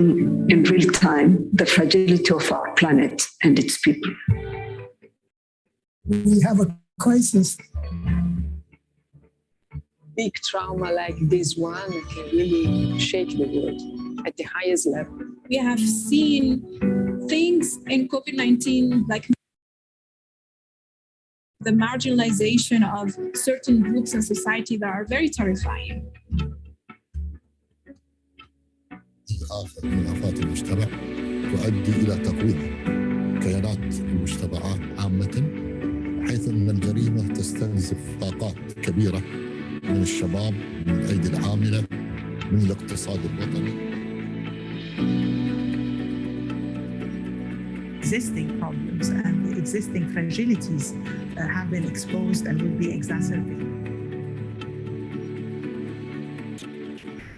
in real time the fragility of our planet and its people. We have a crisis. Big trauma like this one can really shake the world at the highest level. We have seen things in COVID-19 like the marginalization of certain groups in society that are very terrifying. آخر من آفات المجتمع تؤدي إلى تقويض كيانات المجتمعات عامة، حيث أن الجريمة تستنزف طاقات كبيرة من الشباب، من الأيدي العاملة، من الاقتصاد الوطني. Existing problems and the existing fragilities have been exposed and will be exacerbated.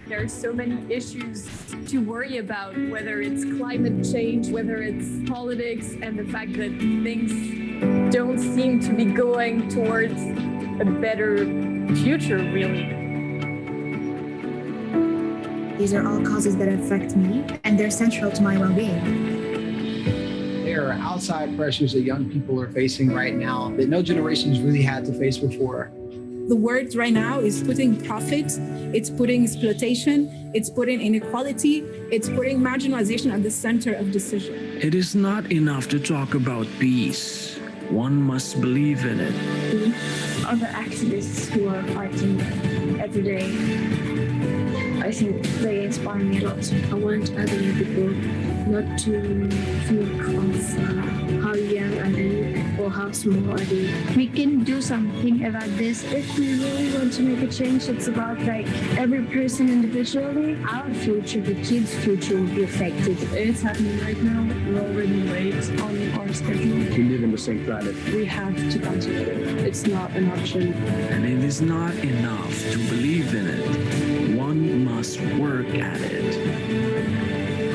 There are so many issues to worry about, whether it's climate change, whether it's politics, and the fact that things don't seem to be going towards a better future, really. These are all causes that affect me, and they're central to my well-being. There are outside pressures that young people are facing right now that no generations really had to face before. The word right now is putting profit, it's putting exploitation, it's putting inequality, it's putting marginalization at the center of decision. It is not enough to talk about peace. One must believe in it. Other activists who are fighting every day, I think they inspire me a lot. I want other people not to think of how young I am or how small I am. We can do something about this. If we really want to make a change, it's about like every person individually. Our future, the kids' future will be affected. It's happening right now. We're already late on our schedule. We live on the same planet. We have to come together. It's not an option. And it is not enough to believe in it. One must work at it.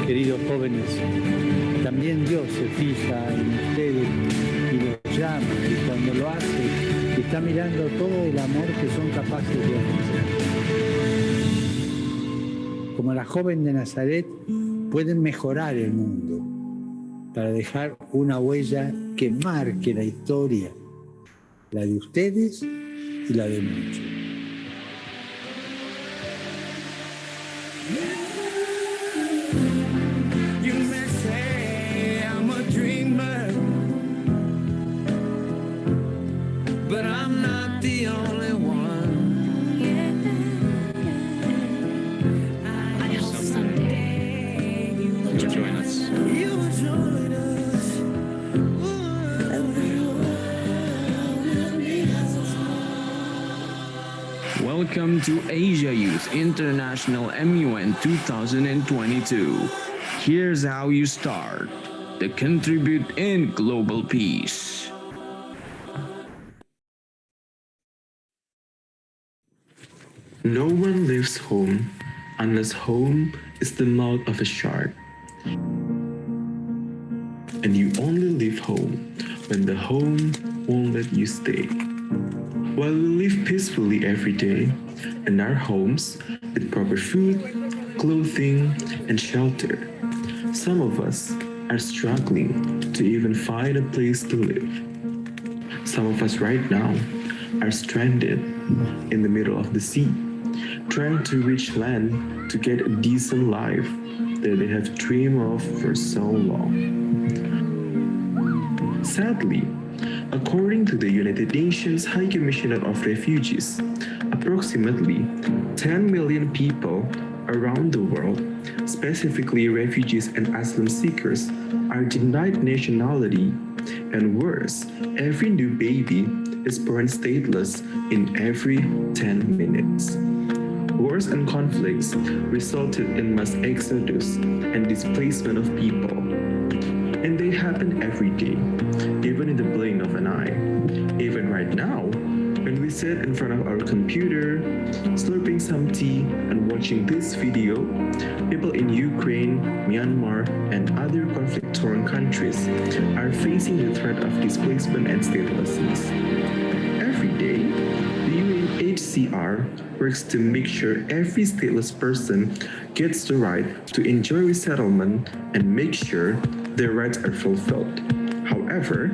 Queridos jóvenes, también Dios se fija en ustedes y los llama, y cuando lo hace, está mirando todo el amor que son capaces de ofrecer. Como la joven de Nazaret, pueden mejorar el mundo para dejar una huella que marque la historia, la de ustedes y la de muchos. Welcome to Asia Youth International MUN 2022. Here's how you start to contribute in global peace. No one leaves home unless home is the mouth of a shark. And you only leave home when the home won't let you stay. While we live peacefully every day in our homes with proper food, clothing, and shelter, some of us are struggling to even find a place to live. Some of us right now are stranded in the middle of the sea, trying to reach land to get a decent life that they have dreamed of for so long. Sadly, according to the United Nations High Commissioner of Refugees, approximately 10 million people around the world, specifically refugees and asylum seekers, are denied nationality, and worse, every new baby is born stateless in every 10 minutes. Wars and conflicts resulted in mass exodus and displacement of people, and they happen every day, even in the blink of an eye. Even right now, when we sit in front of our computer, slurping some tea and watching this video, people in Ukraine, Myanmar, and other conflict-torn countries are facing the threat of displacement and statelessness. Every day, the UNHCR works to make sure every stateless person gets the right to enjoy resettlement and make sure their rights are fulfilled. However,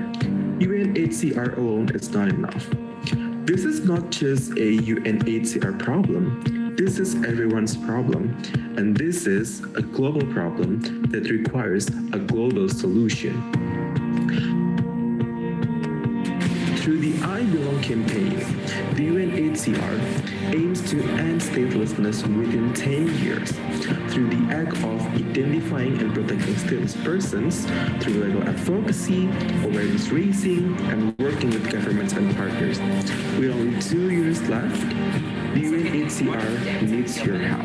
UNHCR alone is not enough. This is not just a UNHCR problem. This is everyone's problem, and this is a global problem that requires a global solution. Through the I Belong campaign, the UNHCR aims to end statelessness within 10 years through the act of identifying and protecting stateless persons through legal advocacy, awareness raising, and working with governments and partners. With only 2 years left, the UNHCR needs your help.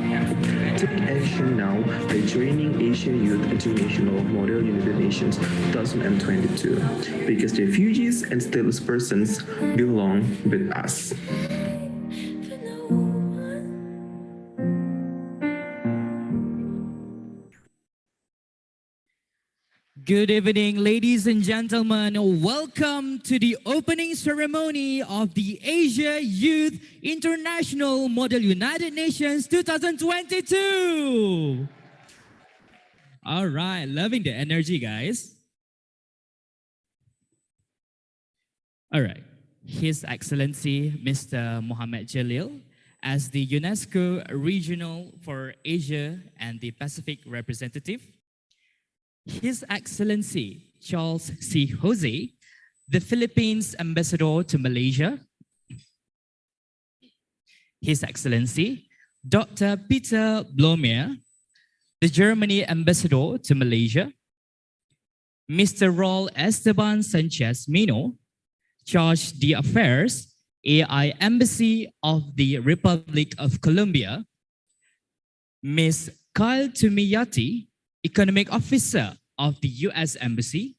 Take action now by joining Asia Youth International Model United Nations 2022, because refugees and stateless persons belong with us. Good evening, ladies and gentlemen. Welcome to the opening ceremony of the Asia Youth International Model United Nations 2022. All right, loving the energy, guys. All right, His Excellency Mr. Mohammed Jalil, as the UNESCO Regional for Asia and the Pacific representative, His Excellency Charles C. Jose, the Philippines Ambassador to Malaysia, His Excellency Dr. Peter Blomier, the Germany Ambassador to Malaysia, Mr. Raul Sanchez Mino, Charge d'Affaires, AI Embassy of the Republic of Colombia, Ms. Kyle Tumiyati, Economic Officer of the US Embassy,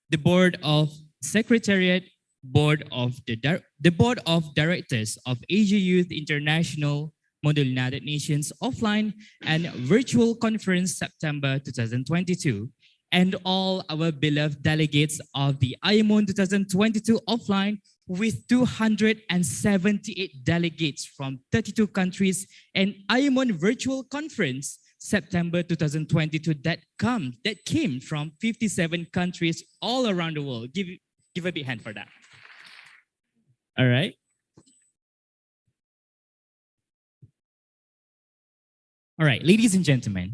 the Board of Secretariat, the Board of Directors of Asia Youth International Model United Nations Offline and Virtual Conference September 2022, and all our beloved delegates of the IMON 2022 Offline, with 278 delegates from 32 countries, and IMON Virtual Conference September 2022 that came from 57 countries all around the world. Give a big hand for that. All right. All right, ladies and gentlemen,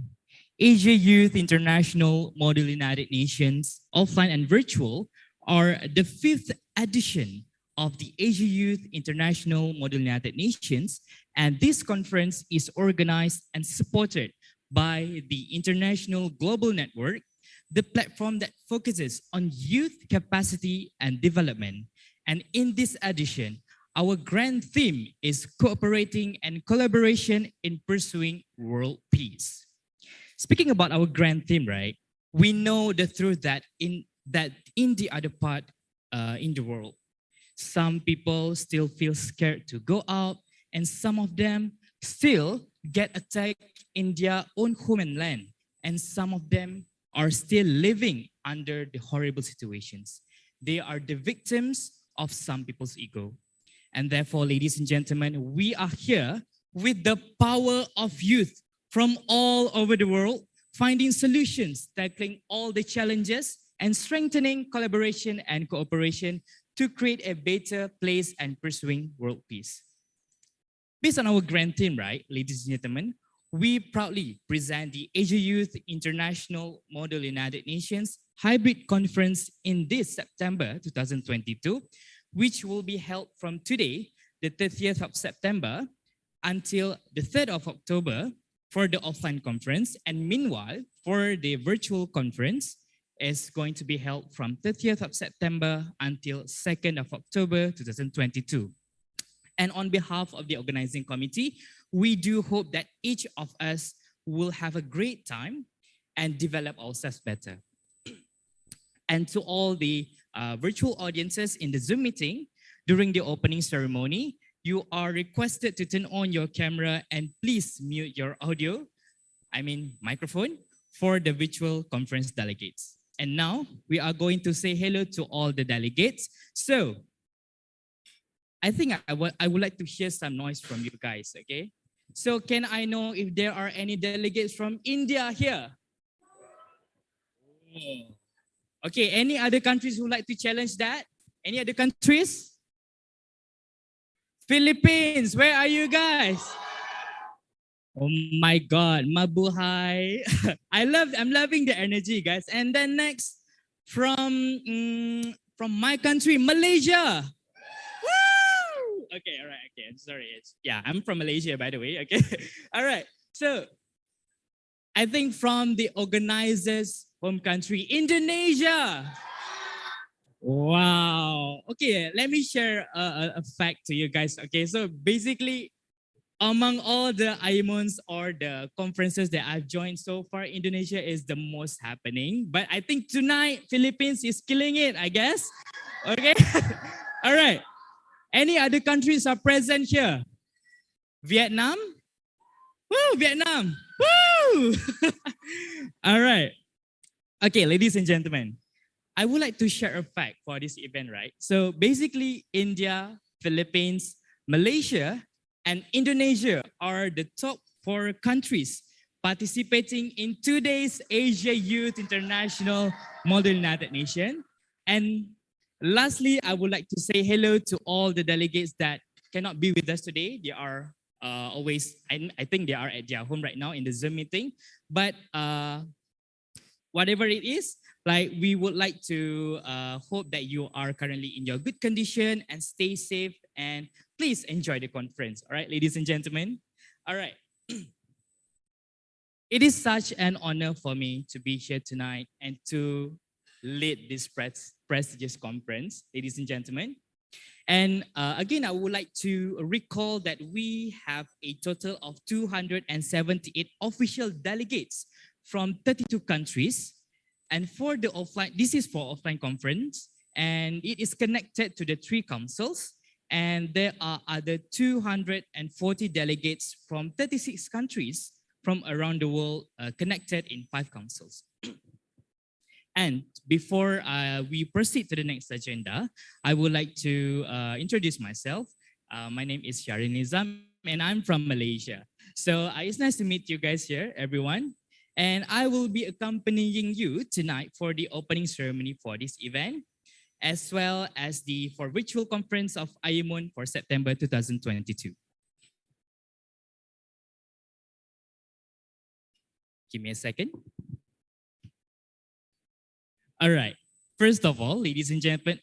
Asia Youth International Model United Nations Offline and Virtual are the 5th edition of the Asia Youth International Model United Nations, and this conference is organized and supported by the International Global Network, the platform that focuses on youth capacity and development. And in this edition, our grand theme is cooperating and collaboration in pursuing world peace. Speaking about our grand theme, right? We know the truth that in the other part in the world, some people still feel scared to go out, and some of them still get attacked in their own homeland, and some of them are still living under the horrible situations. They are the victims of some people's ego. And therefore, ladies and gentlemen, we are here with the power of youth from all over the world, finding solutions, tackling all the challenges, and strengthening collaboration and cooperation to create a better place and pursuing world peace. Based on our grand theme, right, ladies and gentlemen, we proudly present the Asia Youth International Model United Nations Hybrid Conference in this September 2022, which will be held from today, the 30th of September, until the 3rd of October for the offline conference. And meanwhile, for the virtual conference, is going to be held from 30th of September until 2nd of October 2022. And on behalf of the organizing committee, we do hope that each of us will have a great time and develop ourselves better. And to all the virtual audiences in the Zoom meeting, during the opening ceremony, you are requested to turn on your camera and please mute your microphone for the virtual conference delegates. And now we are going to say hello to all the delegates. So I think I would like to hear some noise from you guys, okay? So can I know if there are any delegates from India here? Okay, any other countries who like to challenge that? Any other countries? Philippines, where are you guys? Oh my God, mabuhay. I'm loving the energy, guys. And then next, from my country, Malaysia. Woo! Okay, all right, okay, I'm sorry. I'm from Malaysia, by the way, okay? All right, so I think from the organizers' home country, Indonesia. Wow. Okay, let me share a fact to you guys. Okay, so basically, among all the IMONs or the conferences that I've joined so far, Indonesia is the most happening. But I think tonight, Philippines is killing it, I guess. Okay. All right. Any other countries are present here? Vietnam? Woo, Vietnam. Woo! All right. Okay, ladies and gentlemen, I would like to share a fact for this event, right? So basically, India, Philippines, Malaysia, and Indonesia are the top 4 countries participating in today's Asia Youth International Model United Nations. And lastly, I would like to say hello to all the delegates that cannot be with us today. They are I think they are at their home right now in the Zoom meeting. But whatever it is, like we would like to hope that you are currently in your good condition and stay safe and please enjoy the conference. All right, ladies and gentlemen. All right. It is such an honor for me to be here tonight and to lead this prestigious conference, ladies and gentlemen. And again, I would like to recall that we have a total of 278 official delegates from 32 countries. And for the offline, this is for offline conference, and it is connected to the 3 councils. And there are other 240 delegates from 36 countries from around the world connected in 5 councils. And before we proceed to the next agenda, I would like to introduce myself. My name is Shahriar, and I'm from Malaysia. So it's nice to meet you guys here, everyone. And I will be accompanying you tonight for the opening ceremony for this event, as well as for virtual conference of IMON for September 2022. Give me a second. All right. First of all, ladies and gentlemen,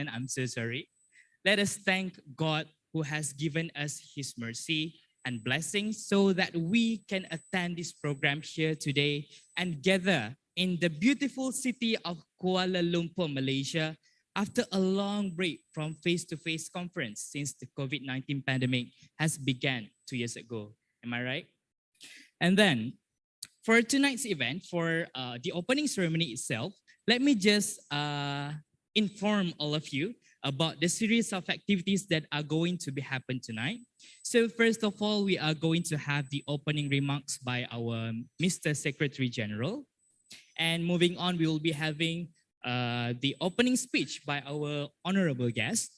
I'm so sorry. Let us thank God who has given us his mercy and blessings so that we can attend this program here today and gather in the beautiful city of Kuala Lumpur, Malaysia, after a long break from face-to-face conference since the COVID-19 pandemic has begun 2 years ago. Am I right? And then for tonight's event, for the opening ceremony itself, let me just inform all of you about the series of activities that are going to be happen tonight. So first of all, we are going to have the opening remarks by our Mr. Secretary General. And moving on, we will be having the opening speech by our honorable guest.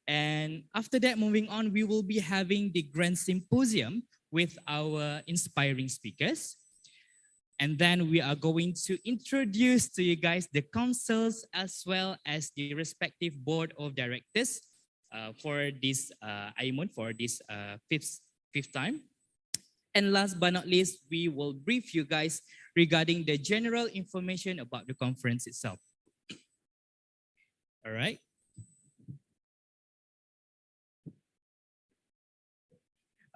And after that, moving on, we will be having the grand symposium with our inspiring speakers. And then we are going to introduce to you guys the councils as well as the respective board of directors for this IMON for this fifth time. And last but not least, we will brief you guys regarding the general information about the conference itself. All right.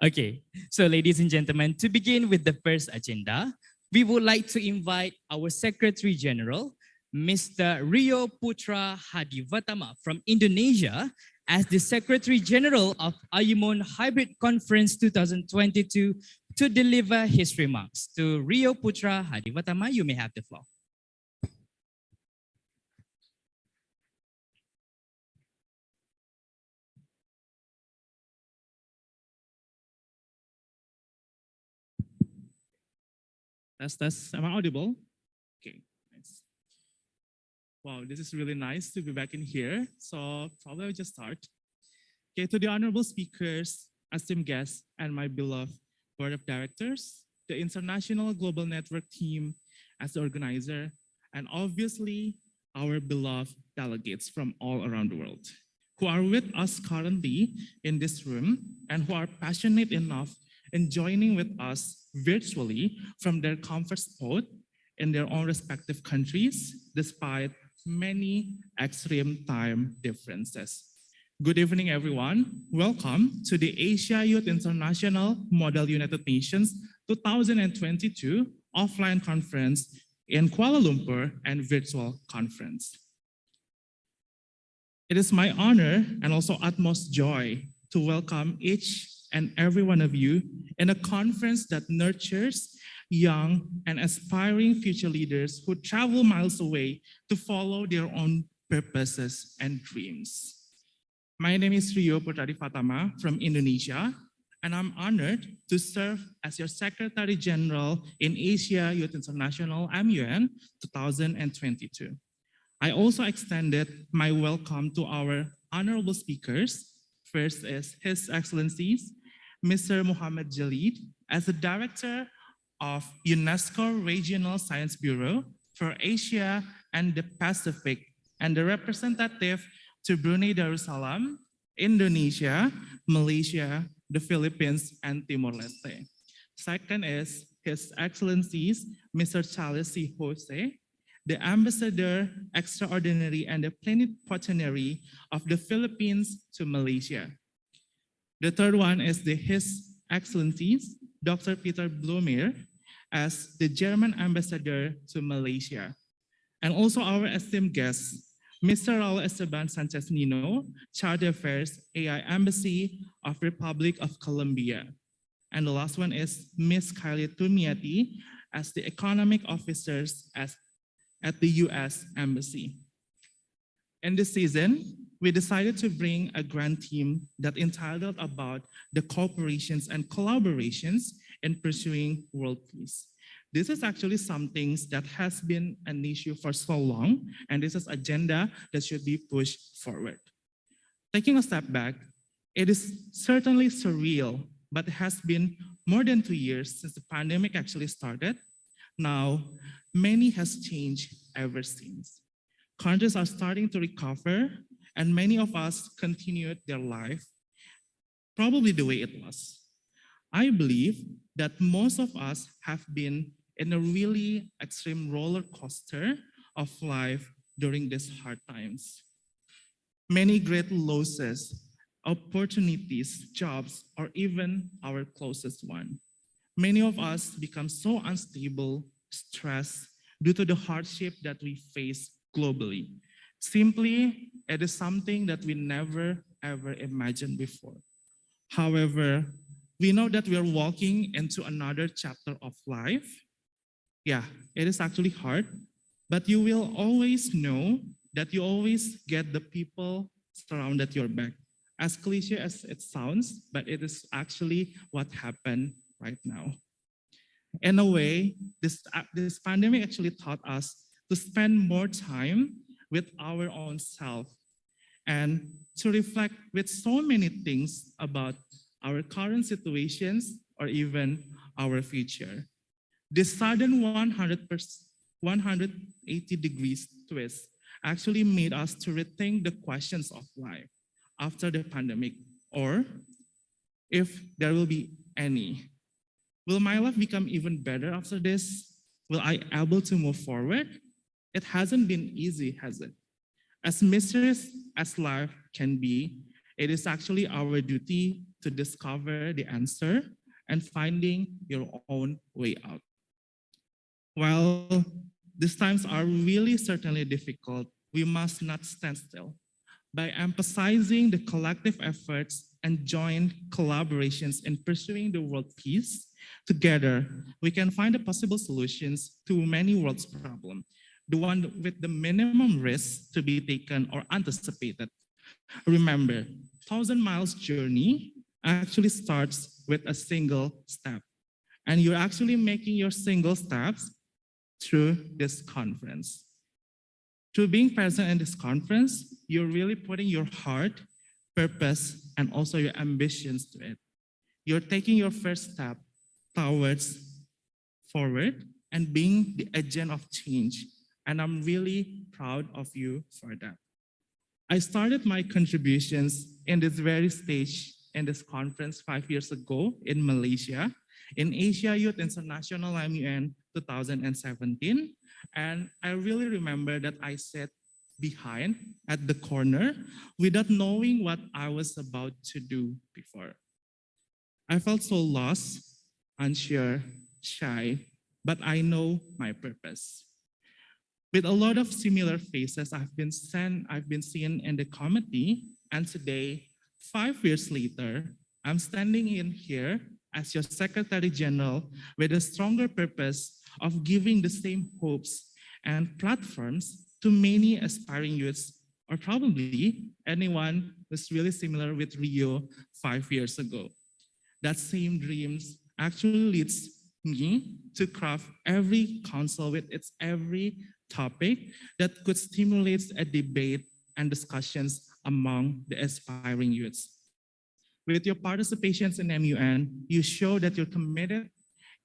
Okay, so ladies and gentlemen, to begin with the first agenda, we would like to invite our Secretary General, Mr. Rio Putra Hadivatama from Indonesia, as the Secretary General of IMON Hybrid Conference 2022 to deliver his remarks. To Rio Putra Hadivatama, you may have the floor. Am I audible? Okay. Nice. Wow, this is really nice to be back in here. So probably I'll just start. Okay, to the honorable speakers, esteemed guests, and my beloved board of directors, the International Global Network team as the organizer, and obviously our beloved delegates from all around the world who are with us currently in this room and who are passionate enough in joining with us virtually from their comfort spot in their own respective countries, despite many extreme time differences. Good evening, everyone. Welcome to the Asia Youth International Model United Nations 2022 offline conference in Kuala Lumpur and virtual conference. It is my honor and also utmost joy to welcome each and every one of you in a conference that nurtures young and aspiring future leaders who travel miles away to follow their own purposes and dreams. My name is Rio Putari Fatama from Indonesia, and I'm honored to serve as your Secretary General in Asia Youth International MUN 2022. I also extended my welcome to our honorable speakers. First is His Excellencies, Mr. Muhammad Jalid, as the Director of Unesco Regional Science Bureau for Asia and the Pacific, and the representative to Brunei Darussalam, Indonesia, Malaysia, the Philippines, and Timor-Leste. Second is His Excellencies, Mr. Charles C. Jose, the Ambassador Extraordinary and the Plenipotentiary of the Philippines to Malaysia. The third one is His Excellencies, Dr. Peter Blumer, as the German Ambassador to Malaysia. And also our esteemed guests, Mr. Raul Sanchez Nino, Charter Affairs, AI Embassy of Republic of Colombia. And the last one is Ms. Kylie Tumiati as the Economic Officers at the US Embassy. In this season, we decided to bring a grand theme that entitled about the cooperations and collaborations in pursuing world peace. This is actually something that has been an issue for so long, and this is agenda that should be pushed forward. Taking a step back, it is certainly surreal, but it has been more than 2 years since the pandemic actually started. Now, many has changed ever since. Countries are starting to recover, and many of us continued their life probably the way it was. I believe that most of us have been in a really extreme roller coaster of life during these hard times. Many great losses, opportunities, jobs, or even our closest one. Many of us become so unstable, stressed due to the hardship that we face globally. Simply, it is something that we never ever imagined before. However, we know that we are walking into another chapter of life. Yeah, it is actually hard, but you will always know that you always get the people surrounded your back. As cliche as it sounds, but it is actually what happened right now. In a way, this pandemic actually taught us to spend more time with our own self and to reflect with so many things about our current situations or even our future. This sudden 180 degrees twist actually made us to rethink the questions of life after the pandemic, or if there will be any. Will my life become even better after this? Will I be able to move forward? It hasn't been easy, has it? As mysterious as life can be, it is actually our duty to discover the answer and finding your own way out. While these times are really certainly difficult, we must not stand still. By emphasizing the collective efforts and joint collaborations in pursuing the world peace, together, we can find the possible solutions to many world's problems, the one with the minimum risk to be taken or anticipated. Remember, 1,000 miles journey actually starts with a single step. And you're actually making your single steps through this conference. Through being present in this conference, you're really putting your heart, purpose, and also your ambitions to it. You're taking your first step towards forward and being the agent of change. And I'm really proud of you for that. I started my contributions in this very stage in this conference 5 years ago in Malaysia, in Asia Youth International MUN 2017. And I really remember that I sat behind at the corner without knowing what I was about to do before. I felt so lost, unsure, shy, but I know my purpose. With a lot of similar faces I've been seen in the committee, and today, 5 years later, I'm standing in here as your Secretary General with a stronger purpose of giving the same hopes and platforms to many aspiring youths, or probably anyone who's really similar with Rio 5 years ago. That same dreams actually leads me to craft every council with its every topic that could stimulate a debate and discussions among the aspiring youths. With your participations in MUN, you show that you're committed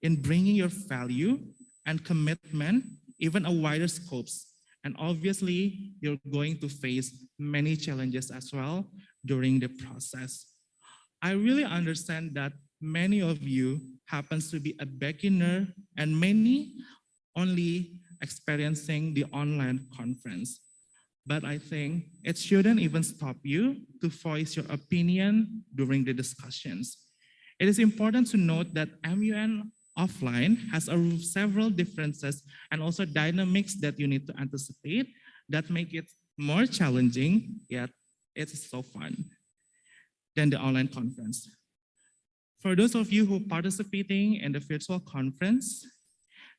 in bringing your value and commitment, even a wider scopes. And obviously, you're going to face many challenges as well during the process. I really understand that many of you happens to be a beginner and many only experiencing the online conference. But I think it shouldn't even stop you to voice your opinion during the discussions. It is important to note that MUN offline has several differences and also dynamics that you need to anticipate that make it more challenging, yet it's so fun than the online conference. For those of you who are participating in the virtual conference,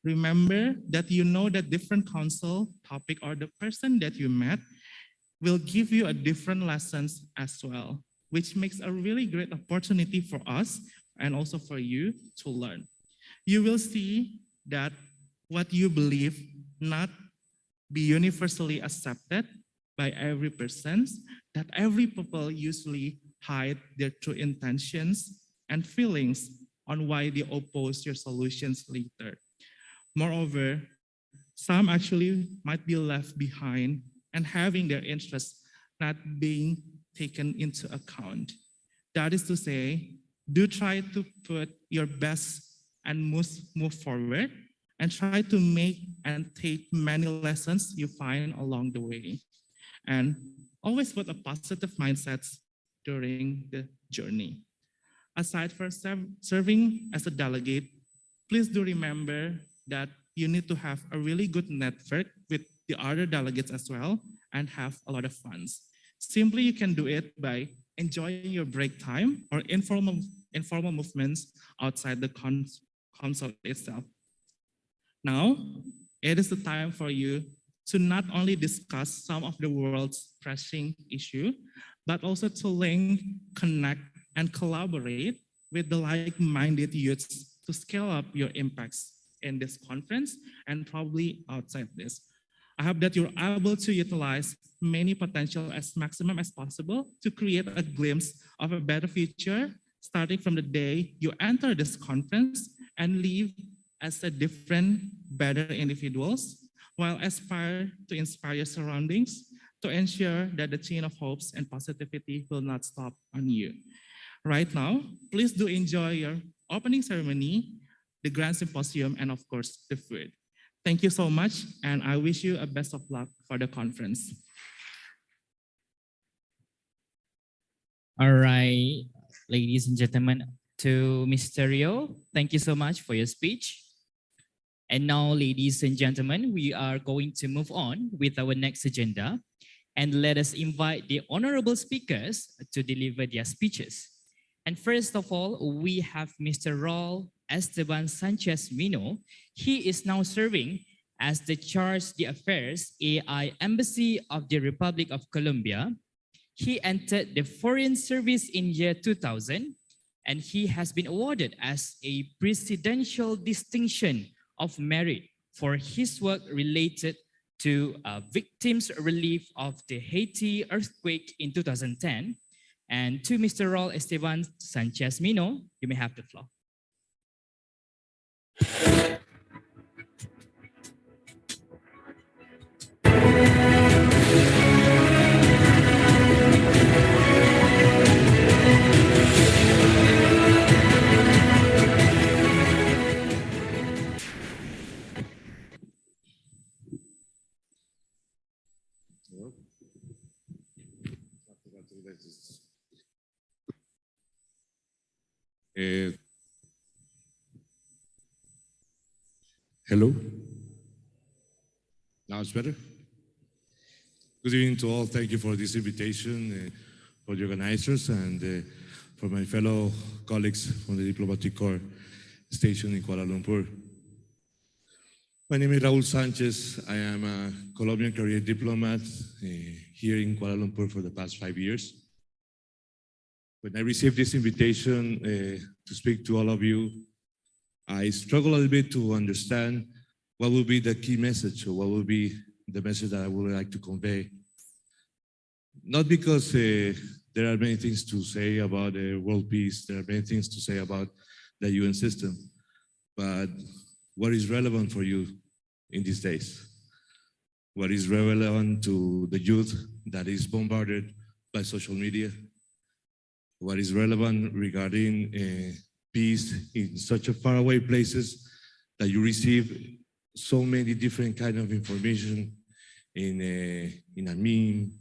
remember that you know that different council topic or the person that you met will give you a different lessons as well, which makes a really great opportunity for us and also for you to learn. You will see that what you believe not be universally accepted by every person, that every people usually hide their true intentions and feelings on why they oppose your solutions later. Moreover, some actually might be left behind and having their interests not being taken into account. That is to say, do try to put your best and move forward and try to make and take many lessons you find along the way. And always put a positive mindset during the journey. Aside from serving as a delegate, please do remember that you need to have a really good network with the other delegates as well and have a lot of fun. Simply, you can do it by enjoying your break time or informal movements outside the council itself. Now, it is the time for you to not only discuss some of the world's pressing issues, but also to link, connect, and collaborate with the like-minded youths to scale up your impacts in this conference and probably outside this. I hope that you're able to utilize many potential as maximum as possible to create a glimpse of a better future starting from the day you enter this conference and leave as a different, better individuals while aspire to inspire your surroundings to ensure that the chain of hopes and positivity will not stop on you. Right now, please do enjoy your opening ceremony, the grand symposium, and of course, the food. Thank you so much, and I wish you a best of luck for the conference. All right, ladies and gentlemen, to Mr. Rio, thank you so much for your speech. And now, ladies and gentlemen, we are going to move on with our next agenda, and let us invite the honorable speakers to deliver their speeches. And first of all, we have Mr. Raul Sanchez. He is now serving as the Charge d'Affaires AI Embassy of the Republic of Colombia. He entered the Foreign Service in year 2000, and he has been awarded as a Presidential Distinction of Merit for his work related to victims relief of the Haiti earthquake in 2010. And to Mr. Raul Sanchez Mino, you may have the floor. Hello. Now it's better. Good evening to all. Thank you for this invitation, for the organizers, and for my fellow colleagues from the Diplomatic Corps station in Kuala Lumpur. My name is Raul Sanchez. I am a Colombian career diplomat here in Kuala Lumpur for the past 5 years. When I received this invitation to speak to all of you, I struggle a little bit to understand what will be the key message, or what will be the message that I would like to convey. Not because there are many things to say about world peace, there are many things to say about the UN system, but what is relevant for you in these days? What is relevant to the youth that is bombarded by social media? What is relevant regarding peace in such a faraway places that you receive so many different kind of information in a meme,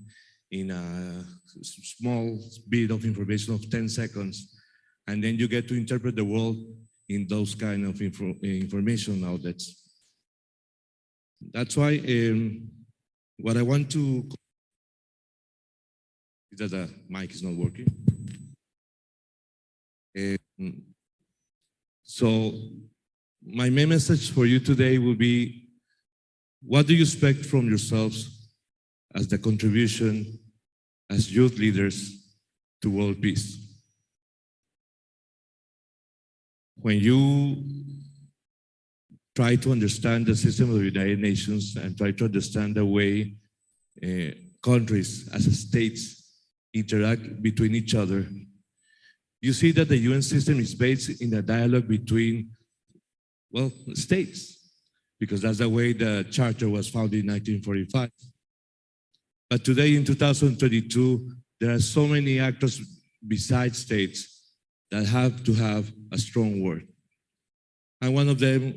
in a small bit of information of 10 seconds, and then you get to interpret the world in those kind of information outlets. That's why what I want to, is that the mic is not working. So my main message for you today will be, what do you expect from yourselves as the contribution as youth leaders to world peace? When you try to understand the system of the United Nations and try to understand the way countries as states interact between each other, you see that the UN system is based in a dialogue between, well, states, because that's the way the charter was founded in 1945. But today in 2022, there are so many actors besides states that have to have a strong word. And one of them,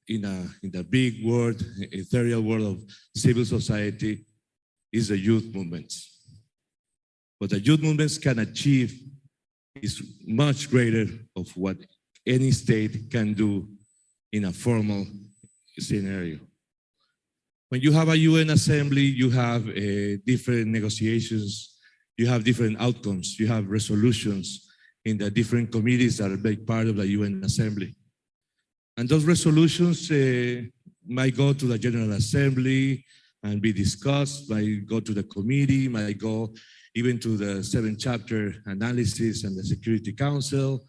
in the big world, ethereal world of civil society, is the youth movements. What the youth movements can achieve is much greater of what any state can do in a formal scenario. When you have a UN assembly, you have different negotiations, you have different outcomes, you have resolutions in the different committees that are big part of the UN assembly. And those resolutions might go to the General Assembly and be discussed, might go to the committee, might go even to the 7th chapter analysis and the Security Council.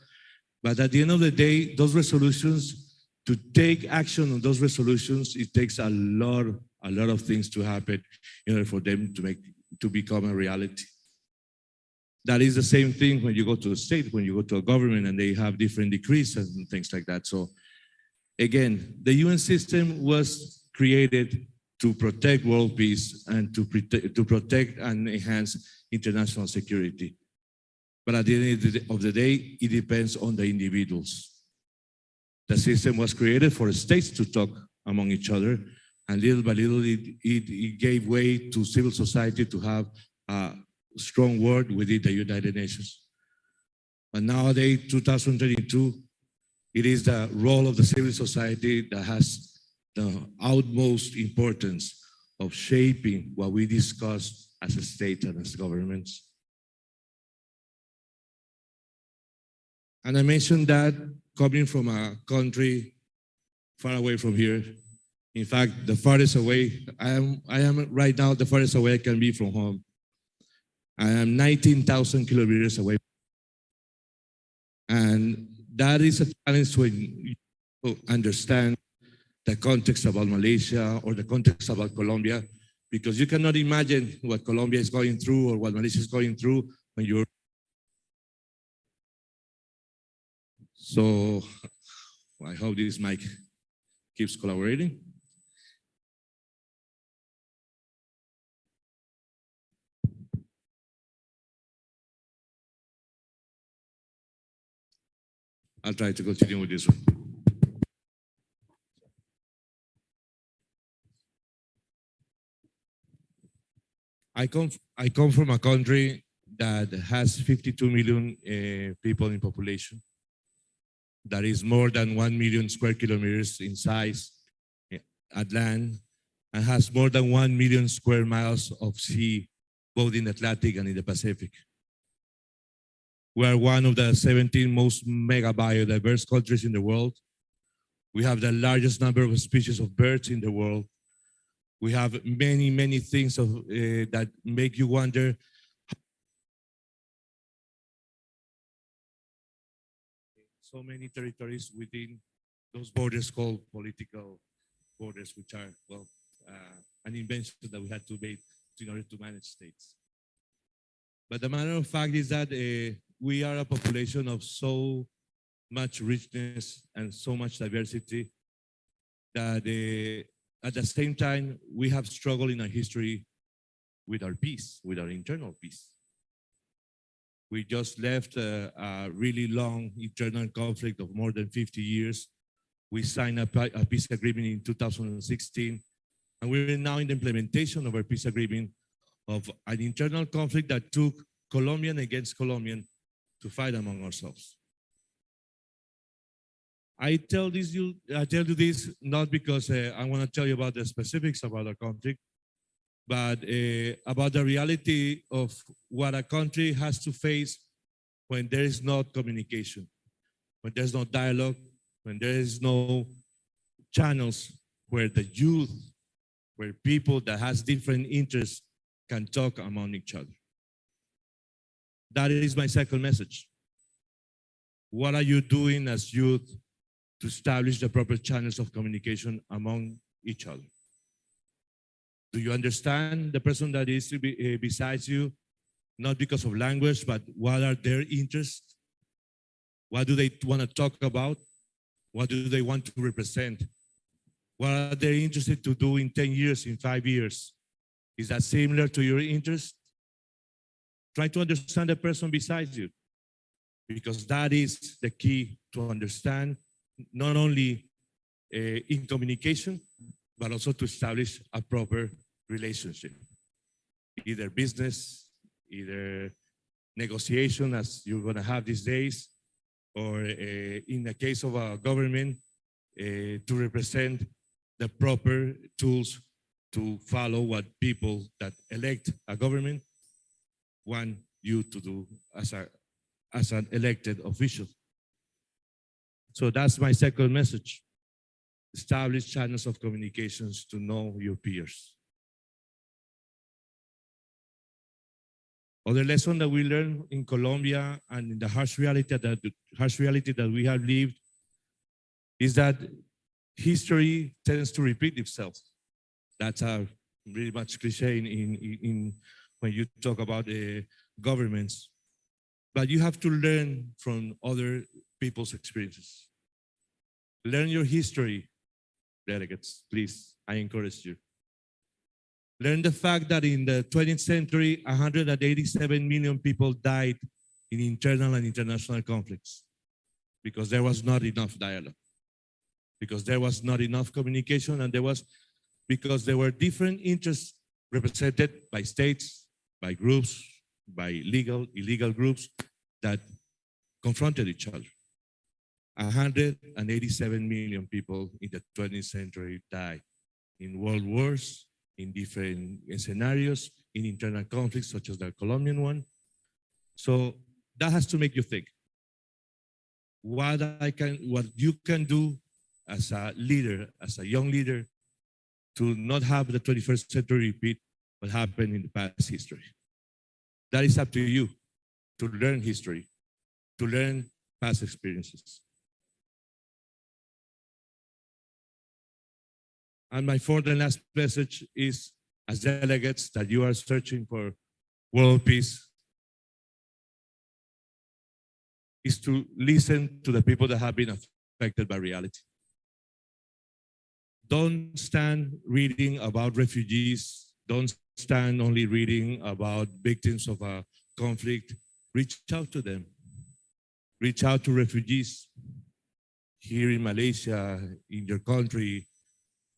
But at the end of the day, those resolutions, to take action on those resolutions, it takes a lot of things to happen in order for them to become a reality. That is the same thing when you go to a state, when you go to a government and they have different decrees and things like that. So again, the UN system was created to protect world peace and to protect and enhance international security. But at the end of the day, it depends on the individuals. The system was created for states to talk among each other, and little by little, it gave way to civil society to have a strong word within the United Nations. But nowadays, 2022, it is the role of the civil society that has the utmost importance of shaping what we discuss as a state and as governments. And I mentioned that coming from a country far away from here. In fact, the farthest away, I am right now the farthest away I can be from home. I am 19,000 kilometers away. And that is a challenge to understand the context about Malaysia or the context about Colombia, because you cannot imagine what Colombia is going through or what Malaysia is going through when you're. So I hope this mic keeps collaborating. I'll try to continue with this one. I come from a country that has 52 million people in population. That is more than 1 million square kilometers in size at land, and has more than 1 million square miles of sea, both in the Atlantic and in the Pacific. We are one of the 17 most mega biodiverse countries in the world. We have the largest number of species of birds in the world. We have many, many things that make you wonder. So many territories within those borders called political borders, which are, well, an invention that we had to make in order to manage states. But the matter of fact is that we are a population of so much richness and so much diversity that at the same time, we have struggled in our history with our peace, with our internal peace. We just left a really long internal conflict of more than 50 years. We signed a peace agreement in 2016, and we're now in the implementation of our peace agreement of an internal conflict that took Colombian against Colombian to fight among ourselves. I tell you this not because I want to tell you about the specifics about our conflict, but about the reality of what a country has to face when there is no communication, when there's no dialogue, when there is no channels where the youth, where people that has different interests can talk among each other. That is my second message. What are you doing as youth to establish the proper channels of communication among each other? Do you understand the person that is besides you, not because of language, but what are their interests? What do they want to talk about? What do they want to represent? What are they interested to do in 10 years, in 5 years? Is that similar to your interest? Try to understand the person besides you, because that is the key to understand, not only in communication, but also to establish a proper relationship, either business, either negotiation as you're going to have these days, or in the case of a government, to represent the proper tools to follow what people that elect a government want you to do as an elected official. So that's my second message. Establish channels of communications to know your peers. Other lesson that we learned in Colombia and in the harsh reality that we have lived is that history tends to repeat itself. That's a really much cliche in when you talk about governments. But you have to learn from other people's experiences. Learn your history, delegates, please, I encourage you. Learn the fact that in the 20th century, 187 million people died in internal and international conflicts because there was not enough dialogue, because there was not enough communication, and because there were different interests represented by states, by groups, by legal, illegal groups that confronted each other. 187 million people in the 20th century died in world wars, in different scenarios, in internal conflicts such as the Colombian one. So that has to make you think. What you can do as a leader, as a young leader, to not have the 21st century repeat what happened in the past history. That is up to you, to learn history, to learn past experiences. And my fourth and last message is, as delegates that you are searching for world peace, is to listen to the people that have been affected by reality. Don't stand reading about refugees. Don't stand only reading about victims of a conflict. Reach out to them. Reach out to refugees here in Malaysia, in your country.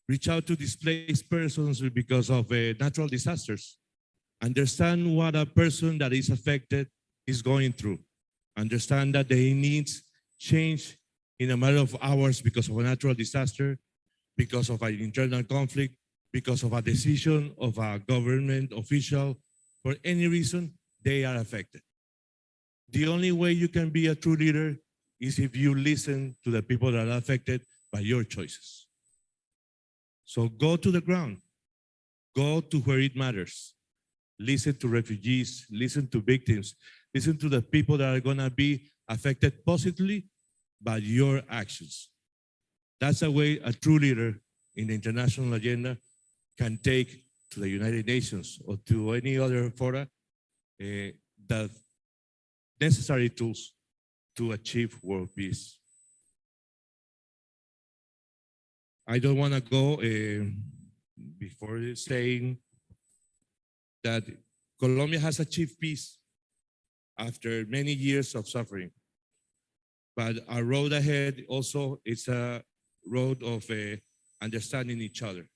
Reach out to displaced persons because of natural disasters. Understand what a person that is affected is going through. Understand that they need change in a matter of hours because of a natural disaster, because of an internal conflict, because of a decision of a government official. For any reason, they are affected. The only way you can be a true leader is if you listen to the people that are affected by your choices. So go to the ground. Go to where it matters. Listen to refugees, listen to victims, listen to the people that are going to be affected positively by your actions. That's a way a true leader in the international agenda can take to the United Nations or to any other fora the necessary tools to achieve world peace. I don't want to go before saying that Colombia has achieved peace after many years of suffering. But our road ahead also is a road of understanding each other.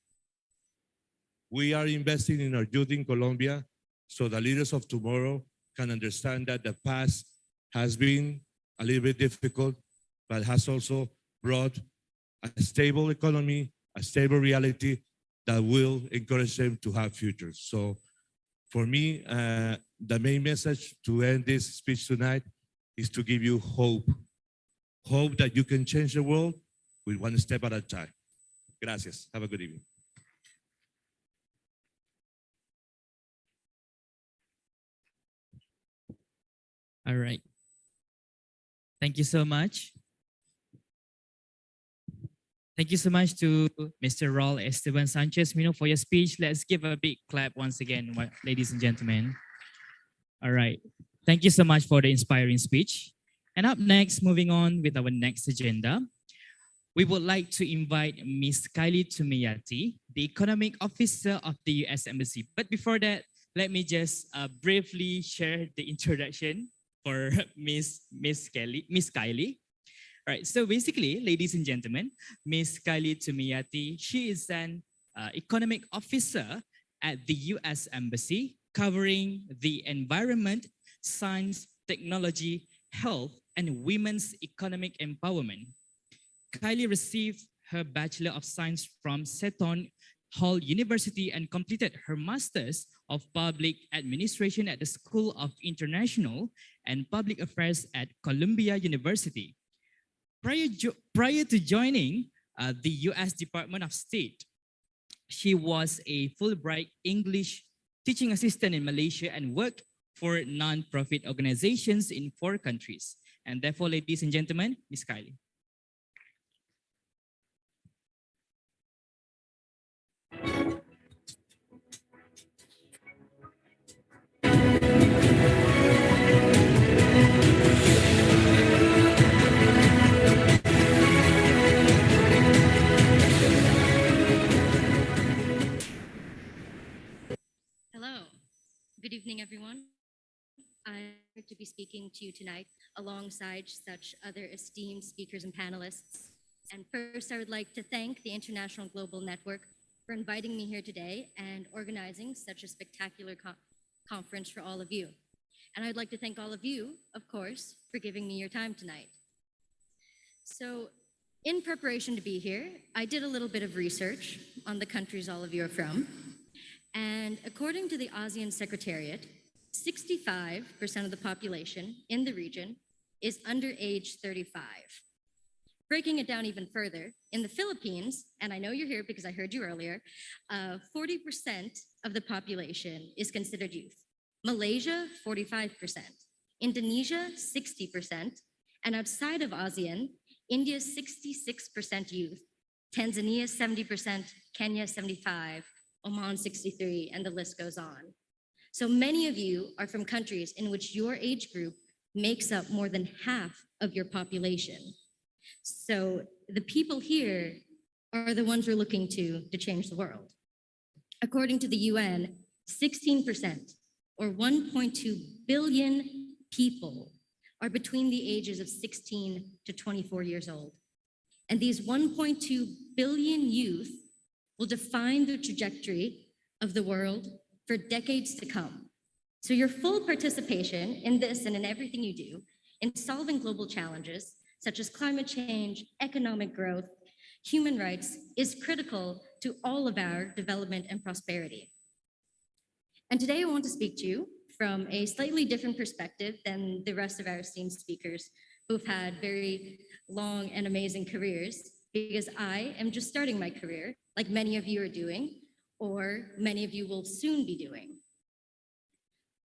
We are investing in our youth in Colombia so the leaders of tomorrow can understand that the past has been a little bit difficult, but has also brought a stable economy, a stable reality that will encourage them to have futures. So for me, the main message to end this speech tonight is to give you hope. Hope that you can change the world with one step at a time. Gracias. Have a good evening. All right. Thank you so much. Thank you so much to Mr. Raul Sanchez, for your speech. Let's give a big clap once again, ladies and gentlemen. All right. Thank you so much for the inspiring speech. And up next, moving on with our next agenda, we would like to invite Ms. Kylie Tumiati, the Economic Officer of the U.S. Embassy. But before that, let me just briefly share the introduction for Ms. Kylie. All right, so basically, ladies and gentlemen, Ms. Kylie Tumiati, she is an economic officer at the U.S. Embassy, covering the environment, science, technology, health, and women's economic empowerment. Kylie received her Bachelor of Science from Seton Hall University and completed her Master's of Public Administration at the School of International and Public Affairs at Columbia University. Prior to joining the U.S. Department of State, she was a Fulbright English teaching assistant in Malaysia and worked for non-profit organizations in 4 countries. And therefore, ladies and gentlemen, Ms. Kylie. Hello, good evening, everyone. I'm honored to be speaking to you tonight alongside such other esteemed speakers and panelists. And first, I would like to thank the International Global Network for inviting me here today and organizing such a spectacular conference for all of you. And I'd like to thank all of you, of course, for giving me your time tonight. So, in preparation to be here, I did a little bit of research on the countries all of you are from. And according to the ASEAN Secretariat, 65% of the population in the region is under age 35. Breaking it down even further, in the Philippines, and I know you're here because I heard you earlier, 40% of the population is considered youth. Malaysia, 45%. Indonesia, 60%. And outside of ASEAN, India's 66% youth, Tanzania 70%, Kenya 75%, Oman 63%, and the list goes on. So many of you are from countries in which your age group makes up more than half of your population. So the people here are the ones we're looking to change the world. According to the UN, 16%, or 1.2 billion people, are between the ages of 16 to 24 years old. And these 1.2 billion youth will define the trajectory of the world for decades to come. So your full participation in this and in everything you do in solving global challenges such as climate change, economic growth, human rights is critical to all of our development and prosperity. And today I want to speak to you from a slightly different perspective than the rest of our esteemed speakers who've had very long and amazing careers, because I am just starting my career, like many of you are doing, or many of you will soon be doing.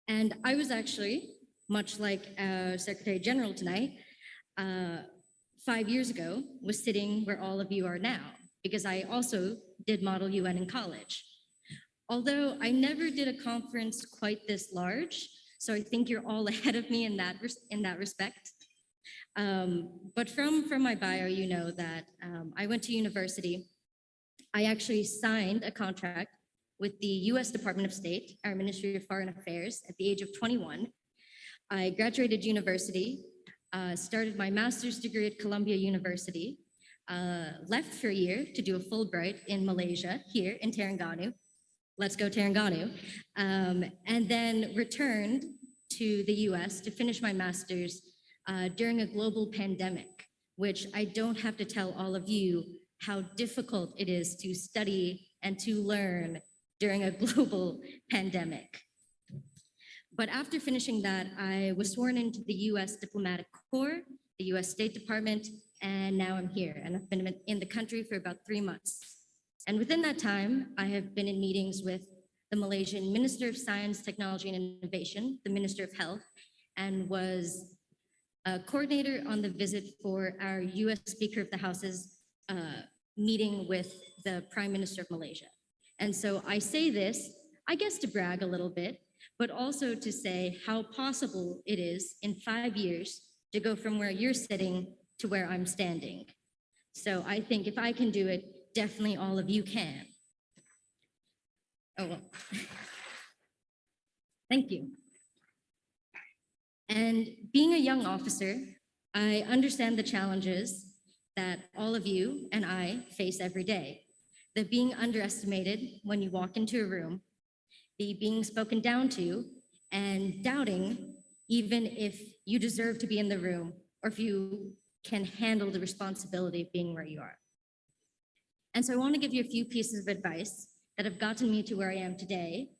And I was actually, much like Secretary General tonight, 5 years ago, was sitting where all of you are now, because I also did Model UN in college. Although I never did a conference quite this large, so I think you're all ahead of me in that respect. But from my bio, you know that I went to university. I actually signed a contract with the US Department of State, our Ministry of Foreign Affairs, at the age of 21. I graduated university, started my master's degree at Columbia University, left for a year to do a Fulbright in Malaysia, here in Terengganu. Let's go Terengganu. And then returned to the US to finish my master's during a global pandemic, which I don't have to tell all of you how difficult it is to study and to learn during a global pandemic. But after finishing that, I was sworn into the US Diplomatic Corps, the US State Department, and now I'm here. And I've been in the country for about 3 months. And within that time, I have been in meetings with the Malaysian Minister of Science, Technology, and Innovation, the Minister of Health, and was a coordinator on the visit for our US Speaker of the House's meeting with the Prime Minister of Malaysia. And so I say this, I guess to brag a little bit, but also to say how possible it is in 5 years to go from where you're sitting to where I'm standing. So I think if I can do it, definitely all of you can. Oh, well. Thank you. And being a young officer, I understand the challenges that all of you and I face every day. The being underestimated when you walk into a room, the being spoken down to, and doubting even if you deserve to be in the room or if you can handle the responsibility of being where you are. And so I want to give you a few pieces of advice that have gotten me to where I am today,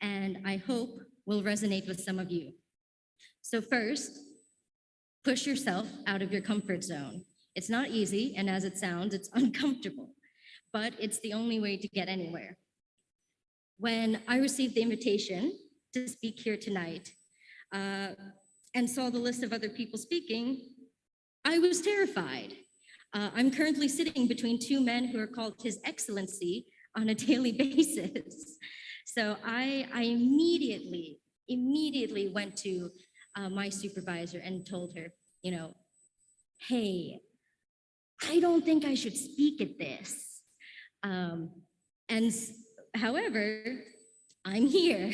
and I hope will resonate with some of you. So first, push yourself out of your comfort zone. It's not easy, and as it sounds, it's uncomfortable, but it's the only way to get anywhere. When I received the invitation to speak here tonight and saw the list of other people speaking, I was terrified. I'm currently sitting between two men who are called His Excellency on a daily basis. So I immediately went to my supervisor and told her, you know, hey, I don't think I should speak at this. However, I'm here.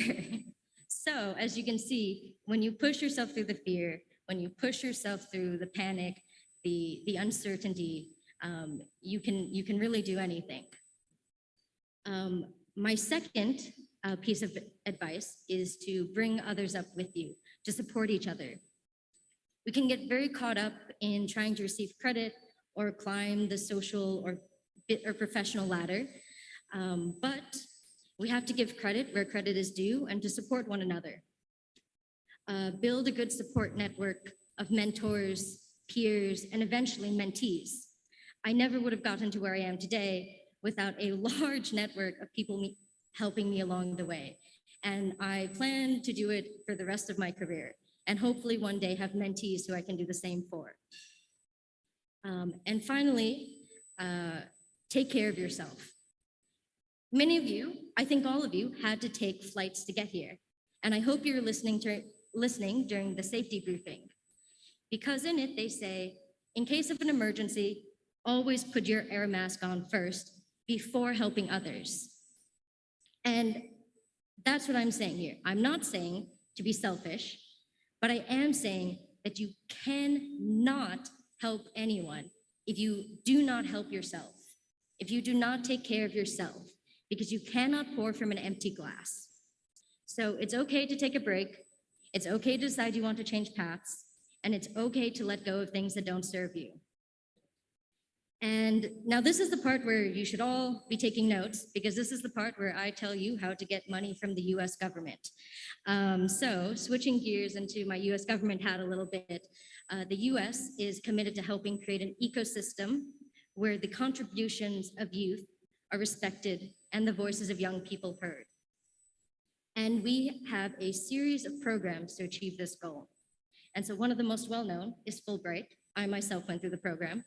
So as you can see, when you push yourself through the fear, when you push yourself through the panic, the uncertainty, you can really do anything. My second piece of advice is to bring others up with you, to support each other. We can get very caught up in trying to receive credit or climb the social or professional ladder, but we have to give credit where credit is due and to support one another. Build a good support network of mentors, peers, and eventually mentees. I never would have gotten to where I am today without a large network of people helping me along the way. And I plan to do it for the rest of my career, and hopefully one day have mentees who I can do the same for. And finally, take care of yourself. Many of you, I think all of you, had to take flights to get here. And I hope you're listening during the safety briefing. Because in it, they say, in case of an emergency, always put your air mask on first before helping others. And that's what I'm saying here. I'm not saying to be selfish, but I am saying that you cannot help anyone if you do not help yourself, if you do not take care of yourself, because you cannot pour from an empty glass. So it's okay to take a break. It's okay to decide you want to change paths, and it's okay to let go of things that don't serve you. And now this is the part where you should all be taking notes, because this is the part where I tell you how to get money from the US government. So switching gears into my US government hat a little bit, the US is committed to helping create an ecosystem where the contributions of youth are respected and the voices of young people heard. And we have a series of programs to achieve this goal. And so one of the most well-known is Fulbright. I myself went through the program.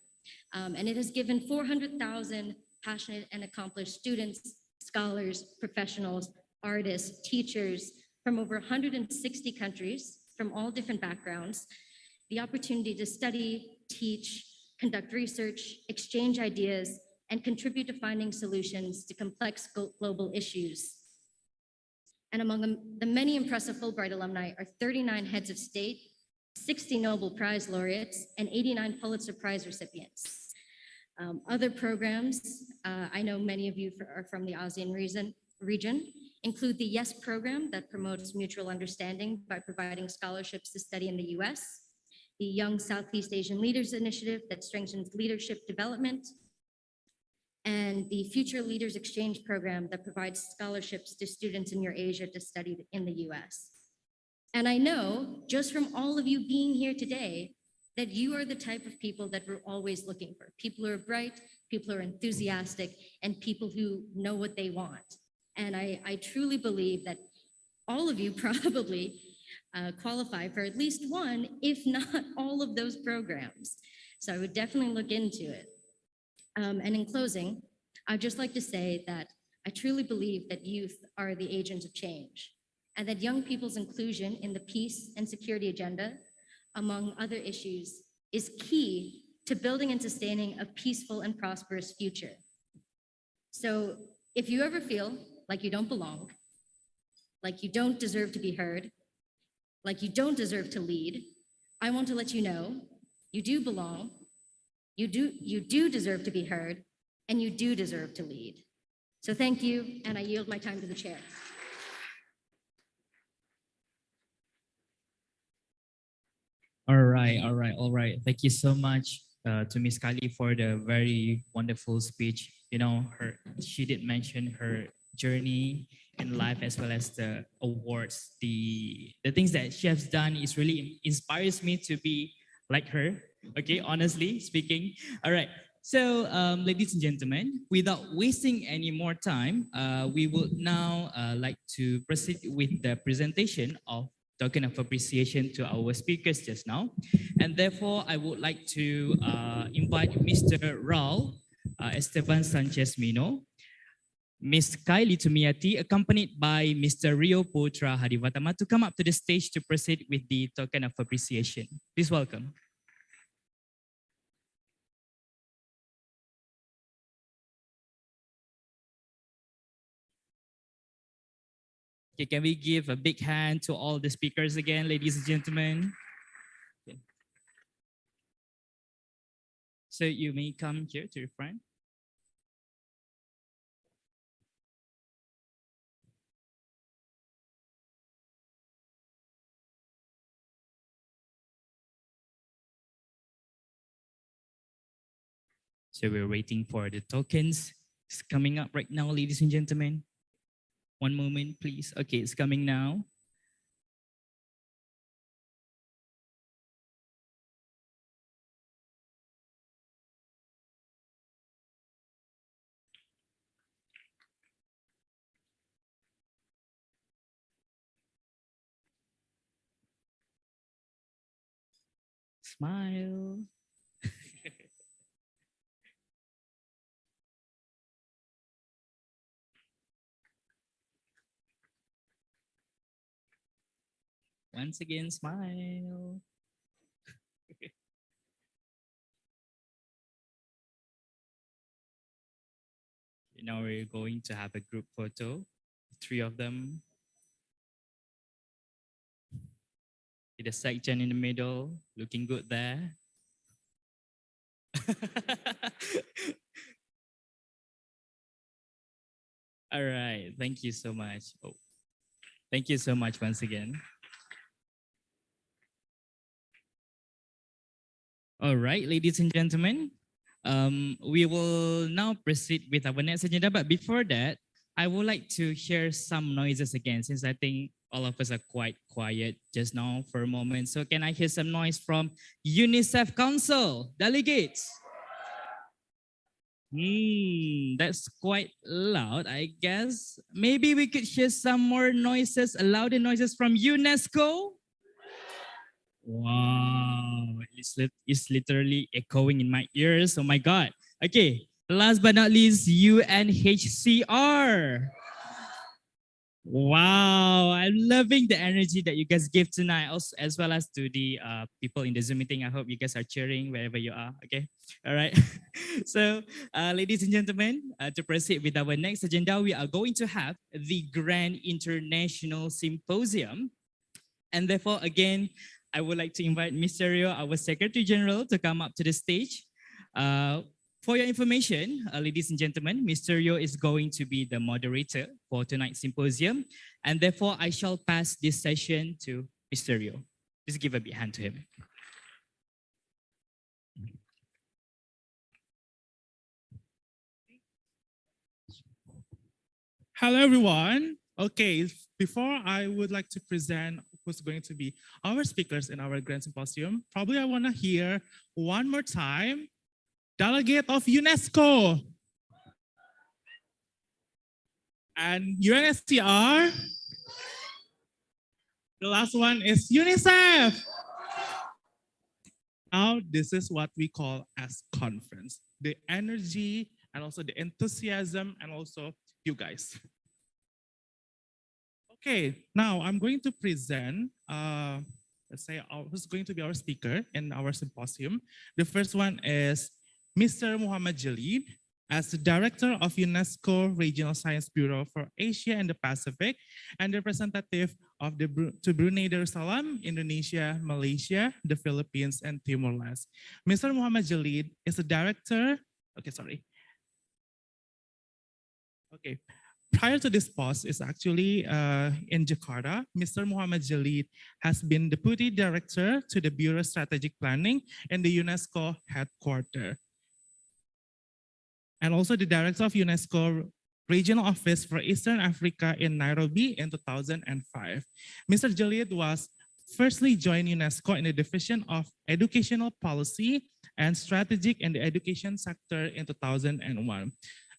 And it has given 400,000 passionate and accomplished students, scholars, professionals, artists, teachers from over 160 countries from all different backgrounds the opportunity to study, teach, conduct research, exchange ideas, and contribute to finding solutions to complex global issues. And among the many impressive Fulbright alumni are 39 heads of state, 60 Nobel Prize laureates, and 89 Pulitzer Prize recipients. Other programs, I know many of you are from the ASEAN region, include the YES program that promotes mutual understanding by providing scholarships to study in the US, the Young Southeast Asian Leaders Initiative that strengthens leadership development, and the Future Leaders Exchange program that provides scholarships to students in Eurasia to study in the US. And I know, just from all of you being here today, that you are the type of people that we're always looking for. People who are bright, people who are enthusiastic, and people who know what they want. And I truly believe that all of you probably qualify for at least one, if not all of those programs. So I would definitely look into it. And in closing, I'd just like to say that I truly believe that youth are the agents of change, and that young people's inclusion in the peace and security agenda, among other issues, is key to building and sustaining a peaceful and prosperous future. So if you ever feel like you don't belong, like you don't deserve to be heard, like you don't deserve to lead, I want to let you know you do belong, you do deserve to be heard, and you do deserve to lead. So thank you, and I yield my time to the chair. All right. Thank you so much to Miss Kali for the very wonderful speech. You know, she did mention her journey in life as well as the awards. The things that she has done is really inspires me to be like her. Okay, honestly speaking. All right. So, ladies and gentlemen, without wasting any more time, we would now like to proceed with the presentation of token of appreciation to our speakers just now. And therefore, I would like to invite Mr. Raul Sanchez, Ms. Kylie Tumiati, accompanied by Mr. Rio Putra Hadivatama, to come up to the stage to proceed with the token of appreciation. Please welcome. Okay, can we give a big hand to all the speakers again, ladies and gentlemen? Okay. So you may come here to the front. So we're waiting for the tokens. It's coming up right now, ladies and gentlemen. One moment, please. Okay, it's coming now. Smile. Once again, smile. Now we're going to have a group photo, three of them. With a section in the middle, looking good there. All right, thank you so much. Oh, thank you so much once again. All right, ladies and gentlemen, we will now proceed with our next agenda. But before that, I would like to hear some noises again, since I think all of us are quite quiet just now for a moment. So can I hear some noise from Unicef Council delegates? That's quite loud, I guess. Maybe we could hear some more noises, louder noises from Unesco. Wow, it's literally echoing in my ears. Oh my God. Okay, last but not least, UNHCR. Wow, I'm loving the energy that you guys give tonight, also, as well as to the people in the Zoom meeting. I hope you guys are cheering wherever you are. Okay, all right. So, ladies and gentlemen, to proceed with our next agenda, we are going to have the Grand International Symposium. And therefore, again, I would like to invite Mr. Rio, our Secretary General, to come up to the stage. For your information, ladies and gentlemen, Mr. Rio is going to be the moderator for tonight's symposium. And therefore, I shall pass this session to Mr. Rio. Please give a big hand to him. Hello, everyone. Okay, before I would like to present who's going to be our speakers in our Grand Symposium, probably I want to hear one more time, delegate of UNESCO. And UNSCR. The last one is UNICEF. Now, this is what we call as conference. The energy and also the enthusiasm and also you guys. Okay, now I'm going to present, let's say, who's going to be our speaker in our symposium. The first one is Mr. Muhammad Jalid, as the Director of UNESCO Regional Science Bureau for Asia and the Pacific, and representative of to Brunei Darussalam, Indonesia, Malaysia, the Philippines, and Timor-Leste. Mr. Muhammad Jalid is the Director, prior to this post is actually in Jakarta. Mr. Muhammad Jalid has been Deputy Director to the Bureau of Strategic Planning in the UNESCO headquarters, and also the Director of UNESCO Regional Office for Eastern Africa in Nairobi in 2005. Mr. Jalid was firstly joined UNESCO in the Division of Educational Policy and Strategic in the Education sector in 2001.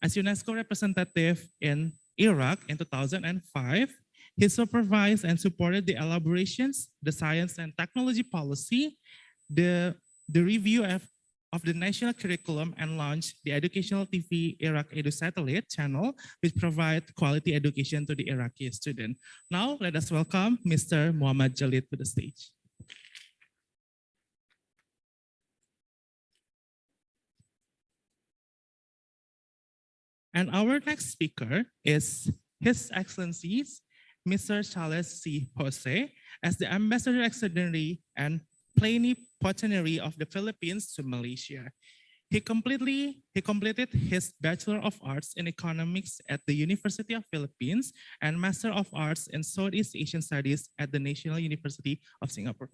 As UNESCO representative in Iraq in 2005, he supervised and supported the elaborations, the science and technology policy, the review of the national curriculum, and launched the educational TV Iraq Edu Satellite channel, which provides quality education to the Iraqi student. Now, let us welcome Mr. Muhammad Jalid to the stage. And our next speaker is His Excellencies, Mr. Charles C. Jose, as the Ambassador Extraordinary and Plenipotentiary of the Philippines to Malaysia. He completed his Bachelor of Arts in Economics at the University of Philippines and Master of Arts in Southeast Asian Studies at the National University of Singapore.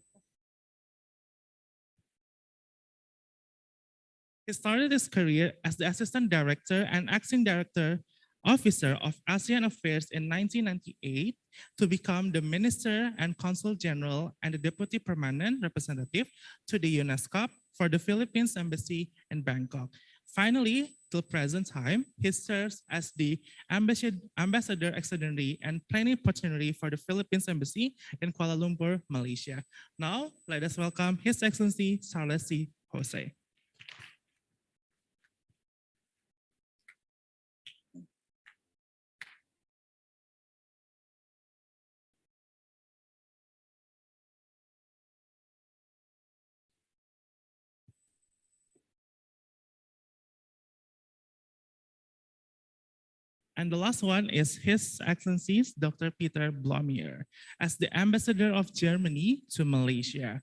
He started his career as the Assistant Director and Acting Director Officer of ASEAN Affairs in 1998 to become the Minister and Consul General and the Deputy Permanent Representative to the UNESCO for the Philippines Embassy in Bangkok. Finally, till present time, he serves as the Ambassador Extraordinary and Plenipotentiary for the Philippines Embassy in Kuala Lumpur, Malaysia. Now, let us welcome His Excellency Charles C. Jose. And the last one is His Excellencies Dr. Peter Blomier as the Ambassador of Germany to Malaysia.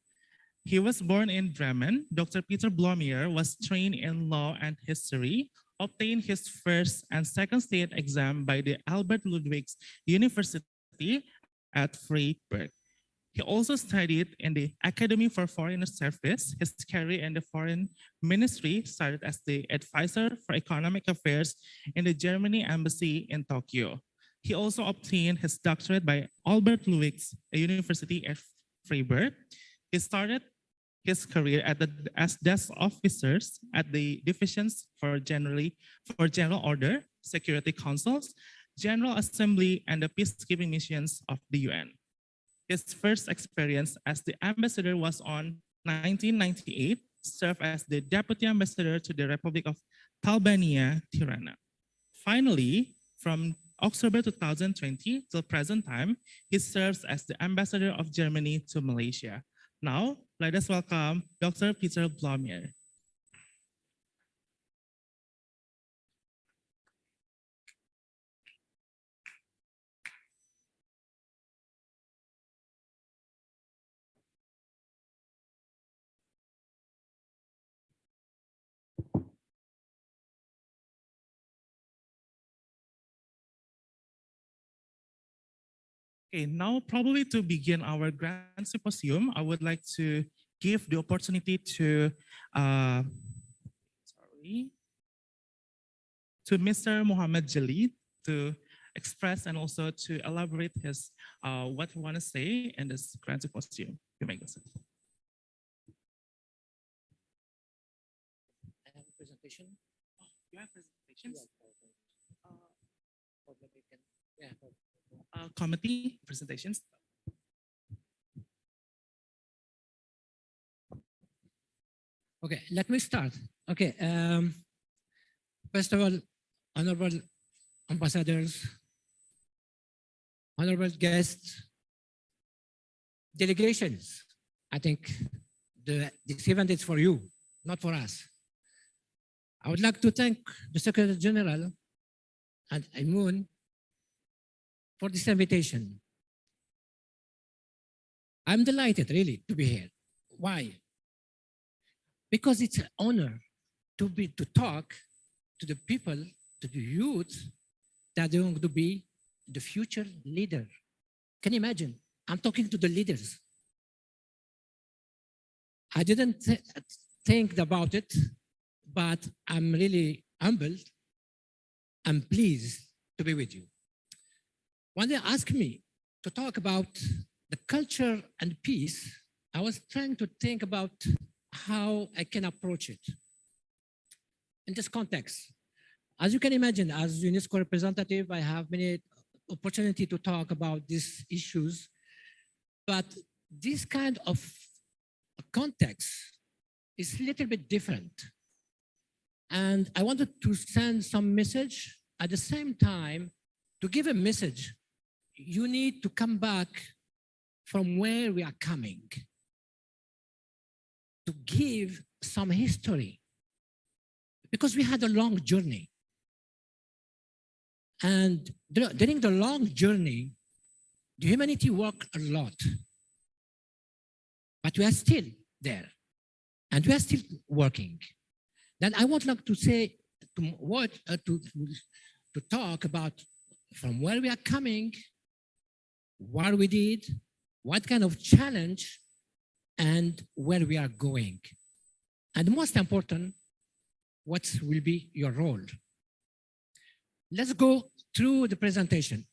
He was born in Bremen. Dr. Peter Blomier was trained in law and history, obtained his first and second state exam by the Albert Ludwigs University at Freiburg. He also studied in the Academy for Foreign Service. His career in the Foreign Ministry started as the advisor for economic affairs in the Germany Embassy in Tokyo. He also obtained his doctorate by Albert Ludwigs University at Freiburg. He started his career as desk officers at the divisions for General Order, Security Councils, General Assembly, and the peacekeeping missions of the UN. His first experience as the ambassador was on 1998, served as the deputy ambassador to the Republic of Albania, Tirana. Finally, from October 2020 till present time, he serves as the ambassador of Germany to Malaysia. Now, let us welcome Dr. Peter Blomier. Okay, now probably to begin our grand symposium, I would like to give the opportunity to Mr. Mohammed Jalid to express and also to elaborate his what he want to say in this grand symposium. You may go. I have a presentation. Oh, you have presentations? Yeah. Committee presentations. Okay, let me start. Okay, first of all, honorable ambassadors, honorable guests, delegations. I think this event is for you, not for us. I would like to thank the Secretary General and Aymoon for this invitation. I'm delighted really to be here. Why? Because it's an honor to talk to the people, to the youth that are going to be the future leader. Can you imagine? I'm talking to the leaders. I didn't think about it, but I'm really humbled and pleased to be with you. When they asked me to talk about the culture and peace, I was trying to think about how I can approach it. In this context, as you can imagine, as UNESCO representative, I have many opportunity to talk about these issues, but this kind of context is a little bit different. And I wanted to send some message at the same time. To give a message, you need to come back from where we are coming, to give some history, because we had a long journey. And during the long journey, the humanity worked a lot, but we are still there, and we are still working. Then I would like to say, to talk about from where we are coming, what we did, what kind of challenge, and where we are going. And most important, what will be your role? Let's go through the presentation.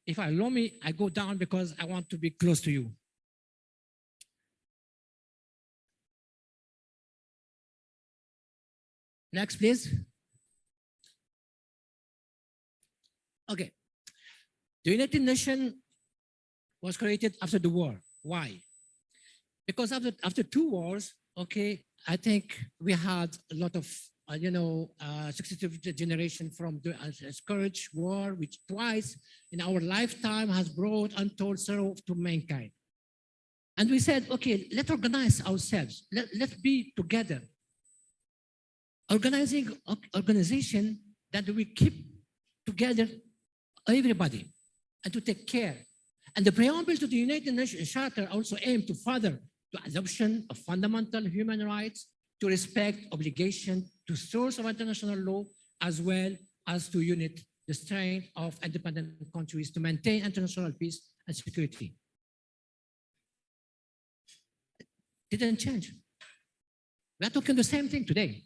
If I allow me, I go down because I want to be close to you. Next, please. Okay. The United Nations was created after the war. Why? Because after two wars, okay, I think we had a lot of, successive generation from the scourge war, which twice in our lifetime has brought untold sorrow to mankind. And we said, okay, let's organize ourselves. Let's be together. Organization that we keep together everybody and to take care. And the preamble to the United Nations Charter also aims to further the adoption of fundamental human rights, to respect obligation to source of international law, as well as to unite the strength of independent countries to maintain international peace and security. Didn't change. We are talking the same thing today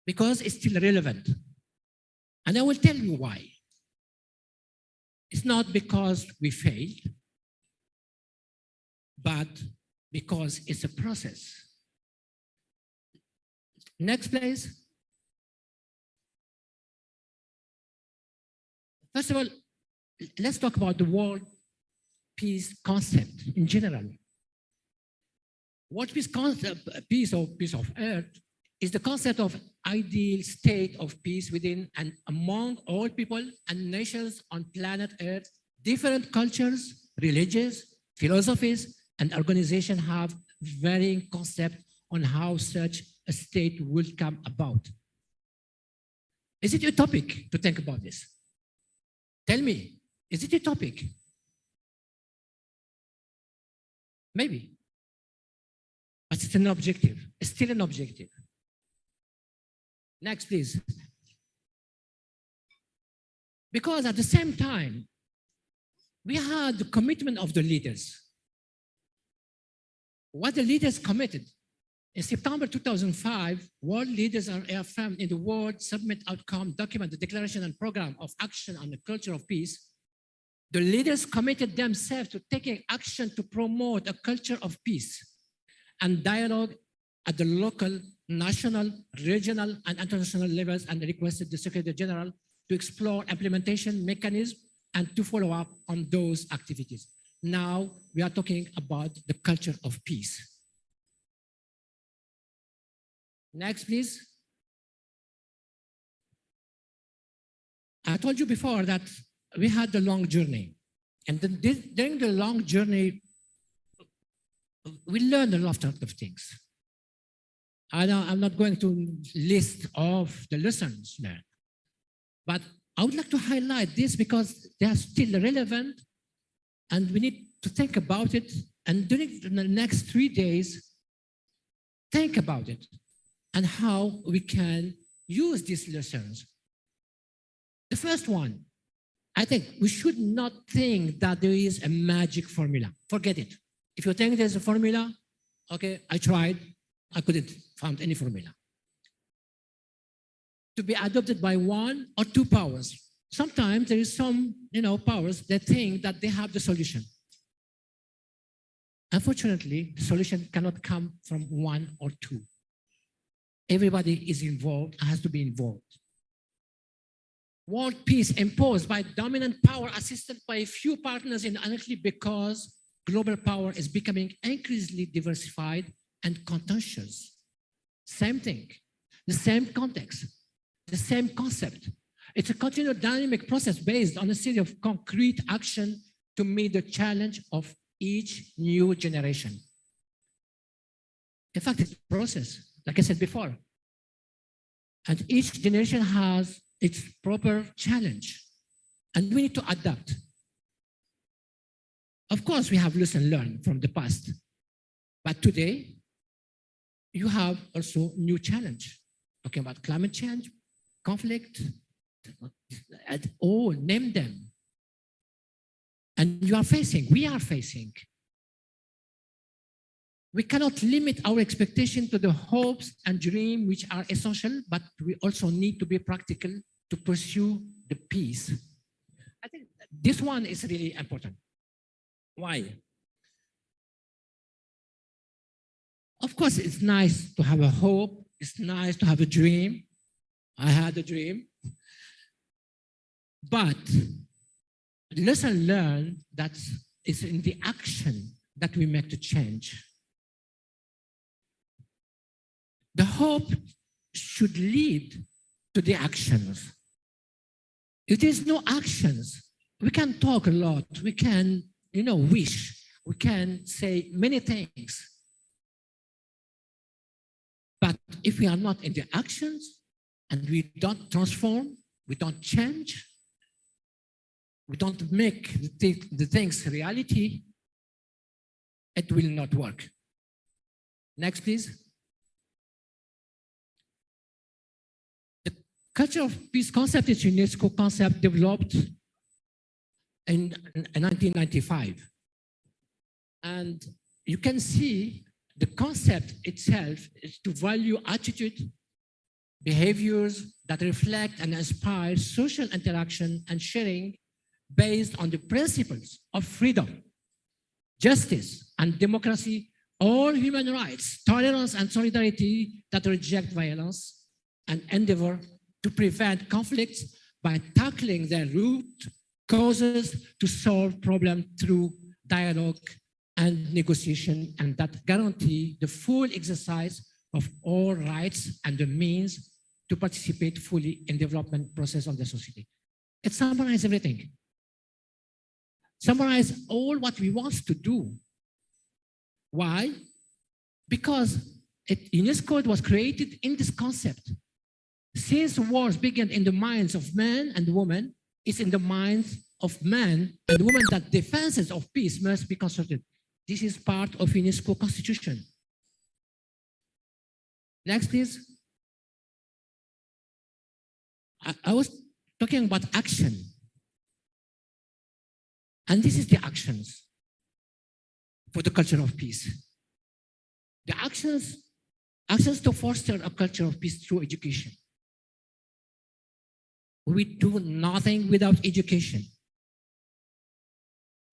because it's still relevant. And I will tell you why. It's not because we failed, but because it's a process. Next, please. First of all, let's talk about the world peace concept in general. World peace concept, peace of earth, is the concept of ideal state of peace within and among all people and nations on planet Earth. Different cultures, religions, philosophies, and organizations have varying concepts on how such a state will come about. Is it utopic to think about this? Tell me, is it utopic? Maybe. But it's an objective. It's still an objective. Next, please. Because at the same time, we had the commitment of the leaders. What the leaders committed. In September 2005, world leaders are affirmed in the World Summit Outcome document, the Declaration and Program of Action on the Culture of Peace. The leaders committed themselves to taking action to promote a culture of peace and dialogue at the local, national, regional, and international levels, and requested the Secretary General to explore implementation mechanisms and to follow up on those activities. Now we are talking about the culture of peace. Next, please. I told you before that we had the long journey. And then during the long journey, we learned a lot of things. I'm not going to list off the lessons learned, but I would like to highlight this because they are still relevant and we need to think about it. And during the next 3 days, think about it and how we can use these lessons. The first one, I think we should not think that there is a magic formula. Forget it. If you think there's a formula, okay, I tried, I couldn't find any formula. To be adopted by one or two powers. Sometimes there is some, powers that think that they have the solution. Unfortunately, the solution cannot come from one or two. Everybody is involved, has to be involved. World peace imposed by dominant power assisted by a few partners indirectly because global power is becoming increasingly diversified and contentious. Same thing, the same context, the same concept. It's a continual dynamic process based on a series of concrete action to meet the challenge of each new generation. In fact, it's a process, like I said before. And each generation has its proper challenge, and we need to adapt. Of course, we have lessons learned from the past, but today, you have also new challenge. Talking about climate change, conflict, and all, name them. And we are facing. We cannot limit our expectation to the hopes and dreams which are essential, but we also need to be practical to pursue the peace. I think this one is really important. Why? Of course, it's nice to have a hope. It's nice to have a dream. I had a dream. But the lesson learned that it's in the action that we make the change. The hope should lead to the actions. If there's no actions, we can talk a lot. We can, wish. We can say many things. But if we are not in the actions and we don't transform, we don't change, we don't make the things reality, it will not work. Next, please. The culture of peace concept is UNESCO concept developed in 1995. And you can see the concept itself is to value attitude, behaviors that reflect and inspire social interaction and sharing based on the principles of freedom, justice, and democracy, all human rights, tolerance, and solidarity that reject violence, and endeavor to prevent conflicts by tackling their root causes to solve problems through dialogue and negotiation, and that guarantee the full exercise of all rights and the means to participate fully in development process of the society. It summarizes everything. Summarize all what we want to do. Why? Because UNESCO was created in this concept. Since wars began in the minds of men and women, it's in the minds of men and women that defenses of peace must be consulted. This is part of UNESCO constitution. Next, please. I was talking about action. And this is the actions for the culture of peace. The actions to foster a culture of peace through education. We do nothing without education.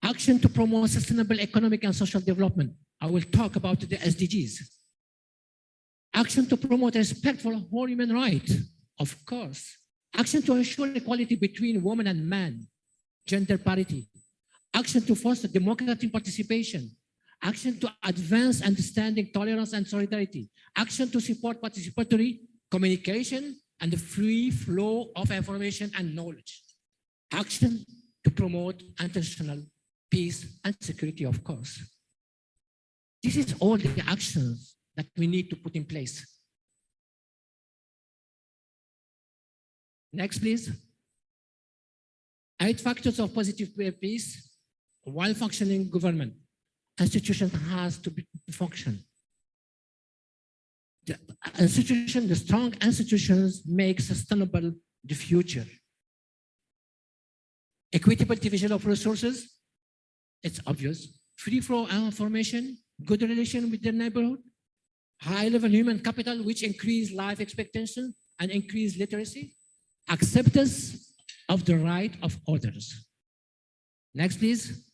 Action to promote sustainable economic and social development. I will talk about the SDGs. Action to promote respect for all human rights, of course. Action to ensure equality between women and men, gender parity. Action to foster democratic participation. Action to advance understanding, tolerance, and solidarity. Action to support participatory communication and the free flow of information and knowledge. Action to promote international peace and security, of course. This is all the actions that we need to put in place. Next, please. 8 factors of positive peace while functioning government. Institution has to function. The strong institutions make sustainable the future. Equitable division of resources, it's obvious. Free flow of information, good relation with their neighborhood, high-level human capital, which increase life expectancy and increase literacy, acceptance of the right of others. Next, please.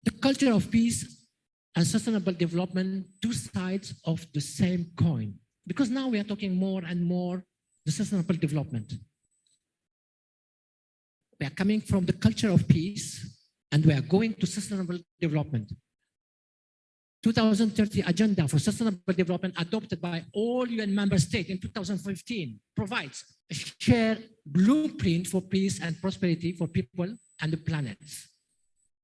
The culture of peace and sustainable development, 2 sides of the same coin. Because now we are talking more and more the sustainable development. We are coming from the culture of peace and we are going to sustainable development. 2030 Agenda for Sustainable Development adopted by all UN member states in 2015 provides a shared blueprint for peace and prosperity for people and the planet.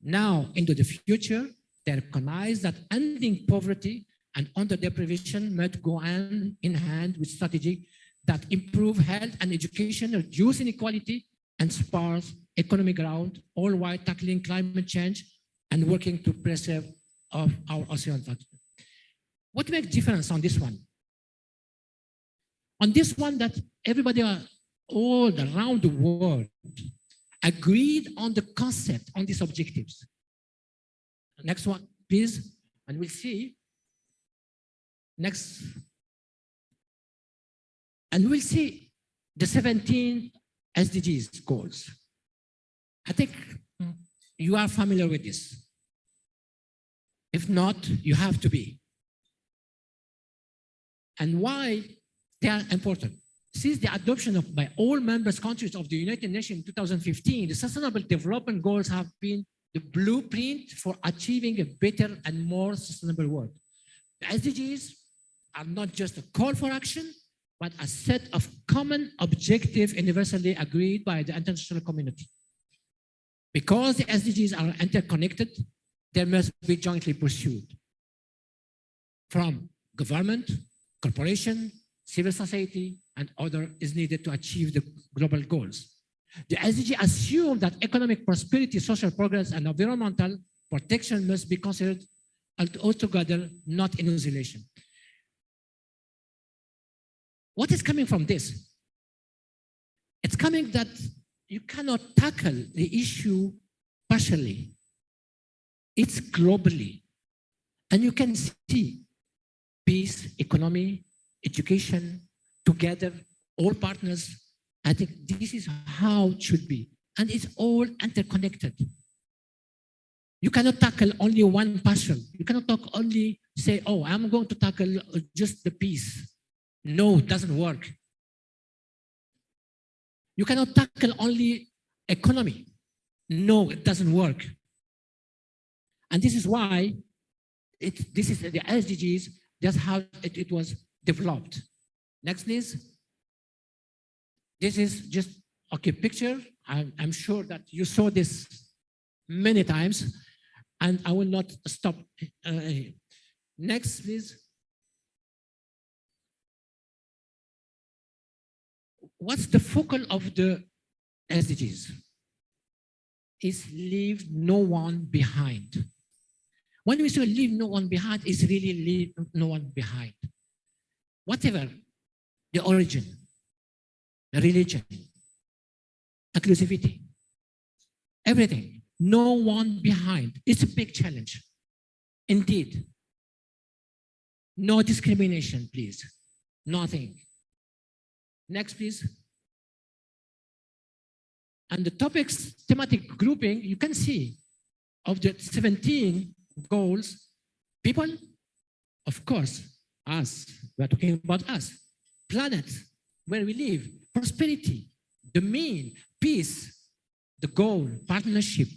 Now, into the future, they recognize that ending poverty and under-deprivation must go hand in hand with strategies that improve health and education, reduce inequality, and sparse economic growth, all while tackling climate change and working to preserve our ocean factor. What makes difference on this one? On this one, that everybody all around the world agreed on the concept, on these objectives. Next one, please, and we'll see. Next. And we'll see the 17 SDGs goals. I think you are familiar with this. If not, you have to be. And why they are important? Since the adoption by all member countries of the United Nations in 2015, the Sustainable Development Goals have been the blueprint for achieving a better and more sustainable world. The SDGs are not just a call for action, but a set of common objectives universally agreed by the international community. Because the SDGs are interconnected, they must be jointly pursued. From government, corporation, civil society, and order is needed to achieve the global goals. The SDG assume that economic prosperity, social progress, and environmental protection must be considered altogether, not in isolation. What is coming from this? It's coming that you cannot tackle the issue partially. It's globally. And you can see peace, economy, education, together, all partners. I think this is how it should be. And it's all interconnected. You cannot tackle only one passion. You cannot only say, oh, I'm going to tackle just the peace. No, it doesn't work. You cannot tackle only economy. No, it doesn't work. And this is why this is the SDGs, that's how it was developed. Next, please. This is just a picture. I'm sure that you saw this many times, and I will not stop. Next, please. What's the focal of the SDGs? Is leave no one behind. When we say leave no one behind, it's really leave no one behind. Whatever the origin, the religion, inclusivity, everything, no one behind. It's a big challenge. Indeed. No discrimination, please. Nothing. Next, please. And the topics, thematic grouping, you can see of the 17 goals, people, of course, us, we are talking about us, planet, where we live, prosperity, the mean, peace, the goal, partnership.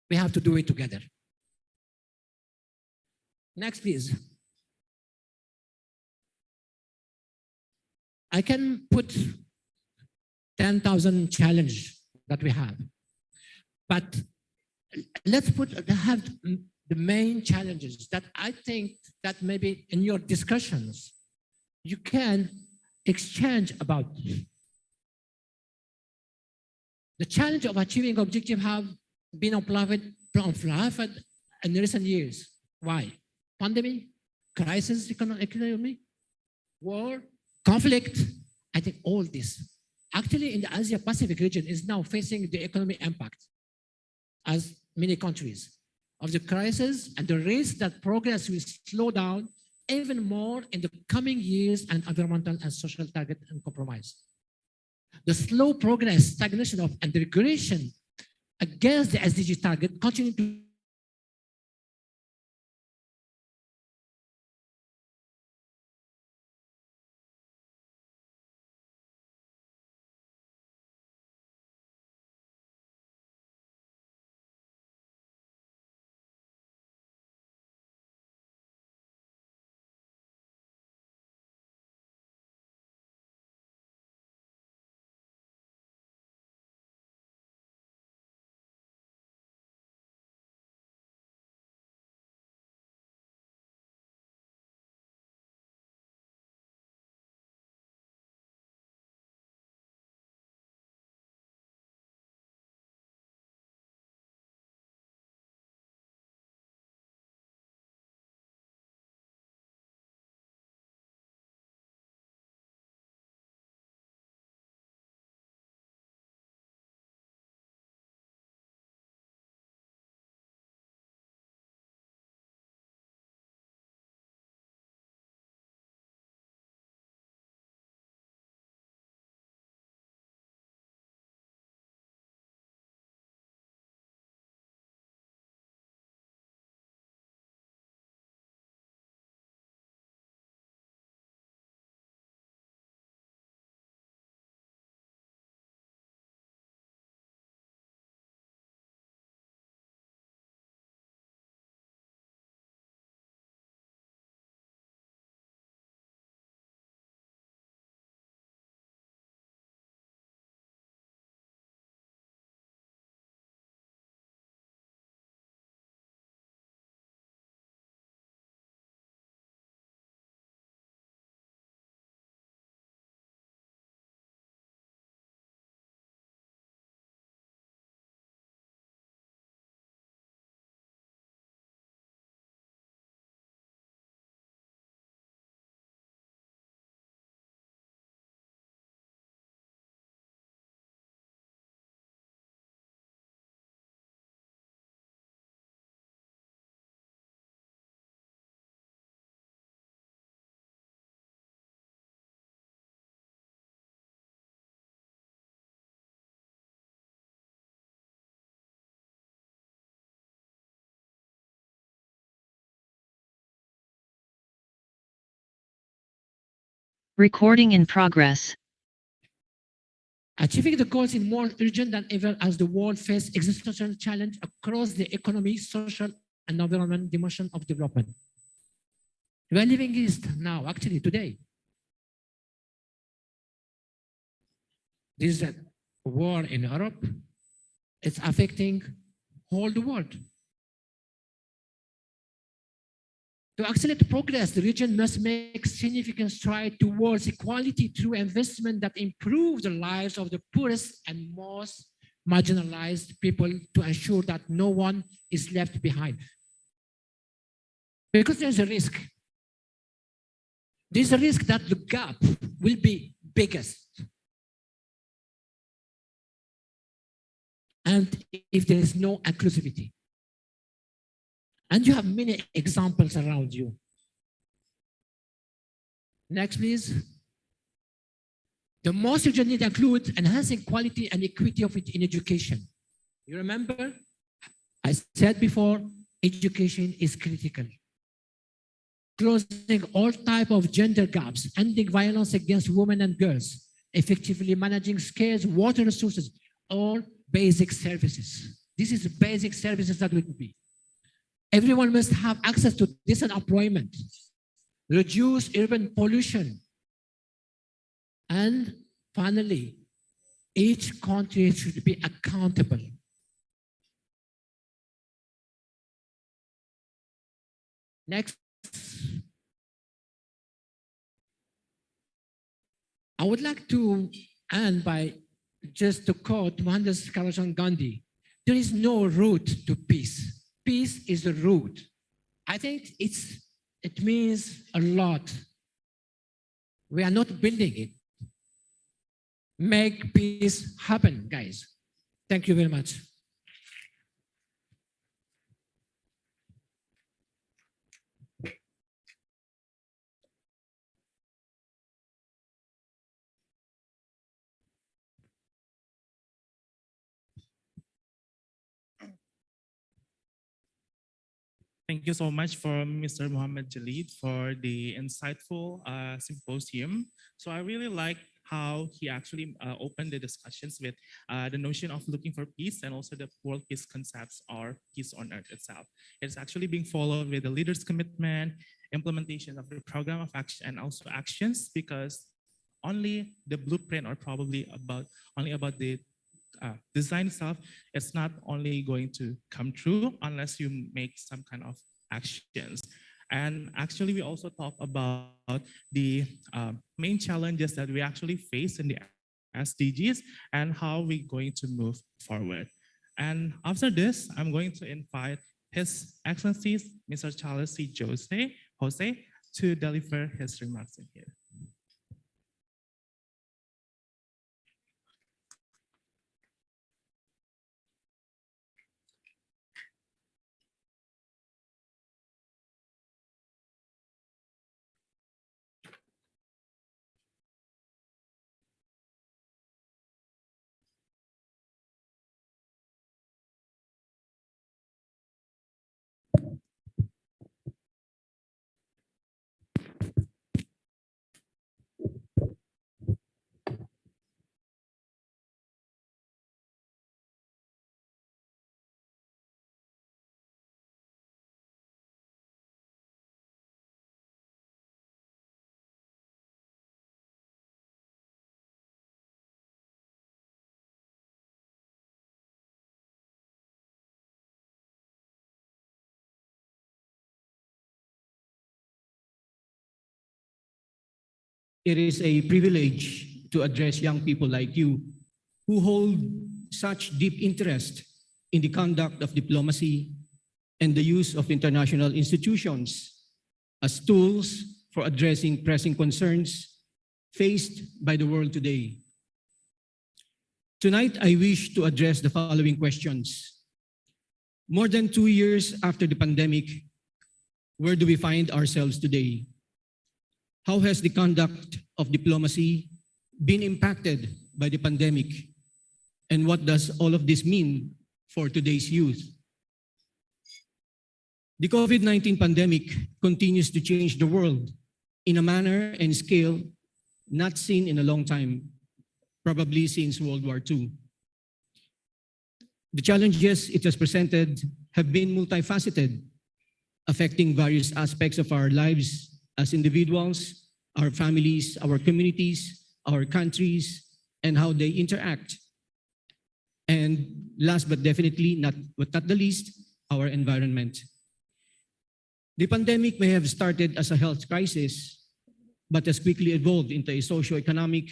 We have to do it together. Next, please. I can put 10,000 challenge that we have, but let's have the main challenges that I think that maybe in your discussions, you can exchange about. The challenge of achieving objective have been amplified in recent years. Why? Pandemic, crisis, economy, war, conflict. I think all this. Actually, in the Asia-Pacific region is now facing the economic impact as many countries of the crisis and the risk that progress will slow down even more in the coming years and environmental and social target and compromise. The slow progress, stagnation of and the regression against the SDG target continue to Recording in progress. Achieving the goals is more urgent than ever as the world faces existential challenge across the economy, social, and environmental dimension of development. We are living this now, actually, today. This war in Europe is affecting all the world. To accelerate progress, the region must make significant strides towards equality through investment that improve the lives of the poorest and most marginalized people to ensure that no one is left behind. Because there's a risk. There's a risk that the gap will be biggest. And if there is no inclusivity. And you have many examples around you. Next, please. The most urgent need include enhancing quality and equity of it in education. You remember, I said before, education is critical. Closing all types of gender gaps, ending violence against women and girls, effectively managing scarce water resources, all basic services. This is basic services that would be. Everyone must have access to decent employment, reduce urban pollution, and finally, each country should be accountable. Next. I would like to end by just to quote Mohandas Karamchand Gandhi. There is no route to peace. Peace is the root. I think it means a lot. We are not building it. Make peace happen, guys. Thank you very much. Thank you so much for Mr. Mohammed Jalid for the insightful symposium. So I really like how he actually opened the discussions with the notion of looking for peace and also the world peace concepts or peace on earth itself. It's actually being followed with the leader's commitment, implementation of the program of action and also actions, because only the blueprint or probably only about the design itself, it's not only going to come true unless you make some kind of actions. And actually, we also talk about the main challenges that we actually face in the SDGs and how we're going to move forward. And after this, I'm going to invite His Excellency, Mr. Charles C. Jose, to deliver his remarks in here. It is a privilege to address young people like you who hold such deep interest in the conduct of diplomacy and the use of international institutions as tools for addressing pressing concerns faced by the world today. Tonight, I wish to address the following questions. More than 2 years after the pandemic, where do we find ourselves today? How has the conduct of diplomacy been impacted by the pandemic? And what does all of this mean for today's youth? The COVID-19 pandemic continues to change the world in a manner and scale not seen in a long time, probably since World War II. The challenges it has presented have been multifaceted, affecting various aspects of our lives as individuals, our families, our communities, our countries, and how they interact. And last but definitely not the least, our environment. The pandemic may have started as a health crisis, but has quickly evolved into a socio-economic,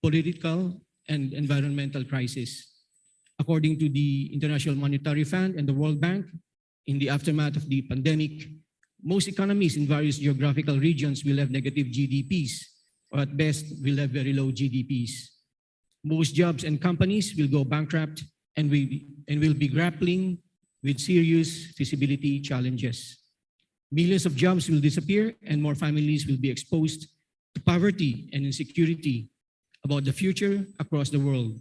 political, and environmental crisis. According to the International Monetary Fund and the World Bank, in the aftermath of the pandemic, most economies in various geographical regions will have negative GDPs, or at best will have very low GDPs. Most jobs and companies will go bankrupt and will be grappling with serious feasibility challenges. Millions of jobs will disappear and more families will be exposed to poverty and insecurity about the future across the world.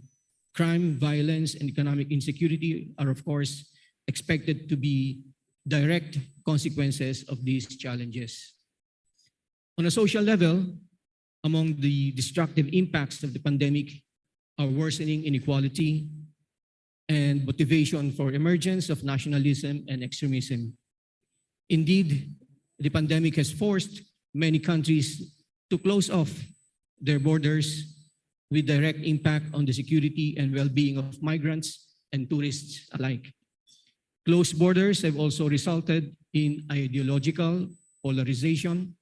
Crime, violence, and economic insecurity are, of course, expected to be direct consequences of these challenges. On a social level, among the destructive impacts of the pandemic are worsening inequality and motivation for emergence of nationalism and extremism. Indeed, the pandemic has forced many countries to close off their borders, with direct impact on the security and well-being of migrants and tourists alike. Closed borders have also resulted in ideological polarization.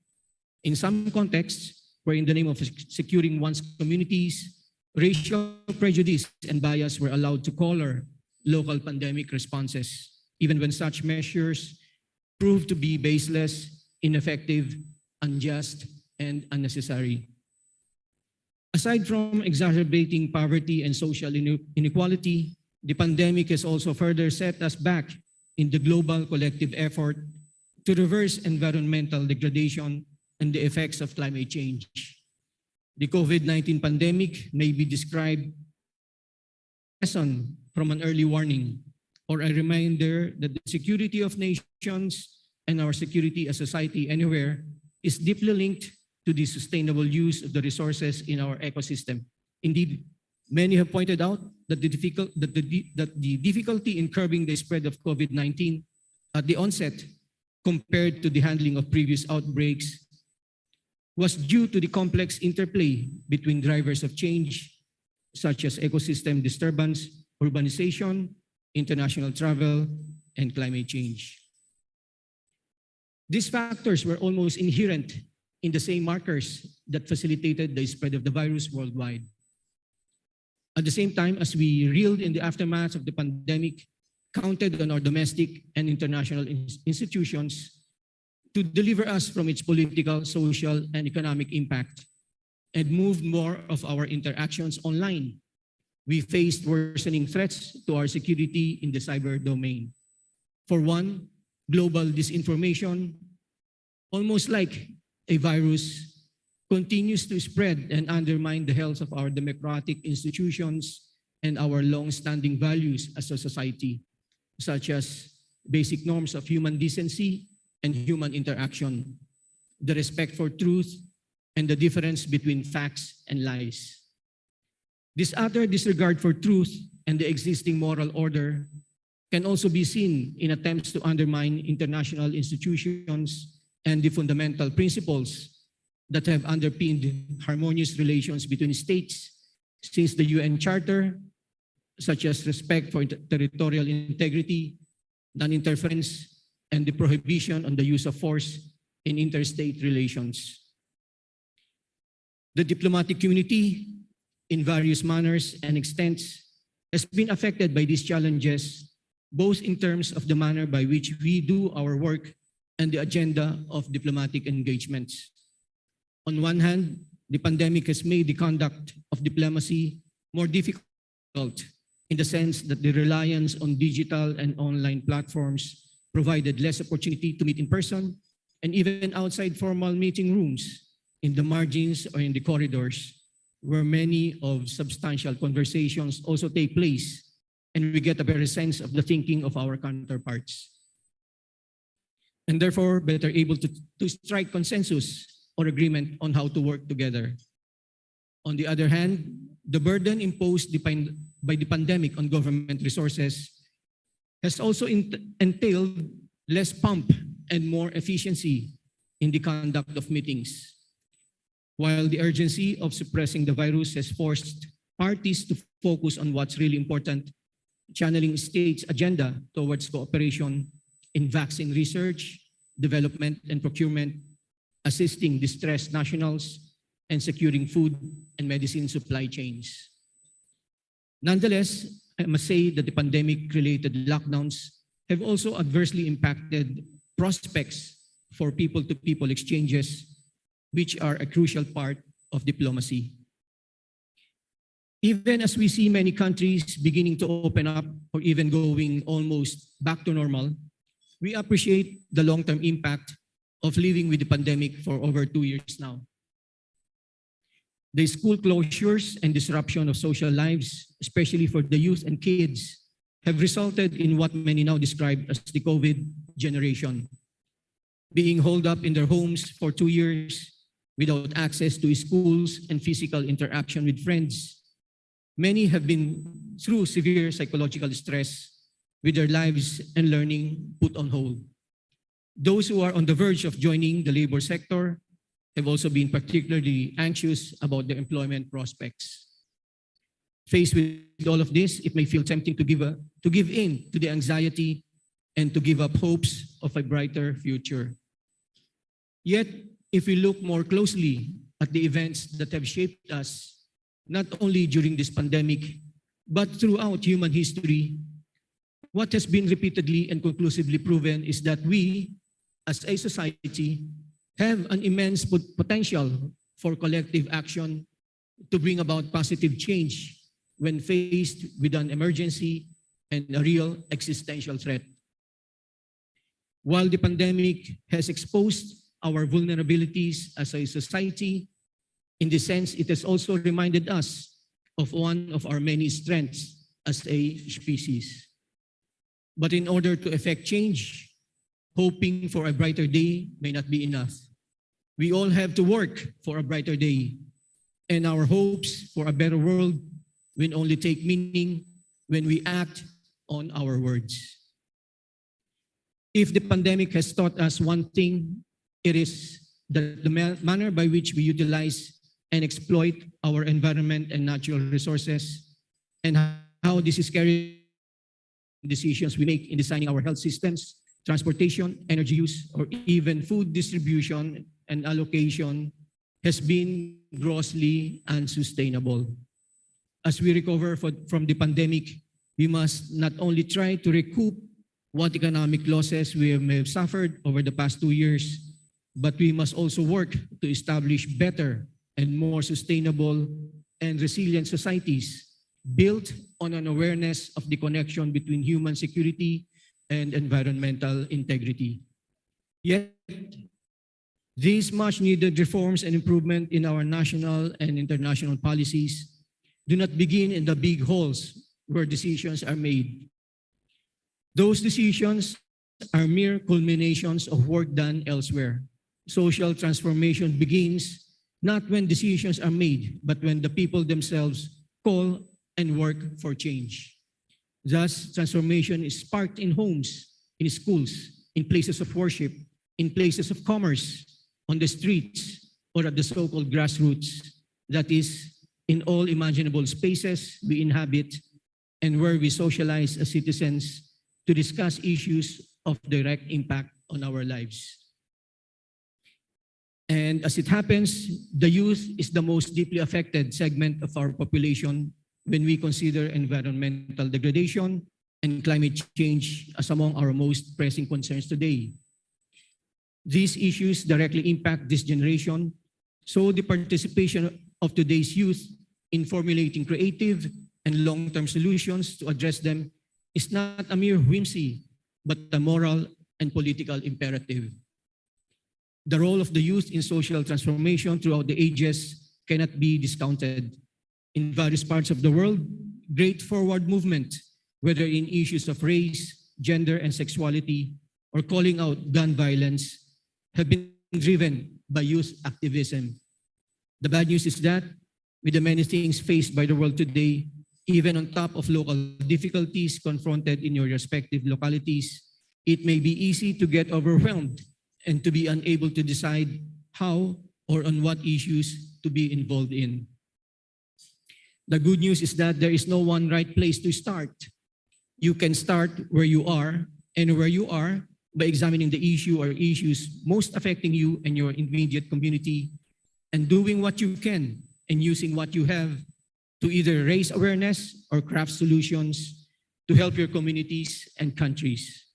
In some contexts, where in the name of securing one's communities, racial prejudice and bias were allowed to color local pandemic responses, even when such measures proved to be baseless, ineffective, unjust, and unnecessary. Aside from exacerbating poverty and social inequality, the pandemic has also further set us back in the global collective effort to reverse environmental degradation and the effects of climate change. The COVID-19 pandemic may be described as a lesson from an early warning, or a reminder that the security of nations and our security as society anywhere is deeply linked to the sustainable use of the resources in our ecosystem. Indeed, many have pointed out that the difficulty in curbing the spread of COVID-19 at the onset compared to the handling of previous outbreaks was due to the complex interplay between drivers of change, such as ecosystem disturbance, urbanization, international travel, and climate change. These factors were almost inherent in the same markers that facilitated the spread of the virus worldwide. At the same time, as we reeled in the aftermath of the pandemic, counted on our domestic and international institutions to deliver us from its political, social, and economic impact, and moved more of our interactions online. We faced worsening threats to our security in the cyber domain. For one, global disinformation, almost like a virus, continues to spread and undermine the health of our democratic institutions and our long-standing values as a society, such as basic norms of human decency and human interaction, the respect for truth, and the difference between facts and lies. This utter disregard for truth and the existing moral order can also be seen in attempts to undermine international institutions and the fundamental principles that have underpinned harmonious relations between states since the UN Charter, such as respect for territorial integrity, non-interference, and the prohibition on the use of force in interstate relations. The diplomatic community, in various manners and extents, has been affected by these challenges, both in terms of the manner by which we do our work and the agenda of diplomatic engagements. On one hand, the pandemic has made the conduct of diplomacy more difficult in the sense that the reliance on digital and online platforms provided less opportunity to meet in person and even outside formal meeting rooms, in the margins or in the corridors, where many of substantial conversations also take place, and we get a better sense of the thinking of our counterparts, and therefore better able to strike consensus or agreement on how to work together. On the other hand, the burden imposed by the pandemic on government resources has also entailed less pomp and more efficiency in the conduct of meetings. While the urgency of suppressing the virus has forced parties to focus on what's really important, channeling states' agenda towards cooperation in vaccine research, development, and procurement, assisting distressed nationals, and securing food and medicine supply chains. Nonetheless, I must say that the pandemic-related lockdowns have also adversely impacted prospects for people-to-people exchanges, which are a crucial part of diplomacy. Even as we see many countries beginning to open up or even going almost back to normal, we appreciate the long-term impact of living with the pandemic for over 2 years now. The school closures and disruption of social lives, especially for the youth and kids, have resulted in what many now describe as the COVID generation. Being holed up in their homes for 2 years without access to schools and physical interaction with friends, many have been through severe psychological stress with their lives and learning put on hold. Those who are on the verge of joining the labor sector have also been particularly anxious about their employment prospects. Faced with all of this, it may feel tempting to give in to the anxiety and to give up hopes of a brighter future. Yet, if we look more closely at the events that have shaped us, not only during this pandemic, but throughout human history, what has been repeatedly and conclusively proven is that we, as a society, have an immense potential for collective action to bring about positive change when faced with an emergency and a real existential threat. While the pandemic has exposed our vulnerabilities as a society, in this sense, it has also reminded us of one of our many strengths as a species. But in order to effect change, hoping for a brighter day may not be enough. We all have to work for a brighter day, and our hopes for a better world will only take meaning when we act on our words. If the pandemic has taught us one thing, it is that the manner by which we utilize and exploit our environment and natural resources, and how this is carried in decisions we make in designing our health systems, transportation, energy use, or even food distribution and allocation has been grossly unsustainable. As we recover from the pandemic, we must not only try to recoup what economic losses we may have suffered over the past 2 years, but we must also work to establish better and more sustainable and resilient societies built on an awareness of the connection between human security and environmental integrity. Yet, these much-needed reforms and improvement in our national and international policies do not begin in the big halls where decisions are made. Those decisions are mere culminations of work done elsewhere. Social transformation begins not when decisions are made, but when the people themselves call and work for change. Thus, transformation is sparked in homes, in schools, in places of worship, in places of commerce, on the streets, or at the so-called grassroots, that is, in all imaginable spaces we inhabit and where we socialize as citizens to discuss issues of direct impact on our lives. And as it happens, the youth is the most deeply affected segment of our population when we consider environmental degradation and climate change as among our most pressing concerns today. These issues directly impact this generation, so the participation of today's youth in formulating creative and long-term solutions to address them is not a mere whimsy, but a moral and political imperative. The role of the youth in social transformation throughout the ages cannot be discounted. In various parts of the world, great forward movement, whether in issues of race, gender, and sexuality, or calling out gun violence, have been driven by youth activism. The bad news is that with the many things faced by the world today, even on top of local difficulties confronted in your respective localities, it may be easy to get overwhelmed and to be unable to decide how or on what issues to be involved in. The good news is that there is no one right place to start. You can start where you are, and where you are by examining the issue or issues most affecting you and your immediate community, and doing what you can and using what you have to either raise awareness or craft solutions to help your communities and countries.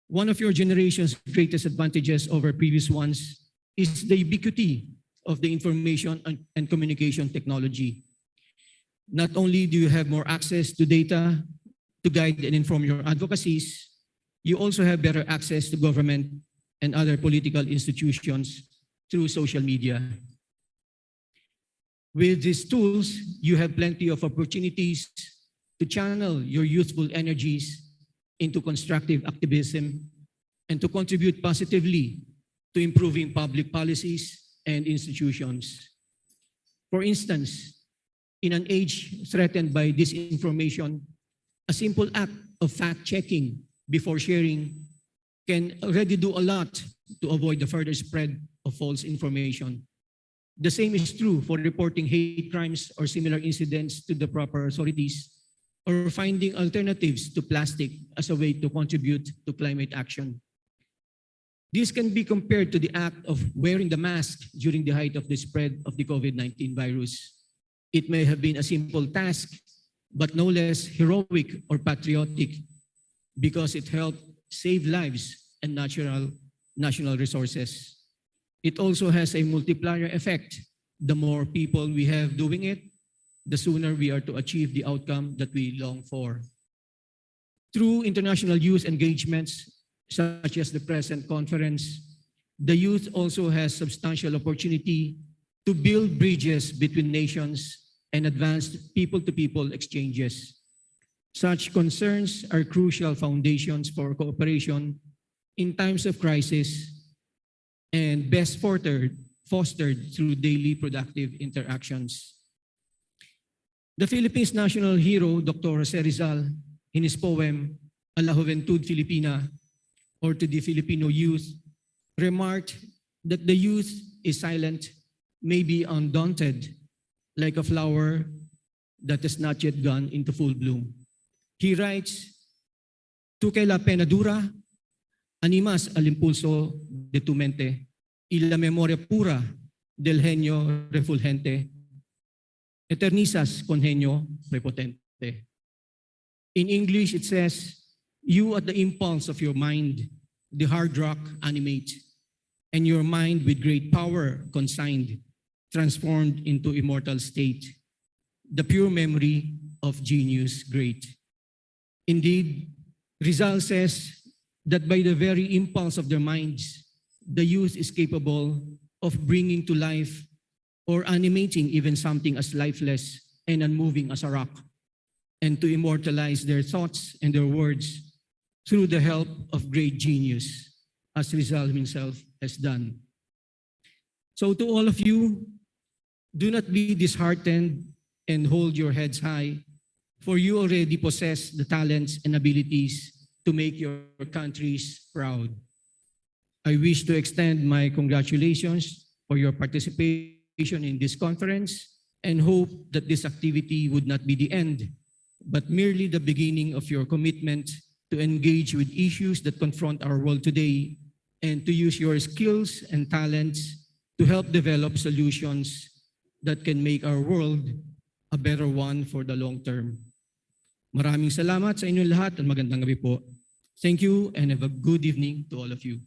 One of your generation's greatest advantages over previous ones is the ubiquity of the information and communication technology. Not only do you have more access to data to guide and inform your advocacies, you also have better access to government and other political institutions through social media. With these tools, you have plenty of opportunities to channel your youthful energies into constructive activism and to contribute positively to improving public policies and institutions. For instance, in an age threatened by disinformation, a simple act of fact-checking before sharing can already do a lot to avoid the further spread of false information. The same is true for reporting hate crimes or similar incidents to the proper authorities, or finding alternatives to plastic as a way to contribute to climate action. This can be compared to the act of wearing the mask during the height of the spread of the COVID-19 virus. It may have been a simple task, but no less heroic or patriotic because it helped save lives and national resources. It also has a multiplier effect. The more people we have doing it, the sooner we are to achieve the outcome that we long for. Through international youth engagements, such as the present conference, the youth also has substantial opportunity to build bridges between nations and advance people-to-people exchanges. Such concerns are crucial foundations for cooperation in times of crisis and best fostered through daily productive interactions. The Philippines' national hero, Dr. Jose Rizal, in his poem, A la Juventud Filipina, or to the Filipino youth, remarked that the youth is silent, maybe undaunted, like a flower that has not yet gone into full bloom. He writes, "Tu que la pena dura, animas al impulso de tu mente, y la memoria pura del genio refulgente, eternizas con genio prepotente." In English, it says, "You at the impulse of your mind, the hard rock animate, and your mind with great power consigned, transformed into immortal state, the pure memory of genius great." Indeed, Rizal says that by the very impulse of their minds, the youth is capable of bringing to life or animating even something as lifeless and unmoving as a rock, and to immortalize their thoughts and their words through the help of great genius, as Rizal himself has done. So to all of you, do not be disheartened and hold your heads high, for you already possess the talents and abilities to make your countries proud. I wish to extend my congratulations for your participation in this conference and hope that this activity would not be the end, but merely the beginning of your commitment to engage with issues that confront our world today and to use your skills and talents to help develop solutions that can make our world a better one for the long term. Maraming salamat sa inyong lahat at magandang gabi po. Thank you and have a good evening to all of you.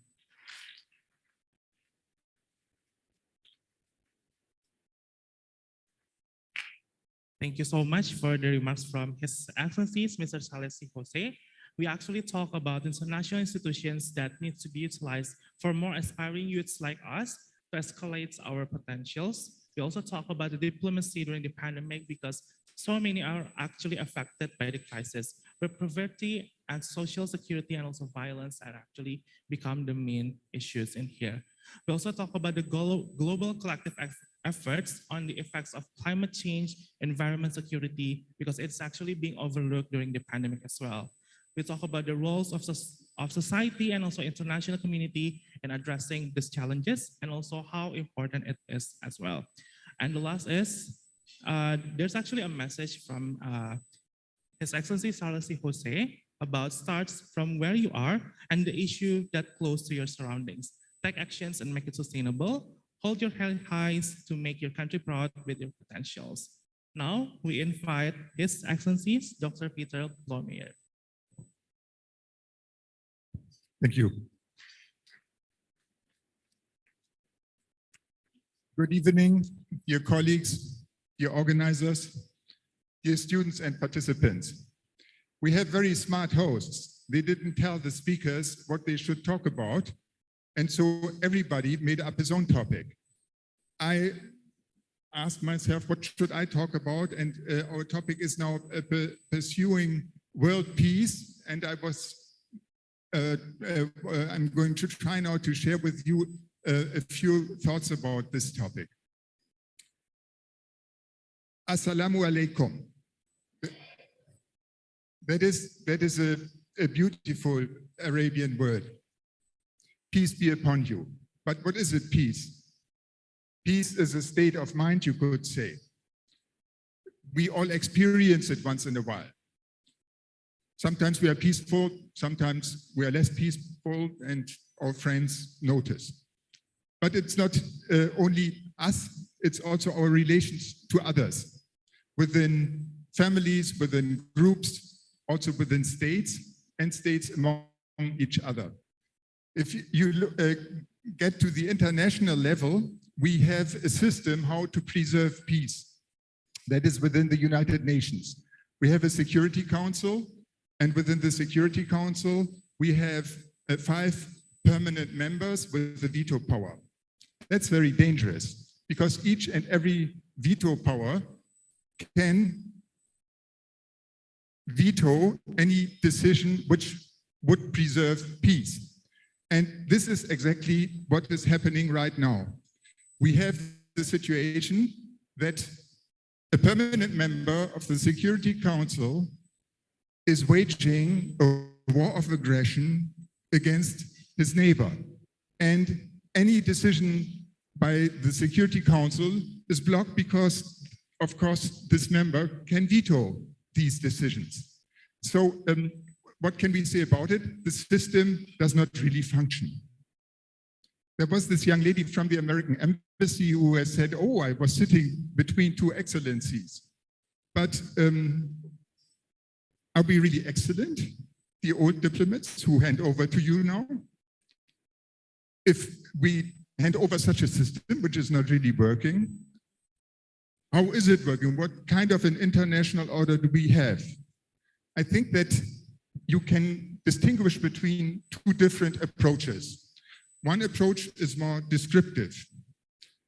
Thank you so much for the remarks from His Excellency, Mr. Salesi Jose. We actually talk about international institutions that need to be utilized for more aspiring youths like us to escalate our potentials. We also talk about the diplomacy during the pandemic because so many are actually affected by the crisis, where poverty and social security and also violence are actually become the main issues in here. We also talk about the global collective efforts on the effects of climate change, environment security, because it's actually being overlooked during the pandemic as well. We talk about the roles of society and also international community in addressing these challenges and also how important it is as well. And the last is, there's actually a message from His Excellency Sarasi Jose about starts from where you are and the issue that close to your surroundings. Take actions and make it sustainable. Hold your head high to make your country proud with your potentials. Now, we invite His Excellencies Dr. Peter Blomeyer. Thank you. Good evening, dear colleagues, dear organizers, dear students and participants. We have very smart hosts. They didn't tell the speakers what they should talk about, and so everybody made up his own topic. I asked myself, what should I talk about? And our topic is now pursuing world peace, and I'm going to try now to share with you a few thoughts about this topic. Assalamu alaikum. That is a beautiful Arabian word. Peace be upon you. But what is it, peace? Peace is a state of mind, you could say. We all experience it once in a while. Sometimes we are peaceful, sometimes we are less peaceful, and our friends notice. But it's not only us, it's also our relations to others, within families, within groups, also within states, and states among each other. If you get to the international level, we have a system how to preserve peace. That is within the United Nations. We have a Security Council, and within the Security Council, we have 5 permanent members with the veto power. That's very dangerous because each and every veto power can veto any decision which would preserve peace. And this is exactly what is happening right now. We have the situation that a permanent member of the Security Council is waging a war of aggression against his neighbor. And any decision by the Security Council is blocked because, of course, this member can veto these decisions. So what can we say about it? The system does not really function. There was this young lady from the American embassy who has said, oh, I was sitting between 2 excellencies. But are we really excellent? The old diplomats who hand over to you now? If we hand over such a system, which is not really working, how is it working? What kind of an international order do we have? I think that you can distinguish between 2 different approaches. One approach is more descriptive,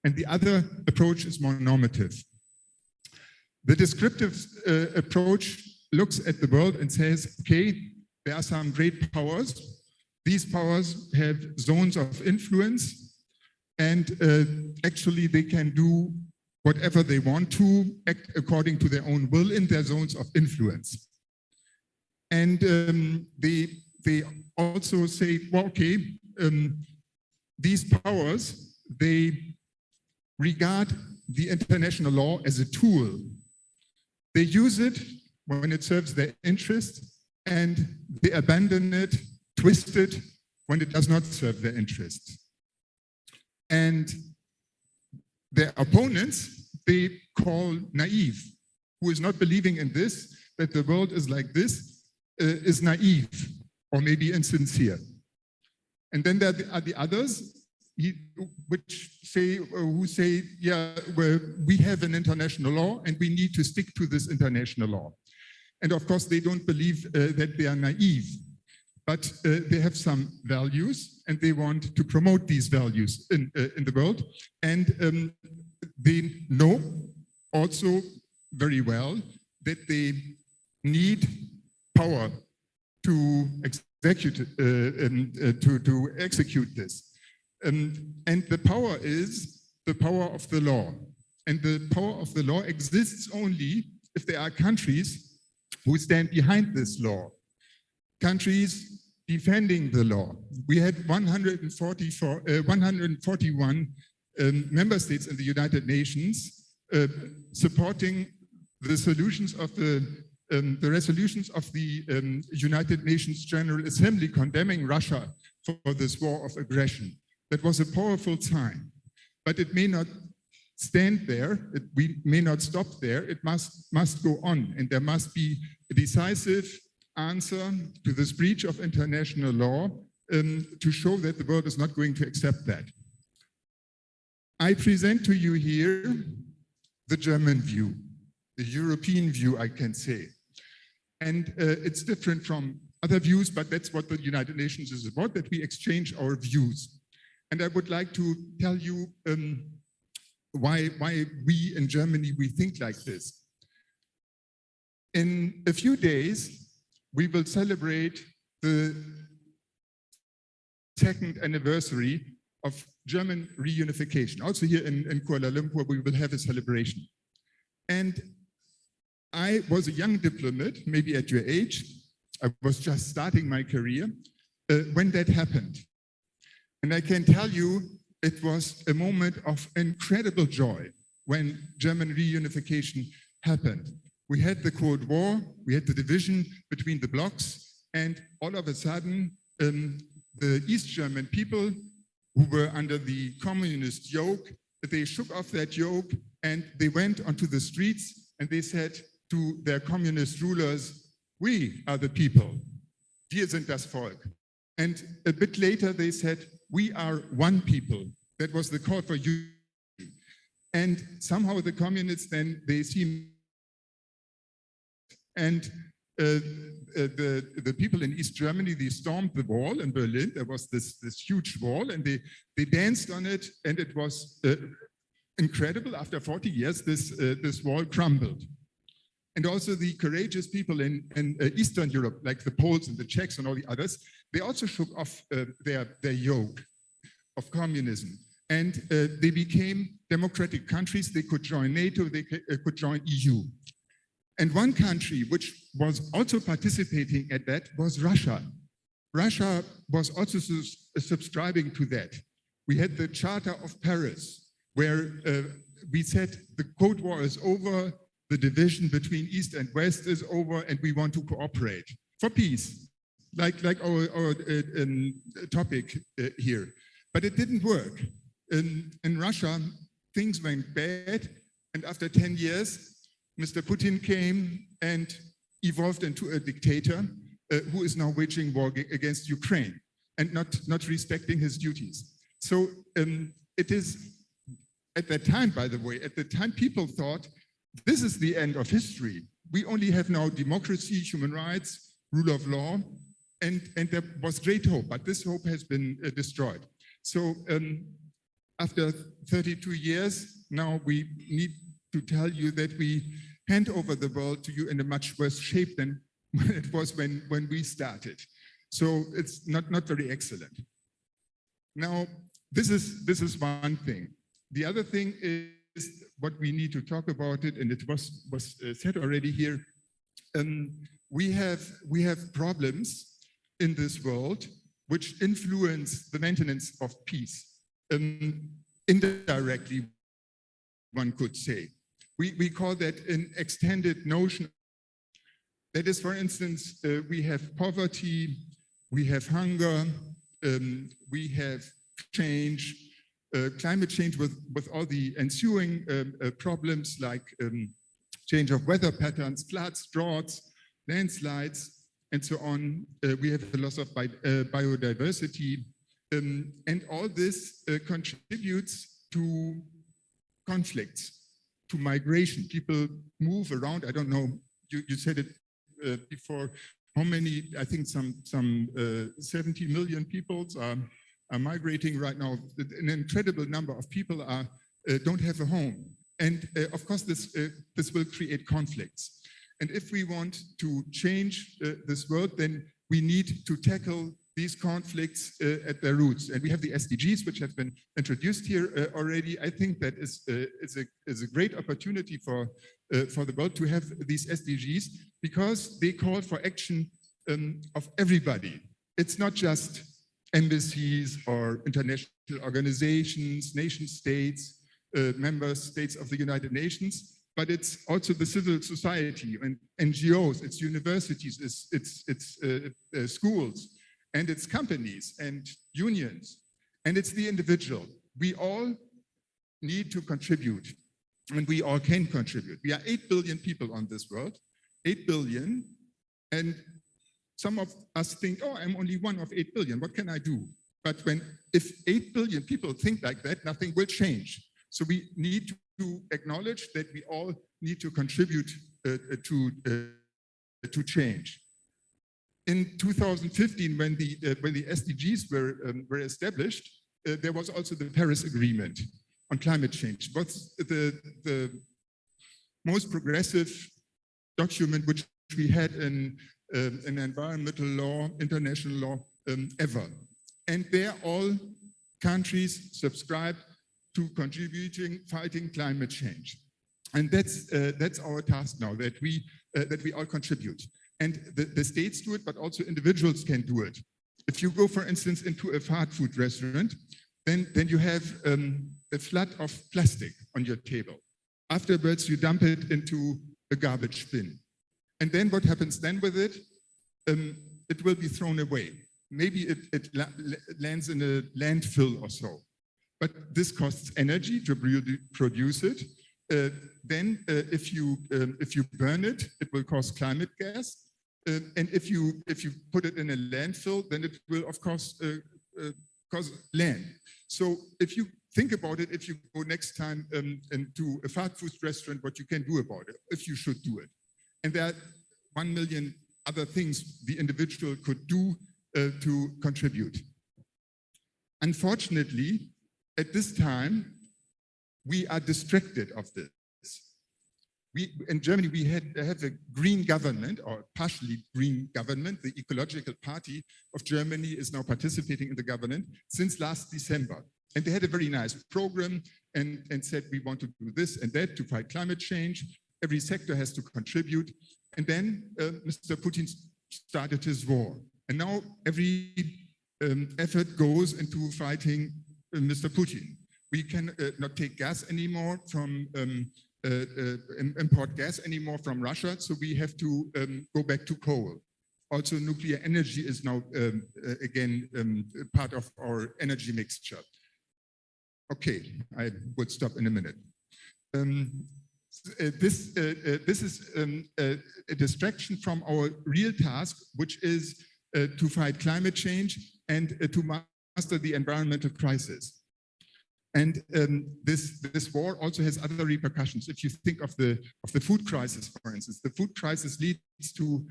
and the other approach is more normative. The descriptive approach looks at the world and says, okay, there are some great powers. These powers have zones of influence, and actually they can do whatever they want to, act according to their own will in their zones of influence. And they also say, well, okay, these powers, they regard the international law as a tool. They use it when it serves their interest, and they abandon it, twist it, when it does not serve their interest. And their opponents, they call naive. Who is not believing in this, that the world is like this, is naive, or maybe insincere. And then there are the others who say, yeah, well, we have an international law and we need to stick to this international law. And of course, they don't believe that they are naive, but they have some values and they want to promote these values in the world. And they know also very well that they need power to execute this. And the power is the the power of the law. And the power of the law exists only if there are countries who stand behind this law, countries defending the law. We had 141 member states in the United Nations supporting the solutions of the resolutions of the United Nations General Assembly condemning Russia for this war of aggression. That was a powerful sign, but it may not stand there. We may not stop there. It must go on, and there must be a decisive answer to this breach of international law to show that the world is not going to accept that. I present to you here the German view, the European view, I can say. And it's different from other views, but that's what the United Nations is about, that we exchange our views. And I would like to tell you why we in Germany, we think like this. In a few days, we will celebrate the 2nd anniversary of German reunification. Also here in Kuala Lumpur, we will have a celebration. And I was a young diplomat, maybe at your age. I was just starting my career when that happened. And I can tell you, it was a moment of incredible joy when German reunification happened. We had the Cold War, we had the division between the blocs, and all of a sudden, the East German people who were under the communist yoke, they shook off that yoke and they went onto the streets and they said to their communist rulers, "We are the people, wir sind das Volk." And a bit later they said, "We are one people." That was the call for unity. And somehow the communists then, they seem, and the people in East Germany, they stormed the wall in Berlin. There was this huge wall and they danced on it, and it was incredible. After 40 years, this wall crumbled. And also the courageous people in Eastern Europe, like the Poles and the Czechs and all the others, they also shook off their yoke of communism. And they became democratic countries. They could join NATO, they could join EU. And one country which was also participating at that was Russia. Russia was also subscribing to that. We had the Charter of Paris, where we said the Cold War is over, the division between East and West is over, and we want to cooperate for peace, like our topic here. But it didn't work. In Russia, things went bad, and after 10 years, Mr. Putin came and evolved into a dictator who is now waging war against Ukraine and not respecting his duties. So it is, at that time, by the way, at the time people thought, this is the end of history. We only have now democracy, human rights, rule of law, and there was great hope, but this hope has been destroyed. So after 32 years, now we need to tell you that we hand over the world to you in a much worse shape than it was when we started. So it's not very excellent. Now, this is one thing. The other thing is what we need to talk about it, and it was said already here. We have problems in this world which influence the maintenance of peace. Indirectly, one could say. We call that an extended notion. That is, for instance, we have poverty, we have hunger, we have change, climate change with all the ensuing problems like change of weather patterns, floods, droughts, landslides, and so on. We have the loss of biodiversity, and all this contributes to conflicts, to migration. People move around. I don't know, you said it before, how many, I think some 70 million people are migrating right now. An incredible number of people don't have a home. And of course, this will create conflicts. And if we want to change this world, then we need to tackle these conflicts at their roots. And we have the SDGs, which have been introduced here already. I think that is a great opportunity for the world to have these SDGs, because they call for action of everybody. It's not just embassies or international organizations, nation states, member states of the United Nations, but it's also the civil society and NGOs, it's universities, it's schools, and it's companies and unions, and it's the individual. We all need to contribute, and we all can contribute. We are 8 billion people on this world, 8 billion, and some of us think, oh, I'm only one of 8 billion, what can I do? But if 8 billion people think like that, nothing will change. So we need to acknowledge that we all need to contribute to change. In 2015, when the SDGs were established, there was also the Paris Agreement on climate change. What's the most progressive document which we had in environmental law, international law ever. And there all countries subscribe to contributing, fighting climate change. And that's our task now, that we all contribute. And the states do it, but also individuals can do it. If you go, for instance, into a fast food restaurant, then you have a flood of plastic on your table. Afterwards, you dump it into a garbage bin. And then what happens then with it? It will be thrown away. Maybe it lands in a landfill or so. But this costs energy to produce it. Then if you burn it, it will cause climate gas. And if you put it in a landfill, then it will, of course, cause land. So if you think about it, if you go next time into a fast food restaurant, what you can do about it, if you should do it. And there are 1 million other things the individual could do to contribute. Unfortunately, at this time, we are distracted of this. In Germany, we have a green government, or partially green government. The Ecological Party of Germany is now participating in the government since last December. And they had a very nice program and said, we want to do this and that to fight climate change. Every sector has to contribute. And then Mr. Putin started his war. And now every effort goes into fighting Mr. Putin. We can not take gas anymore from import gas anymore from Russia, so we have to go back to coal. Also, nuclear energy is now again part of our energy mixture. Okay, I would stop in a minute. This is a distraction from our real task, which is to fight climate change and to master the environmental crisis. And this war also has other repercussions. If you think of the food crisis, for instance, the food crisis leads to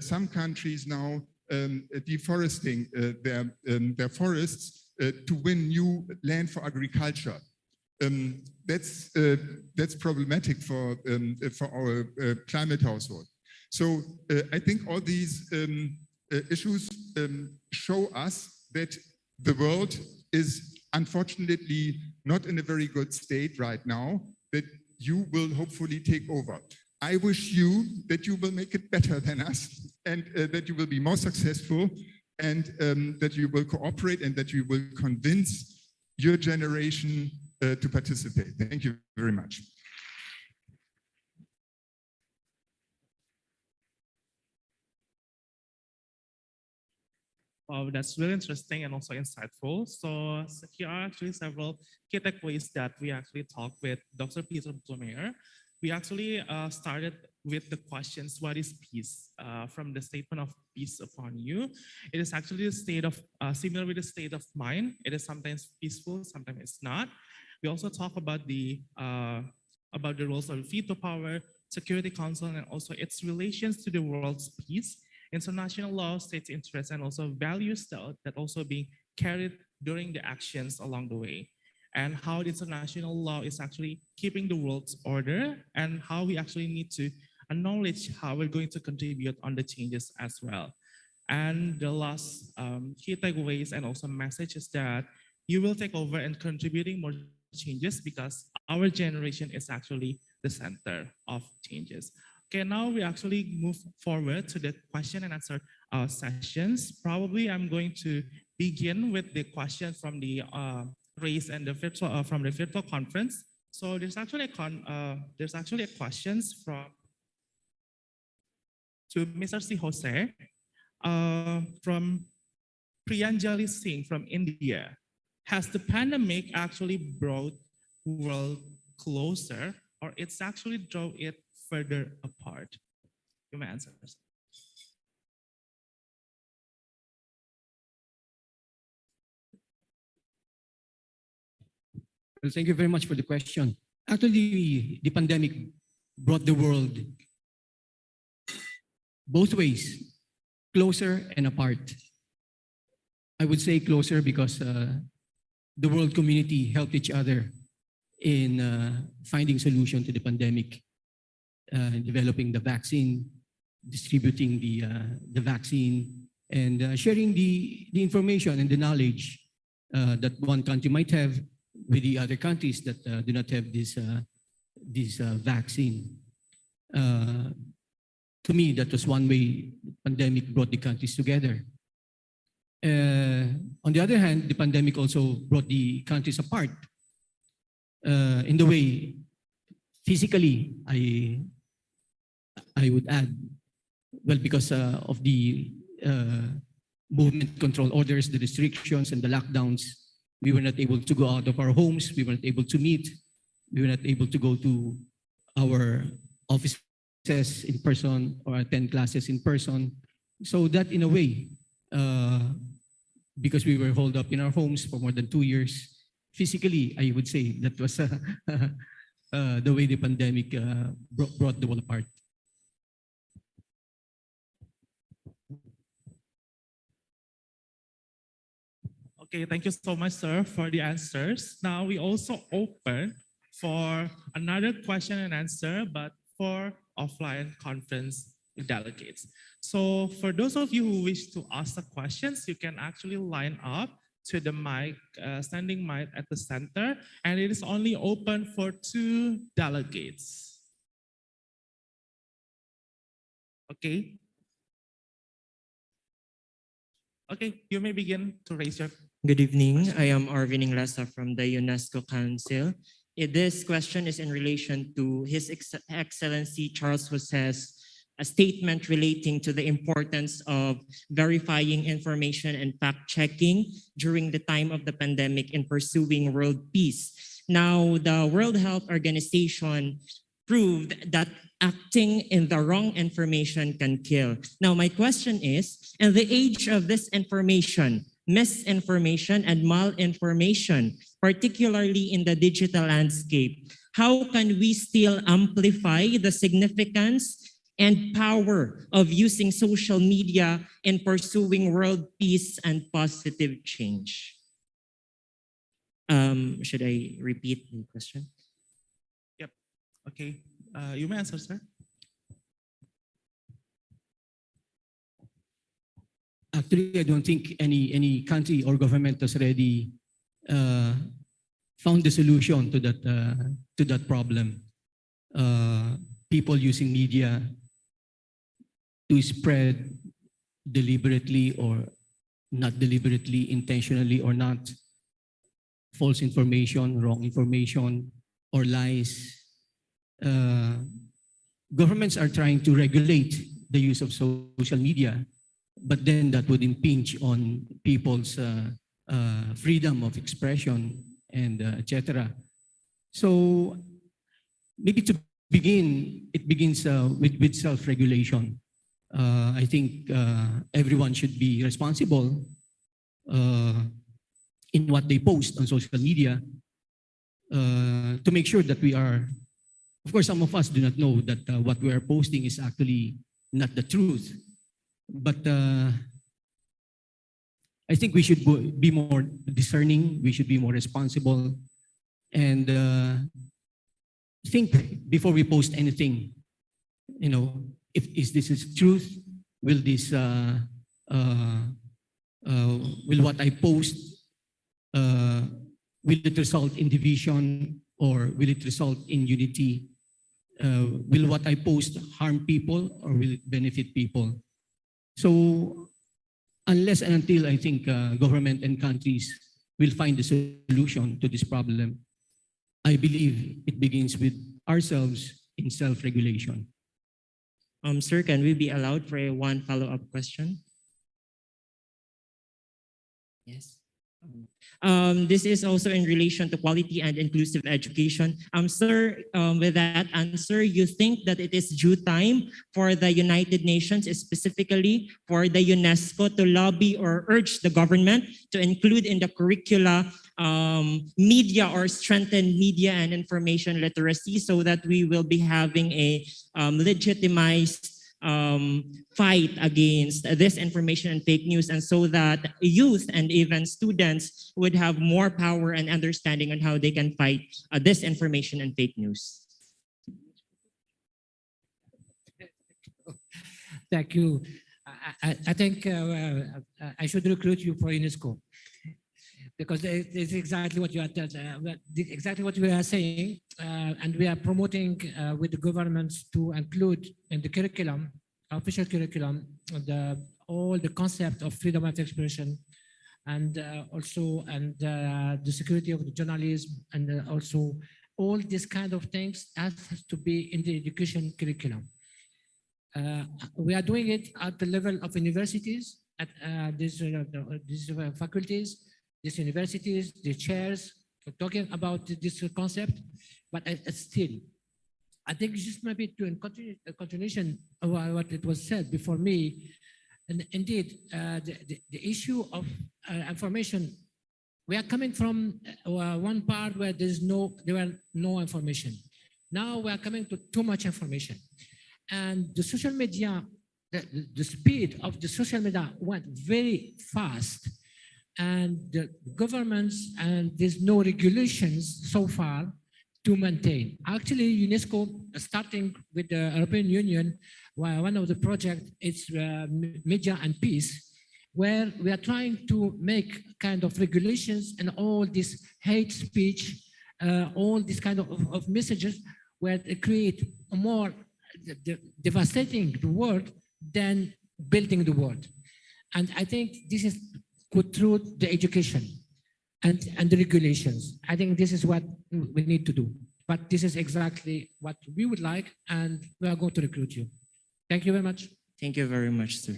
some countries now deforesting their forests to win new land for agriculture. That's problematic for our climate household. So I think all these issues show us that the world is unfortunately not in a very good state right now, that you will hopefully take over. I wish you that you will make it better than us, and that you will be more successful, and that you will cooperate, and that you will convince your generation to participate. Thank you very much. Wow, that's really interesting and also insightful. So here are actually several key takeaways that we actually talked with Dr. Peter Blumeyer. We actually started with the questions, what is peace? From the statement of peace upon you. It is actually a state of, similar with the state of mind. It is sometimes peaceful, sometimes it's not. We also talk about the roles of veto power, Security Council, and also its relations to the world's peace, international law, states' interests, and also values that also being carried during the actions along the way, and how the international law is actually keeping the world's order, and how we actually need to acknowledge how we're going to contribute on the changes as well. And the last key takeaways and also message is that you will take over and contributing more changes because our generation is actually the center of changes. Okay, now we actually move forward to the question and answer sessions. Probably I'm going to begin with the question from the raised and the virtual from the virtual conference. So there's actually a questions from to Mr. C. Jose from Priyanjali Singh from India. Has the pandemic actually brought world closer, or it's actually draw it further apart? You may answer this. Well, thank you very much for the question. Actually, the pandemic brought the world both ways, closer and apart. I would say closer because the world community helped each other in finding solution to the pandemic, developing the vaccine, distributing the vaccine, and sharing the information and the knowledge that one country might have with the other countries that do not have this vaccine. To me, that was one way the pandemic brought the countries together. On the other hand, the pandemic also brought the countries apart. In the way, physically, I would add, well, because of the movement control orders, the restrictions and the lockdowns, we were not able to go out of our homes, we were not able to meet, we were not able to go to our offices in person or attend classes in person. So that in a way, because we were holed up in our homes for more than 2 years, physically, I would say that was the way the pandemic brought the world apart. Okay, thank you so much, sir, for the answers. Now we also open for another question and answer, but for offline conference delegates. So for those of you who wish to ask the questions, you can actually line up to the mic, standing mic at the center, and it is only open for 2 delegates. Okay. Okay, you may begin to raise your. Good evening. I am Arvin Inglesa from the UNESCO Council. This question is in relation to His Excellency Charles Jose's a statement relating to the importance of verifying information and fact-checking during the time of the pandemic in pursuing world peace. Now, the World Health Organization proved that acting in the wrong information can kill. Now, my question is, in the age of disinformation, misinformation, and malinformation, particularly in the digital landscape, how can we still amplify the significance and power of using social media in pursuing world peace and positive change? Should I repeat the question? Yep. Okay. You may answer, sir. Actually, I don't think any country or government has already found the solution to that problem. People using media to spread deliberately or not deliberately, intentionally or not, false information, wrong information, or lies. Governments are trying to regulate the use of social media, but then that would impinge on people's freedom of expression and etc. So maybe to begin, it begins with self-regulation. I think everyone should be responsible in what they post on social media to make sure that we are, of course, some of us do not know that what we are posting is actually not the truth. But I think we should be more discerning, we should be more responsible, and think before we post anything. You know, if this is truth, will this will what I post, will it result in division or will it result in unity? Will what I post harm people or will it benefit people? So unless and until I think government and countries will find a solution to this problem, I believe it begins with ourselves in self-regulation. Sir, can we be allowed for one follow-up question? Yes. This is also in relation to quality and inclusive education. Sir, with that answer, you think that it is due time for the United Nations, specifically for the UNESCO, to lobby or urge the government to include in the curricula media or strengthen media and information literacy so that we will be having a legitimized fight against disinformation and fake news, and so that youth and even students would have more power and understanding on how they can fight disinformation and fake news. Thank you. I think I should recruit you for Unesco, because it's exactly what you are saying, and we are promoting with the governments to include in the curriculum, official curriculum, all the concept of freedom of expression, and also the security of the journalism, and also all these kind of things has to be in the education curriculum. We are doing it at the level of universities, at these faculties, these universities, the chairs, talking about this concept, but still, I think just maybe to a continuation of what it was said before me, and indeed, the issue of information, we are coming from one part where there were no information. Now we are coming to too much information. And the social media, the speed of the social media went very fast, and the governments, and there's no regulations so far to maintain. Actually, UNESCO, starting with the European Union, one of the projects is Media and Peace, where we are trying to make kind of regulations and all this hate speech, all these kind of messages, where they create more devastating the world than building the world. And I think this is good through the education and the regulations. I think this is what we need to do. But this is exactly what we would like, and we are going to recruit you. Thank you very much. Thank you very much, sir.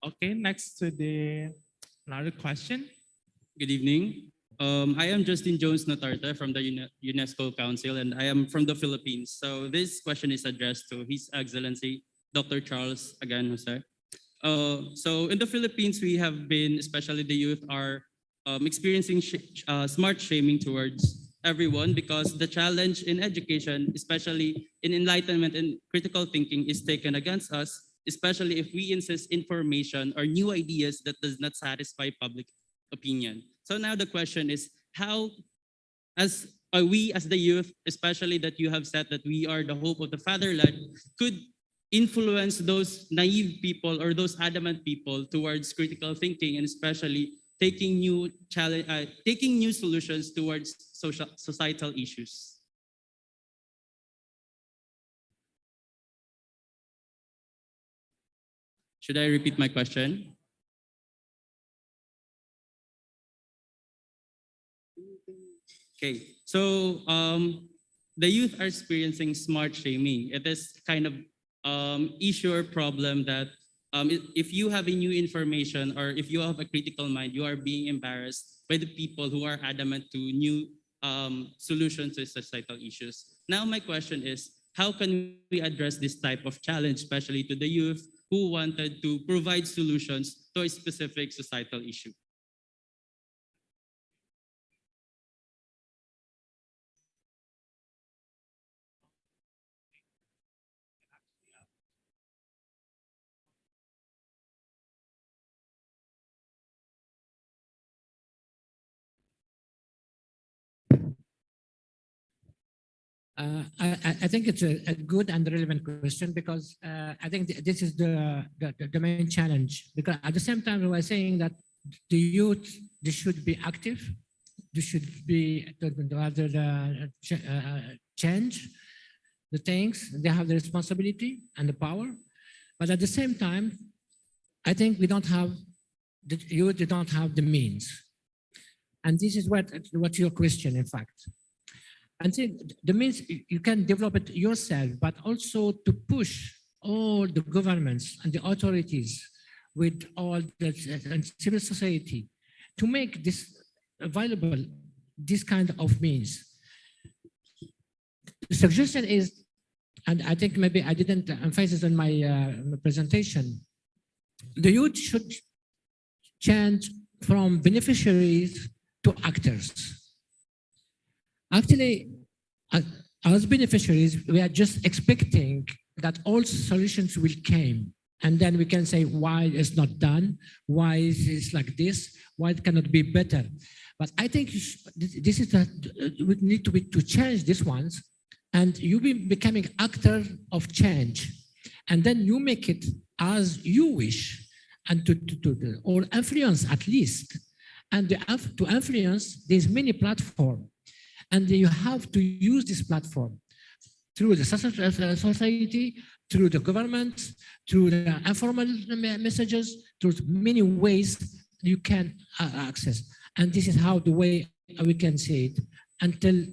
Okay, next to another question. Good evening. I am Justin Jones Natarte from the UNESCO Council, and I am from the Philippines. So this question is addressed to His Excellency, Dr. Charles again, Jose. So in the Philippines, we have been, especially the youth, are experiencing smart shaming towards everyone, because the challenge in education, especially in enlightenment and critical thinking, is taken against us, especially if we insist information or new ideas that does not satisfy public opinion. So now the question is, how, as we as the youth, especially that you have said that we are the hope of the fatherland, could influence those naive people or those adamant people towards critical thinking, and especially taking new solutions towards societal issues? Should I repeat my question? Okay, so the youth are experiencing smart shaming. It is kind of issue or problem that if you have a new information or if you have a critical mind, you are being embarrassed by the people who are adamant to new solutions to societal issues. Now my question is, how can we address this type of challenge, especially to the youth who wanted to provide solutions to a specific societal issue? I think it's a good and relevant question because I think this is the main challenge. Because at the same time, we are saying that the youth, they should be active, they should be rather change the things. They have the responsibility and the power, but at the same time, I think we don't have the youth. They don't have the means, and this is what your question, in fact. And so the means you can develop it yourself, but also to push all the governments and the authorities with all the and civil society to make this available, this kind of means. The suggestion is, and I think maybe I didn't emphasize on my presentation, the youth should change from beneficiaries to actors. Actually, as beneficiaries, we are just expecting that all solutions will come. And then we can say why it's not done, why is it like this, why it cannot be better. But I think this is that we need to change these ones, and you be becoming actor of change. And then you make it as you wish, and or influence at least. And to influence, there's many platforms. And you have to use this platform through the society, through the government, through the informal messages, through many ways you can access. And this is how the way we can see it until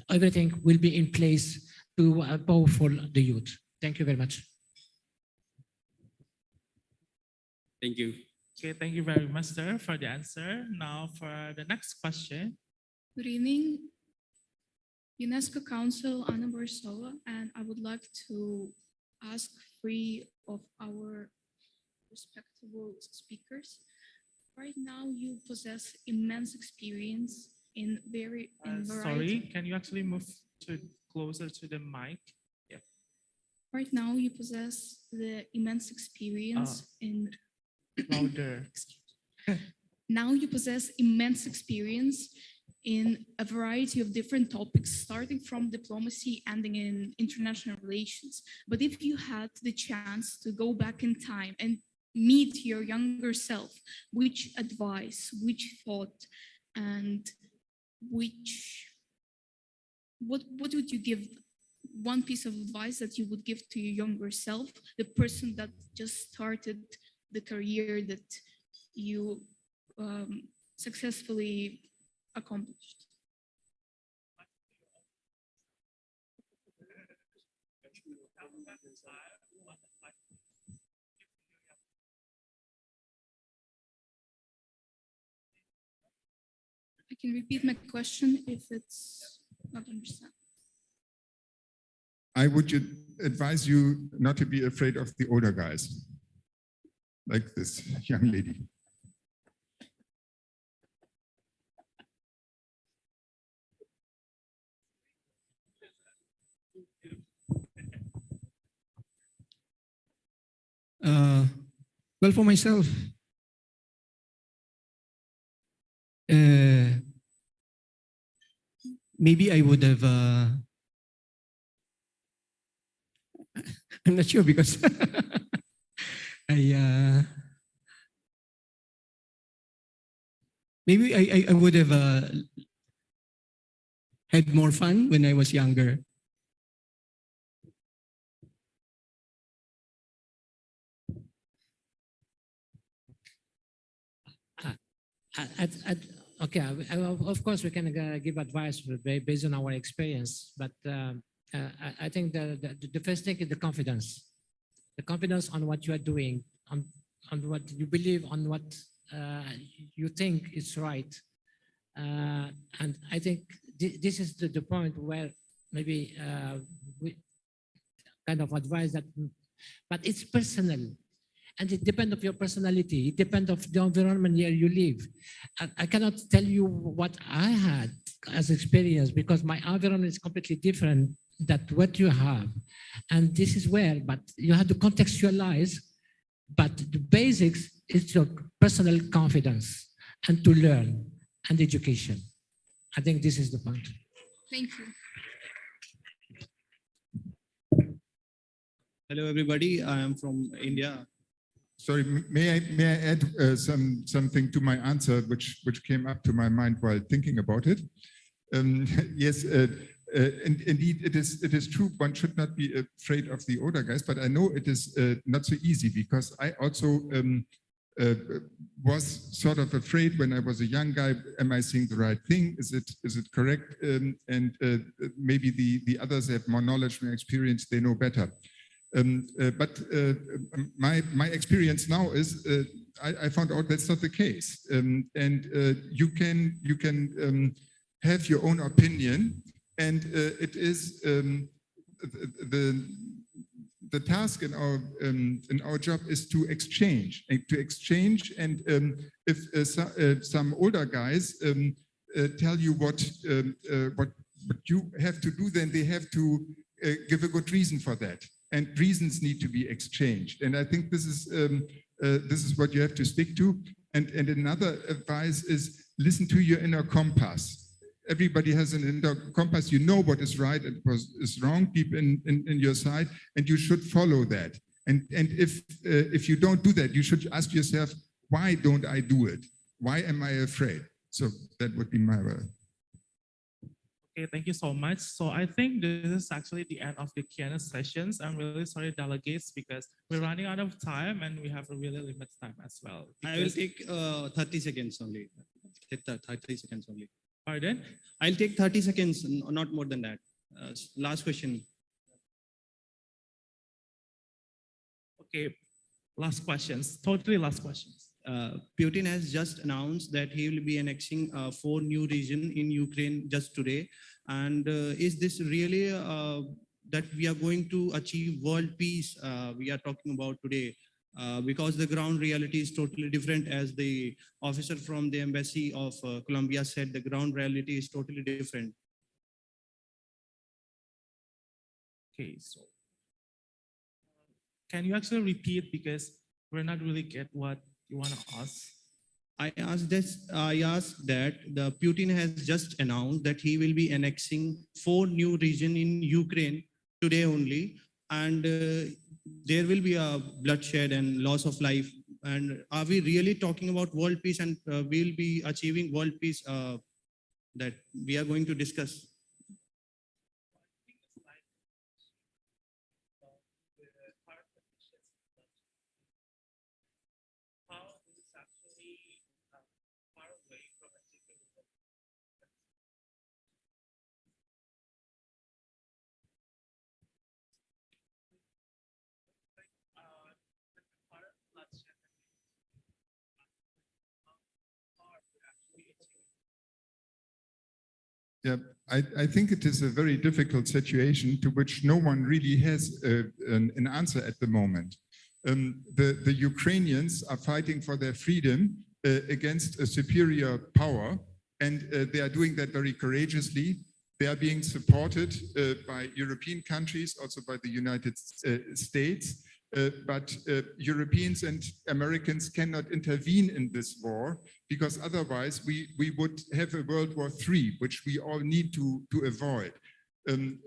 everything will be in place to powerful the youth. Thank you very much. Thank you. Okay, thank you very much, sir, for the answer. Now for the next question. Good evening, UNESCO Council, Ana Barsoa, and I would like to ask three of our respectable speakers. Right now, you possess immense experience in variety. Sorry, can you actually move closer to the mic? Yeah. Right now, you possess the immense experience in. Louder. Now you possess immense experience in a variety of different topics, starting from diplomacy, ending in international relations. But if you had the chance to go back in time and meet your younger self, which advice, which thought, and what would you give? One piece of advice that you would give to your younger self, the person that just started the career that you successfully accomplished? I can repeat my question if it's not understood. I would advise you not to be afraid of the older guys, like this young lady. Well, for myself, maybe I would have, I'm not sure because maybe I would have had more fun when I was younger. Okay, of course we can give advice based on our experience, but I think the first thing is the confidence on what you are doing, on what you believe, on what you think is right. And I think this is the point where maybe we kind of advise that, but it's personal. And it depends on your personality. It depends on the environment where you live. I cannot tell you what I had as experience because my environment is completely different than what you have. And this is where, but you have to contextualize, but the basics is your personal confidence and to learn and education. I think this is the point. Thank you. Hello, everybody. I am from India. Sorry, may I add something to my answer, which came up to my mind while thinking about it? Yes, indeed, it is true. One should not be afraid of the older guys, but I know it is not so easy because I also was sort of afraid when I was a young guy. Am I saying the right thing? Is it correct? Maybe the others have more knowledge and experience. They know better. But my experience now is I found out that's not the case, and you can have your own opinion, and it is the task in our job is to exchange, and if some older guys tell you what you have to do, then they have to give a good reason for that. And reasons need to be exchanged. And I think this is what you have to stick to. And another advice is listen to your inner compass. Everybody has an inner compass. You know what is right and what is wrong. Keep in your side, and you should follow that. And if you don't do that, you should ask yourself, why don't I do it? Why am I afraid? So that would be my word. Okay, thank you so much. So I think this is actually the end of the Q&A sessions. I'm really sorry, delegates, because we're running out of time and we have a really limited time as well. I will take 30 seconds only. 30 seconds only. Pardon? I'll take 30 seconds, not more than that. Last question. Okay, last questions, totally last questions. Putin has just announced that he will be annexing 4 new regions in Ukraine just today. And is this really that we are going to achieve world peace we are talking about today? Because the ground reality is totally different. As the officer from the embassy of Colombia said, the ground reality is totally different. Okay, so can you actually repeat, because we're not really get what you want to ask? I asked that the Putin has just announced that he will be annexing 4 new regions in Ukraine today only, and there will be a bloodshed and loss of life. And are we really talking about world peace, and we'll be achieving world peace that we are going to discuss? Yeah, I think it is a very difficult situation to which no one really has an answer at the moment. The Ukrainians are fighting for their freedom against a superior power, and they are doing that very courageously. They are being supported by European countries, also by the United States. But Europeans and Americans cannot intervene in this war, because otherwise we would have a World War III, which we all need to avoid.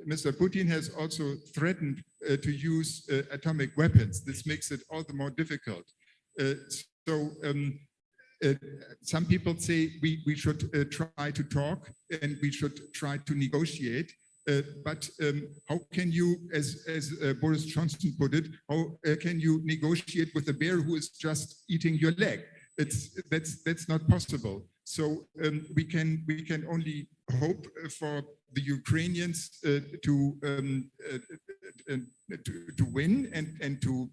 Mr. Putin has also threatened to use atomic weapons. This makes it all the more difficult. Some people say we should try to talk and we should try to negotiate. But how can you, as Boris Johnson put it, how can you negotiate with a bear who is just eating your leg? That's not possible. So we can only hope for the Ukrainians to win and to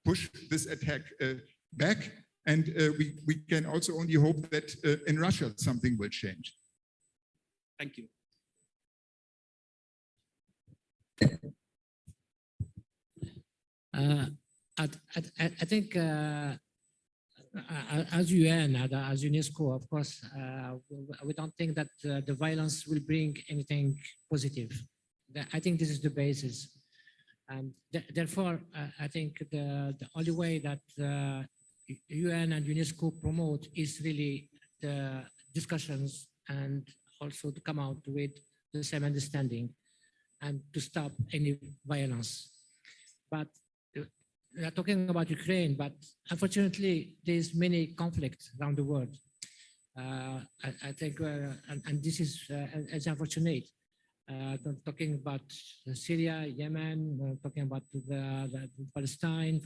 push this attack back. And we can also only hope that in Russia something will change. Thank you. I think as UN, as Unesco, of course, we don't think that the violence will bring anything positive. I think this is the basis. And therefore, I think the only way that UN and Unesco promote is really the discussions and also to come out with the same understanding. and to stop any violence. But we are talking about Ukraine, but unfortunately, there's many conflicts around the world. I think, and this is unfortunate. Talking about Syria, Yemen, talking about the Palestine,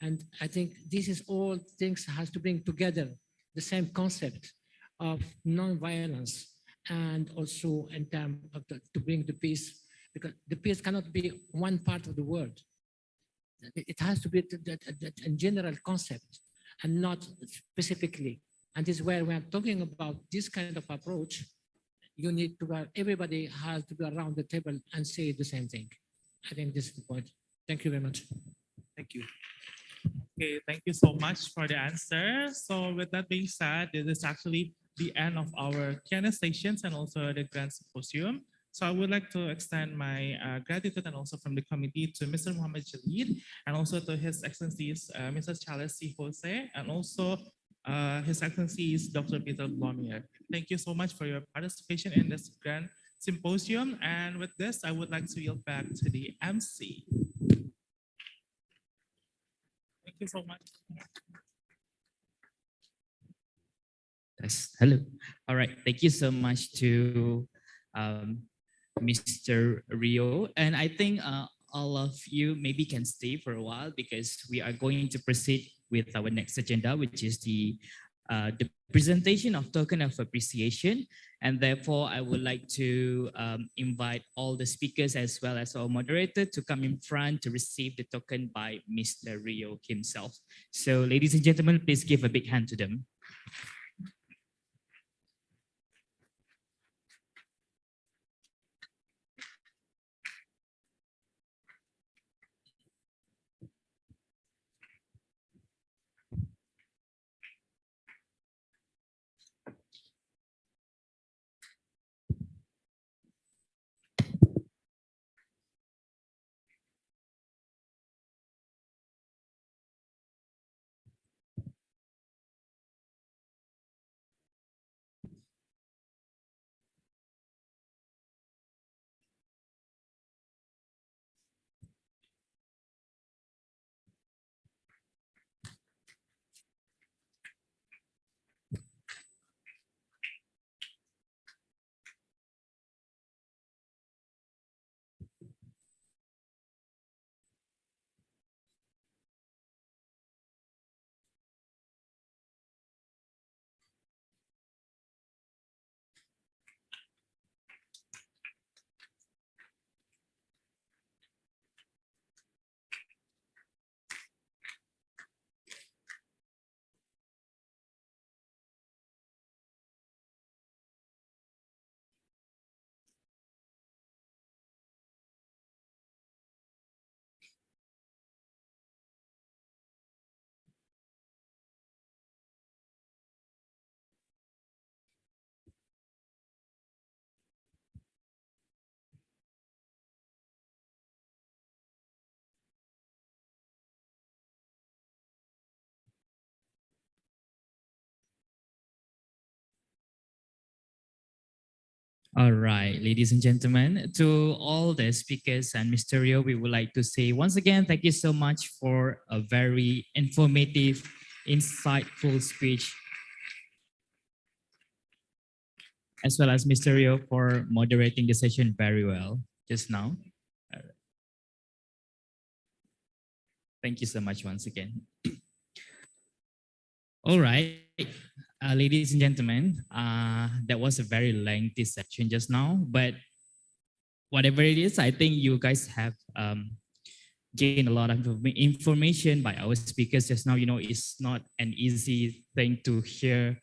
and I think this is all things has to bring together the same concept of non-violence, and also in terms of to bring the peace, because the peace cannot be one part of the world. It has to be a general concept and not specifically. And this is where we are talking about this kind of approach. You need to, everybody has to be around the table and say the same thing. I think this is the point. Thank you very much. Thank you. Okay, thank you so much for the answer. So with that being said, this is actually the end of our Q&A sessions and also the Grand Symposium. So I would like to extend my gratitude and also from the committee to Mr. Mohammed Jalid and also to His Excellencies Mrs. Charles C. Jose and also His Excellencies Dr. Peter Blomier. Thank you so much for your participation in this Grand Symposium. And with this, I would like to yield back to the MC. Thank you so much. Yes. Hello. All right. Thank you so much to Mr. Rio. And I think all of you maybe can stay for a while because we are going to proceed with our next agenda, which is the presentation of token of appreciation. And therefore, I would like to invite all the speakers as well as our moderator to come in front to receive the token by Mr. Rio himself. So ladies and gentlemen, please give a big hand to them. All right, ladies and gentlemen, to all the speakers and Mr. Rio, we would like to say once again, thank you so much for a very informative, insightful speech, as well as Mr. Rio for moderating the session very well just now. Thank you so much once again. All right, ladies and gentlemen, that was a very lengthy section just now, but whatever it is, I think you guys have gained a lot of information by our speakers just now. You know, it's not an easy thing to hear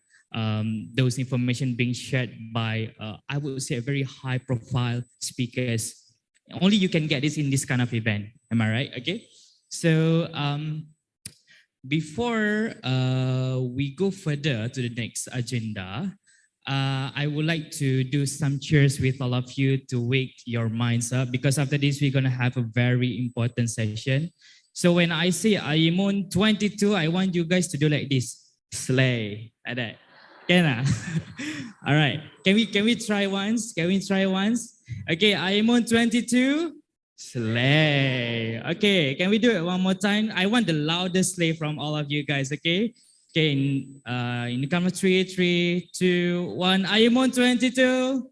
those information being shared by, I would say, a very high profile speakers. Only you can get this in this kind of event. Am I right? Okay. So before we go further to the next agenda, I would like to do some cheers with all of you to wake your minds up, because after this, we're going to have a very important session. So when I say Aimun 22, I want you guys to do like this, slay, like that. Can I? All right. Can we try once? Can we try once? Okay, I am on 22. Slay. Okay, can we do it one more time? I want the loudest slay from all of you guys, okay? Okay, in the count of 3, 3, 2, 1. I am on 22.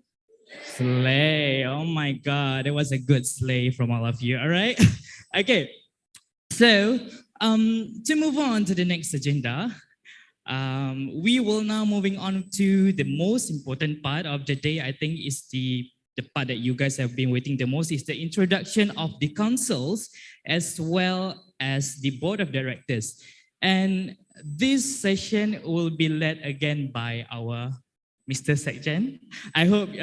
Slay. Oh my God, it was a good slay from all of you, all right? Okay, so to move on to the next agenda, we will now moving on to the most important part of the day. I think is the part that you guys have been waiting the most is the introduction of the councils as well as the board of directors. And this session will be led again by our Mr. Sekjen. I hope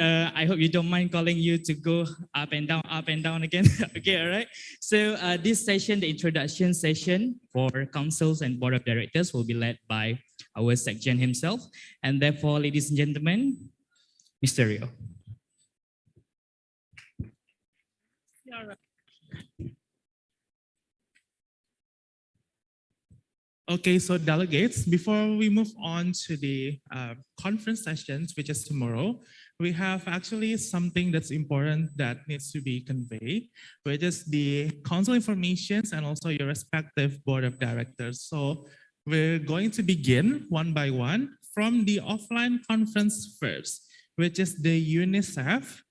you don't mind calling you to go up and down again. Okay, all right. So this session, the introduction session for councils and board of directors, will be led by our Sekjen himself. And therefore, ladies and gentlemen, Mr. Rio. Okay, so delegates, before we move on to the conference sessions, which is tomorrow, we have actually something that's important that needs to be conveyed, which is the council informations and also your respective board of directors. So we're going to begin one by one from the offline conference first, which is the Unicef.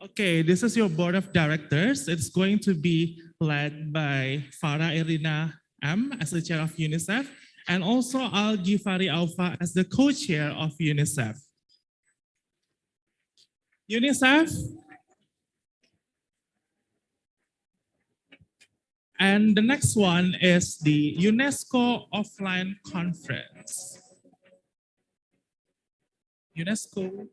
Okay, this is your board of directors. It's going to be led by Farah Irina M. as the chair of Unicef, and also Al Gifari Alfa as the co-chair of Unicef. Unicef. And the next one is the UNESCO offline conference. UNESCO.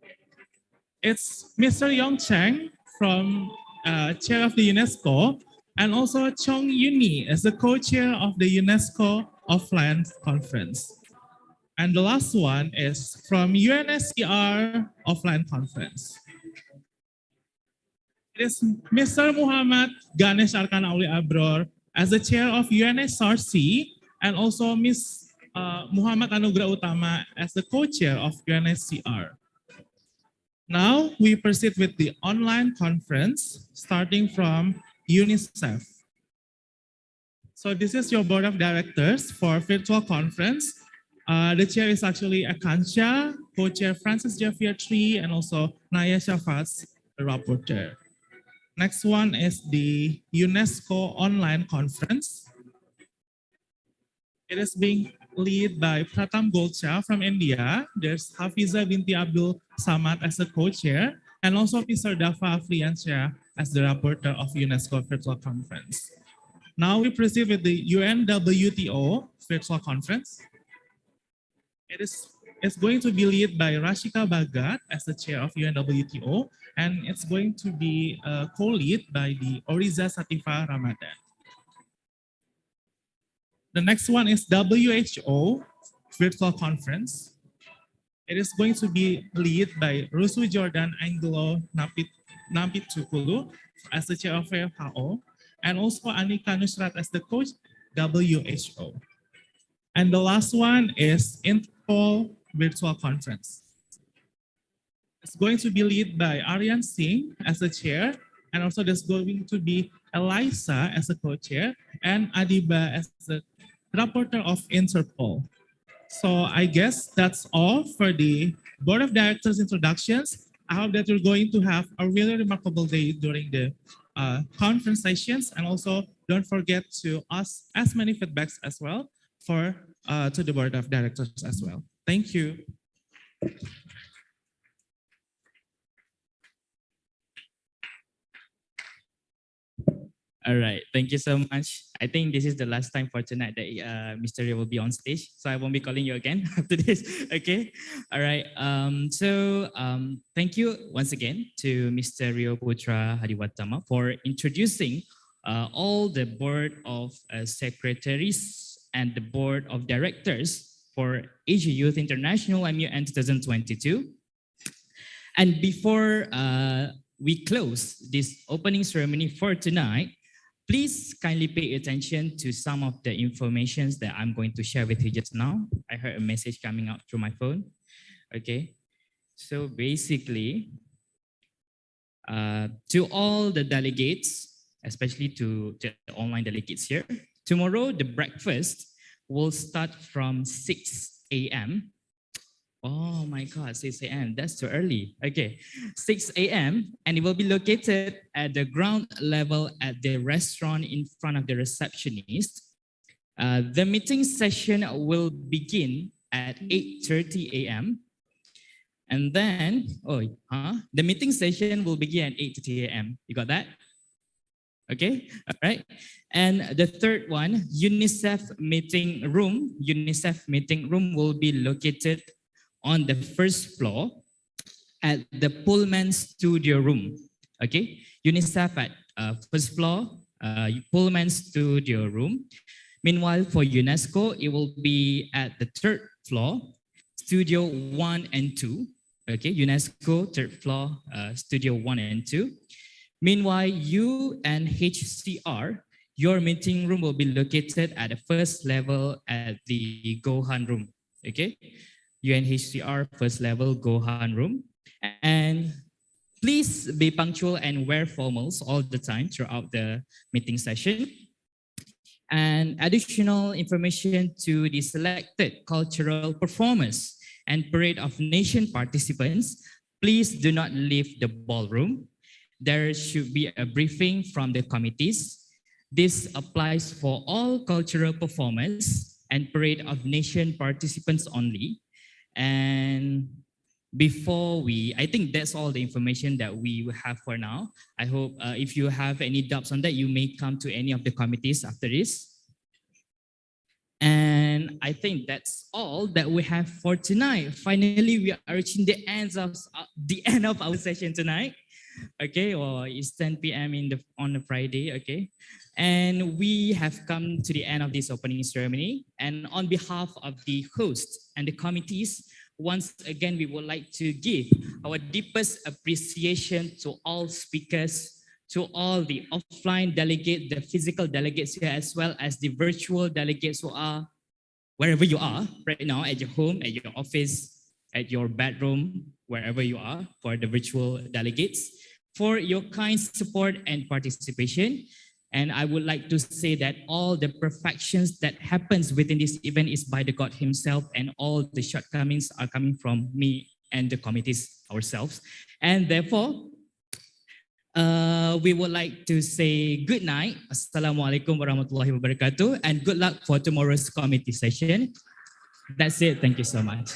It's Mr. Yong Cheng from chair of the UNESCO, and also Chong Yuni as the co-chair of the UNESCO offline conference. And the last one is from UNSCR offline conference. It is Mr. Muhammad Ganesh Arkana Uli Abror as the chair of UNSRC, and also Ms. Muhammad Anugrah Utama as the co-chair of UNSCR. Now we proceed with the online conference, starting from Unicef. So this is your board of directors for virtual conference. The chair is actually Akansha, co-chair Francis Javier Tree, and also Naya Shafaz, the rapporteur. Next one is the UNESCO online conference. It is being led by Pratham Golcha from India. There's Hafiza Binti Abdul Samad as the co-chair, and also Mr. Dafa Afriansyah as the rapporteur of UNESCO Virtual Conference. Now we proceed with the UNWTO Virtual Conference. It's going to be led by Rashika Bhagat as the chair of UNWTO, and it's going to be co-led by the Oriza Sativa Ramadan. The next one is WHO Virtual Conference. It is going to be led by Rusu Jordan Angelo Nampitukulu as the chair of WHO, and also Anika Nusrat as the coach, WHO. And the last one is Interpol Virtual Conference. It's going to be led by Aryan Singh as the chair, and also there's going to be Elisa as the co-chair, and Adiba as the rapporteur of Interpol. So I guess that's all for the board of directors introductions. I hope that you're going to have a really remarkable day during the conference sessions, and also don't forget to ask as many feedbacks as well for to the board of directors as well. Thank you. All right, thank you so much. I think this is the last time for tonight that Mr. Rio will be on stage, so I won't be calling you again after this, okay? All right, thank you once again to Mr. Rio Putra Hadiwatama for introducing all the board of secretaries and the board of directors for Asia Youth International MUN 2022. And before we close this opening ceremony for tonight, Please kindly pay attention to some of the informations that I'm going to share with you just now. I heard a message coming out through my phone. Okay, so basically, to all the delegates, especially to the online delegates here, tomorrow the breakfast will start from 6 a.m. Oh my God, 6 a.m. That's too early. Okay, 6 a.m. and it will be located at the ground level at the restaurant in front of the receptionist. The meeting session will begin at 8:30 a.m. And then, the meeting session will begin at 8:30 a.m. You got that? Okay, all right. And the third one, Unicef meeting room. Unicef meeting room will be located on the first floor at the Pullman studio room. Okay, Unicef at first floor, Pullman studio room. Meanwhile, for UNESCO, it will be at the third floor, studio 1 and 2. Okay, UNESCO, third floor, studio 1 and 2. Meanwhile, UNHCR, your meeting room will be located at the first level at the Gohan room. Okay, UNHCR first level Gohan room. And please be punctual and wear formals all the time throughout the meeting session. And additional information to the selected cultural performers and Parade of Nation participants, please do not leave the ballroom. There should be a briefing from the committees. This applies for all cultural performers and Parade of Nation participants only. And I think that's all the information that we have for now. I hope if you have any doubts on that, you may come to any of the committees after this. And I think that's all that we have for tonight. Finally, we are reaching the end of our session tonight. Okay, or it's 10 p.m. on a Friday. Okay, and we have come to the end of this opening ceremony. And on behalf of the host and the committees, once again, we would like to give our deepest appreciation to all speakers, to all the offline delegates, the physical delegates here, as well as the virtual delegates who are wherever you are right now, at your home, at your office, at your bedroom, wherever you are, for the virtual delegates, for your kind support and participation. And I would like to say that all the perfections that happens within this event is by the God himself, and all the shortcomings are coming from me and the committees ourselves. And therefore, we would like to say good night. Assalamualaikum warahmatullahi wabarakatuh, and good luck for tomorrow's committee session. That's it. Thank you so much.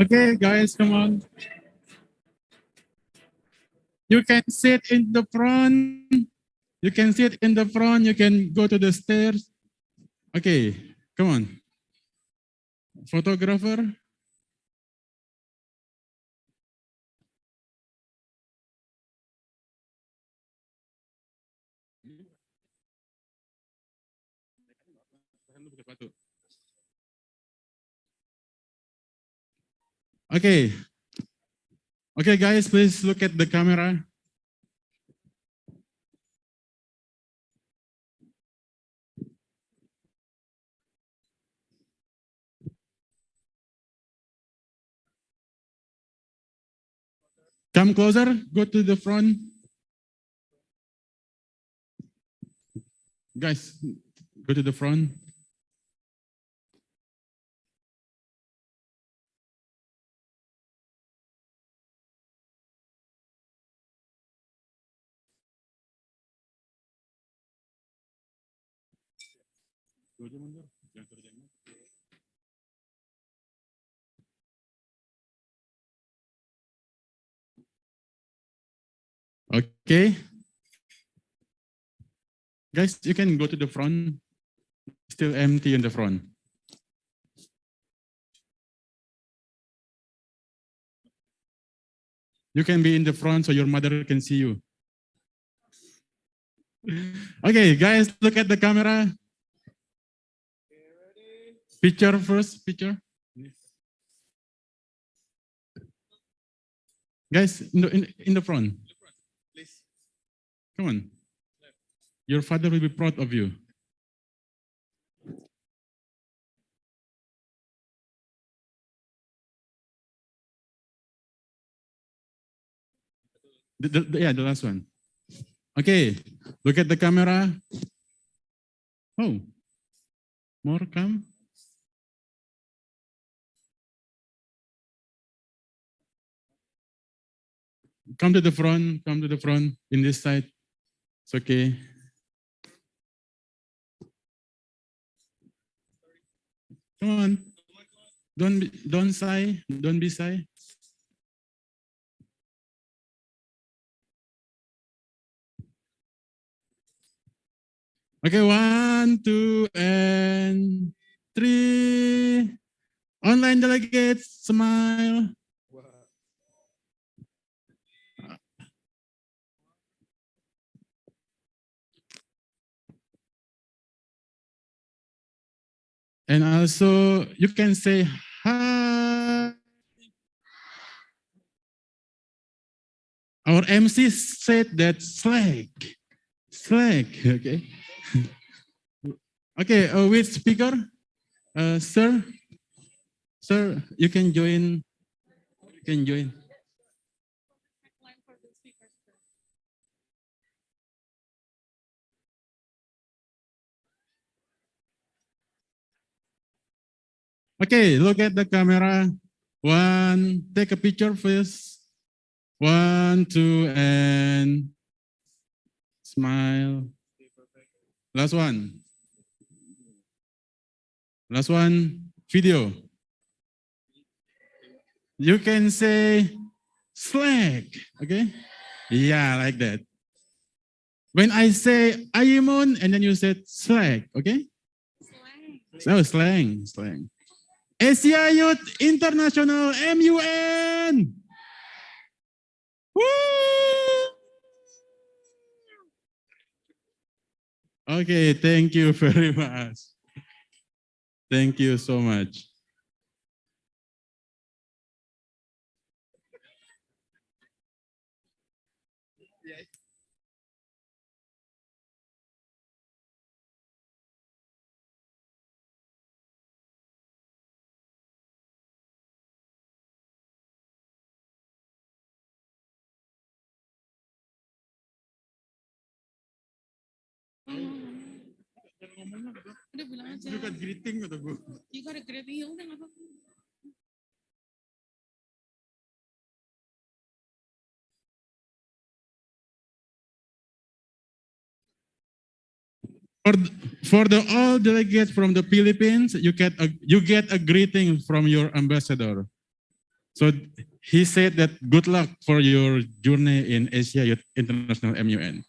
Okay, guys, come on. You can sit in the front. You can sit in the front. You can go to the stairs. Okay, come on. Photographer. Okay. Okay, guys, please look at the camera. Come closer, go to the front. Guys, go to the front. Okay. Guys, you can go to the front. Still empty in the front. You can be in the front so your mother can see you. Okay, guys, look at the camera. Picture first, picture. Guys, in the front. Come on. Your father will be proud of you. Yeah, the last one. Okay, look at the camera. Oh, more come. Come to the front in this side. It's okay. Come on. Don't be shy. Okay, 1, 2, and 3. Online delegates, smile. And also, you can say hi. Our MC said that Slack, okay. Okay, which speaker? Sir, you can join. Okay, look at the camera. 1, take a picture first. 1, 2, and smile. Last one. Last one, video. You can say Slack, okay? Yeah, like that. When I say Ayimon, and then you said Slack, okay? So slang. Asia Youth International MUN. Woo! Okay, thank you very much. Thank you so much. Udah bilang aja. You got greeting atau gue? You got a greeting, ya udah nggak apa-apa. For the all delegates from the Philippines, you get a greeting from your ambassador. So he said that good luck for your journey in Asia Youth International MUN.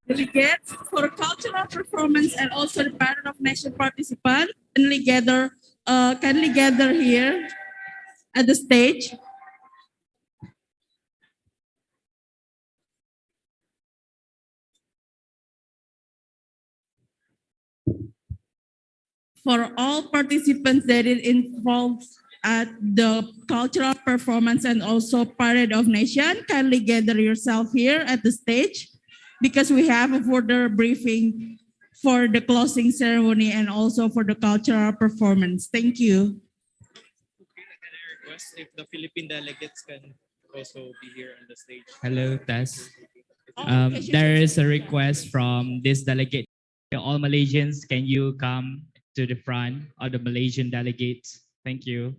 Delegates for cultural performance and also the Parent of Nation participant kindly gather here at the stage. For all participants that is involved at the cultural performance and also Parade of Nation, kindly gather yourself here at the stage because we have a further briefing for the closing ceremony and also for the cultural performance. Thank you. Request if the Philippine delegates can also be here on the stage. Hello, Tess. Okay, There is a request from this delegate. All Malaysians, can you come to the front of the Malaysian delegates? Thank you.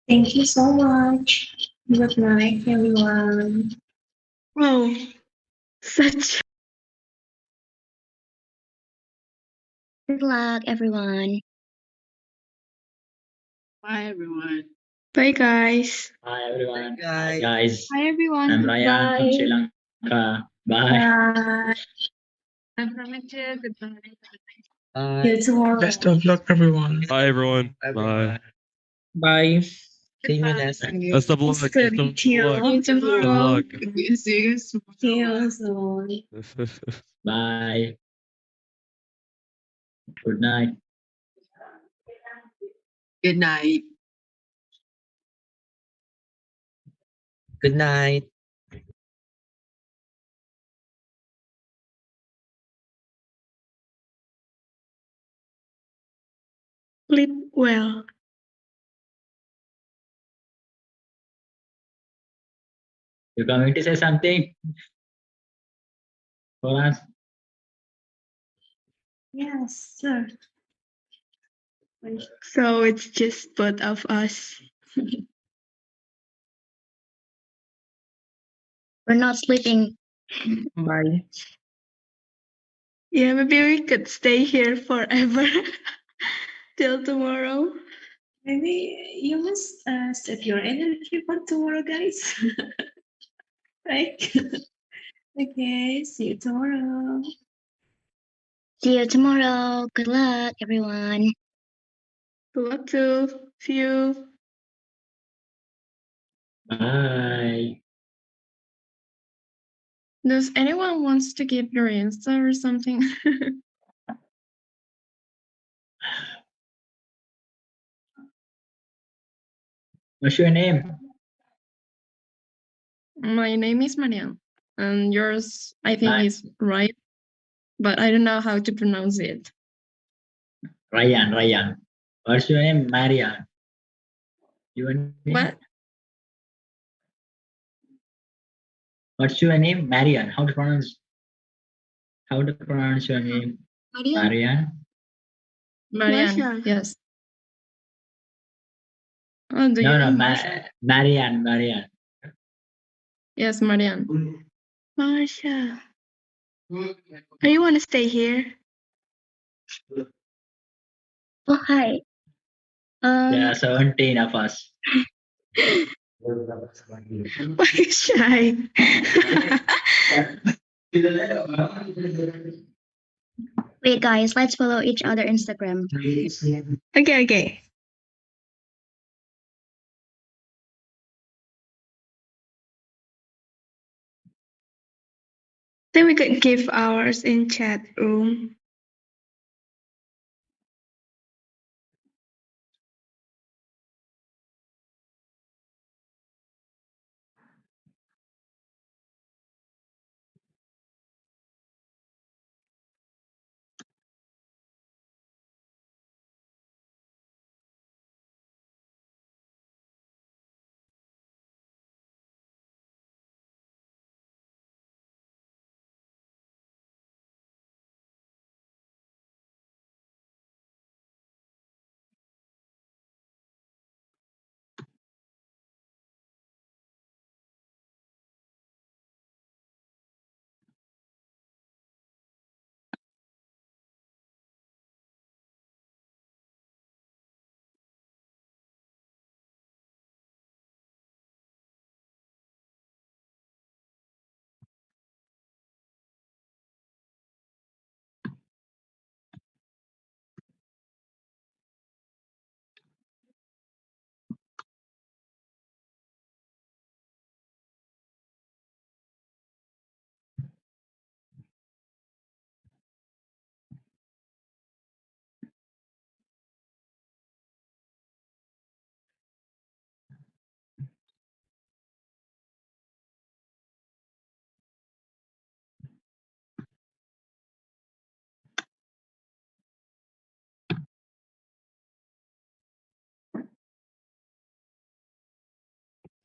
Thank you so much. Good night, everyone. Wow, such. Good luck, everyone. Bye, everyone. Bye, guys. Hi everyone. Bye. Guys. Hi, everyone. I'm Ryan from Sri Lanka. Bye. Bye. I'm from India. Goodbye. Bye. See you tomorrow. Best of luck, everyone. Bye, everyone. Bye. Bye. See you next time. Best of luck. Best of luck. See you Good tomorrow. luck. See you soon. Bye. Good night. Good night. Good night. Sleep well. You going to say something for us? Yes, sir. So it's just both of us. We're not sleeping. Bye. Yeah, maybe we could stay here forever till tomorrow. Maybe you must set your energy for tomorrow, guys. Right? Okay, see you tomorrow. See you tomorrow. Good luck, everyone. Good luck too. See you. Bye. Does anyone wants to give your Insta or something? What's your name? My name is Marian, and yours I think Hi. is right, but I don't know how to pronounce it. Ryan. What's your name? Marian. Your name? What? What's your name? Marian. How to pronounce your name? Marian. Marian, yes. Oh, do No, you no, know Marsha? Marian. Yes, Marian. Marsha, do you want to stay here? Oh, hi. There are 17 of us. Why are you shy? Wait, guys, let's follow each other Instagram. Okay. Then we could give ours in chat room.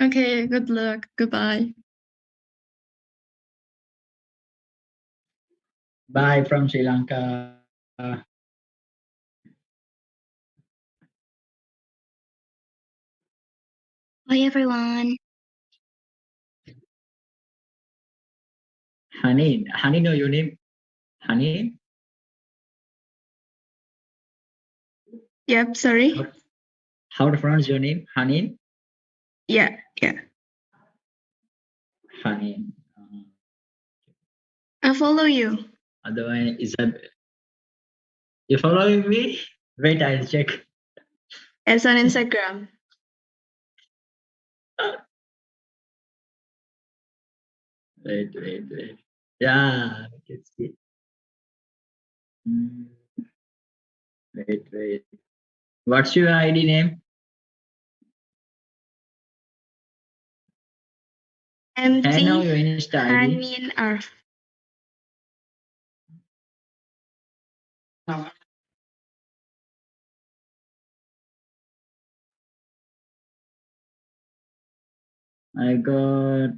Okay, good luck. Goodbye. Bye from Sri Lanka. Bye, everyone. Honey, know your name? Honey? Yep, sorry. How to pronounce your name? Honey? Yeah. Honey. I'll follow you. Otherwise, you following me? Wait, I'll check. It's on Instagram. Wait. Yeah, I can see. Hmm, Wait. What's your ID name? Can I know your Insta ID? I got.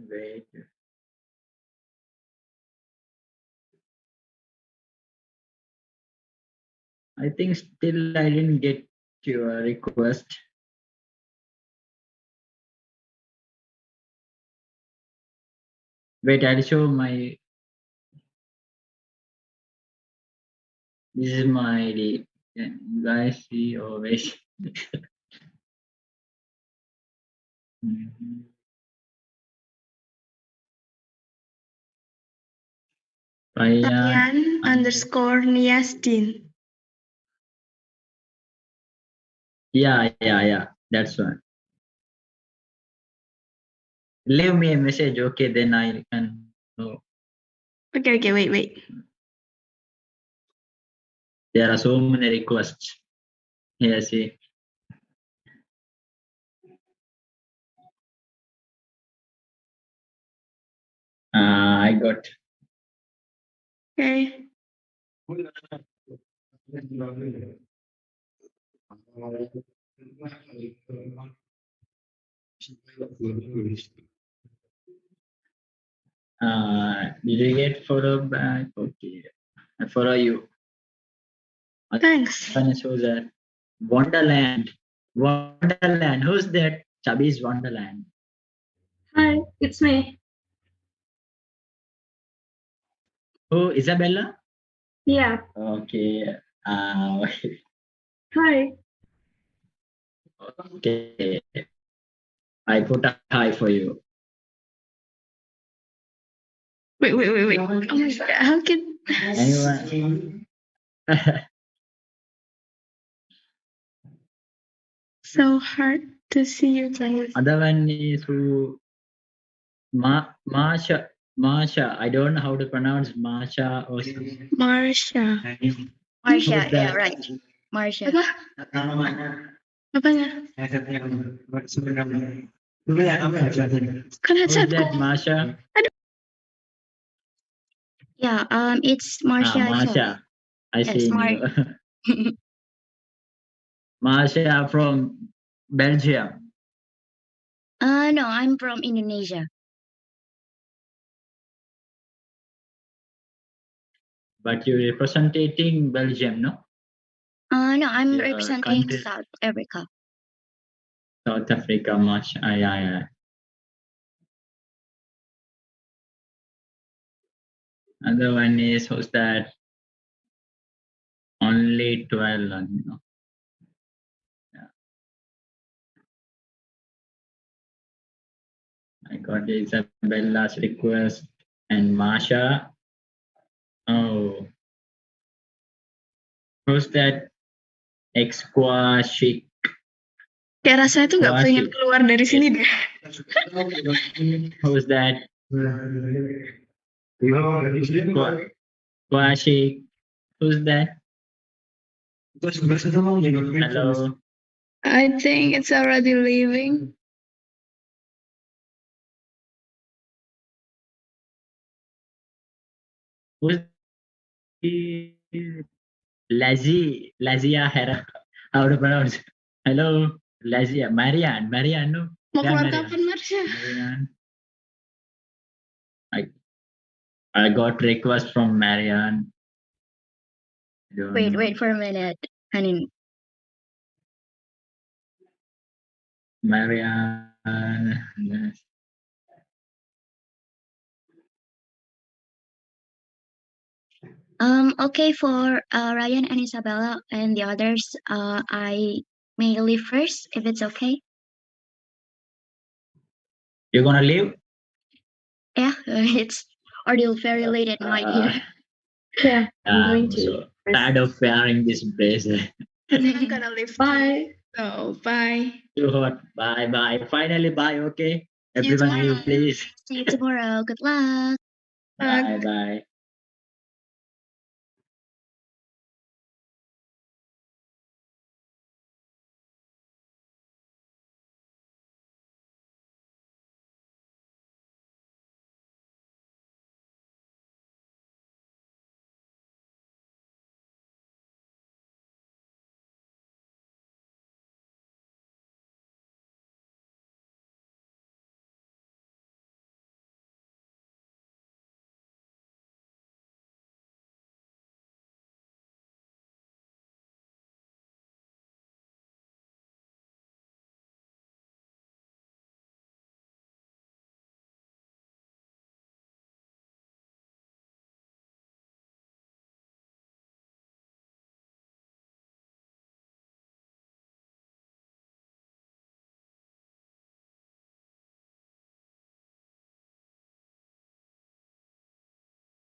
Wait. I think still I didn't get your request. Wait, I'll show my. This is my ID. Can you guys see? Oh, wait. Ryan underscore Niasdin. Yeah. That's one. Leave me a message, okay? Then I can know. Okay, wait. There are so many requests. Here, see. I got. Okay. Did you get follow back? Okay. I follow you. Thanks. Who's that? Wonderland. Wonderland. Who's that? Chubby's Wonderland. Hi, it's me. Oh, Isabella? Yeah. Okay. Hi. Okay. I put a hi for you. Wait. Oh my God, how can... Anyone? So hard to see you guys. Other one is who? Marsha. Marsha. I don't know how to pronounce Marsha or something. Marsha. Who's Yeah, that? right. Marsha. Apanya? Kan Who's headset that, ko. Marsha? Yeah, it's Marsha. Marsha. I Yes, see you. Marsha from Belgium. No, I'm from Indonesia. But you're representing Belgium, no? No, I'm Your representing country. South Africa. South Africa, Marsha. Yeah. Other one is, who's that? Only 12, no? Yeah. I got Isabella's request and Marsha. Oh, who's that? Exquashic. Kayak rasanya tuh nggak pengen keluar dari sini deh. Who's that? Quashik. Who's that? Hello. I think it's already leaving. Who's Lazia Hera? How to pronounce? Hello, Lazia. Marianne, no? Mau Yeah, keluar Marianne. kapan, Marsha? Marianne. I got request from Marianne. Wait for a minute. Honey. Marianne. Yes. Okay, for Ryan and Isabella and the others, I may leave first if it's okay. You're gonna leave? Yeah, it's already very late at night here. Yeah, I'm going I'm to. so tired of wearing this bracelet. I'm gonna leave. Bye. So bye. Too hot. Bye. Finally, bye. Okay. See you Everyone, tomorrow. leave, please. See you tomorrow. Good luck. Bye.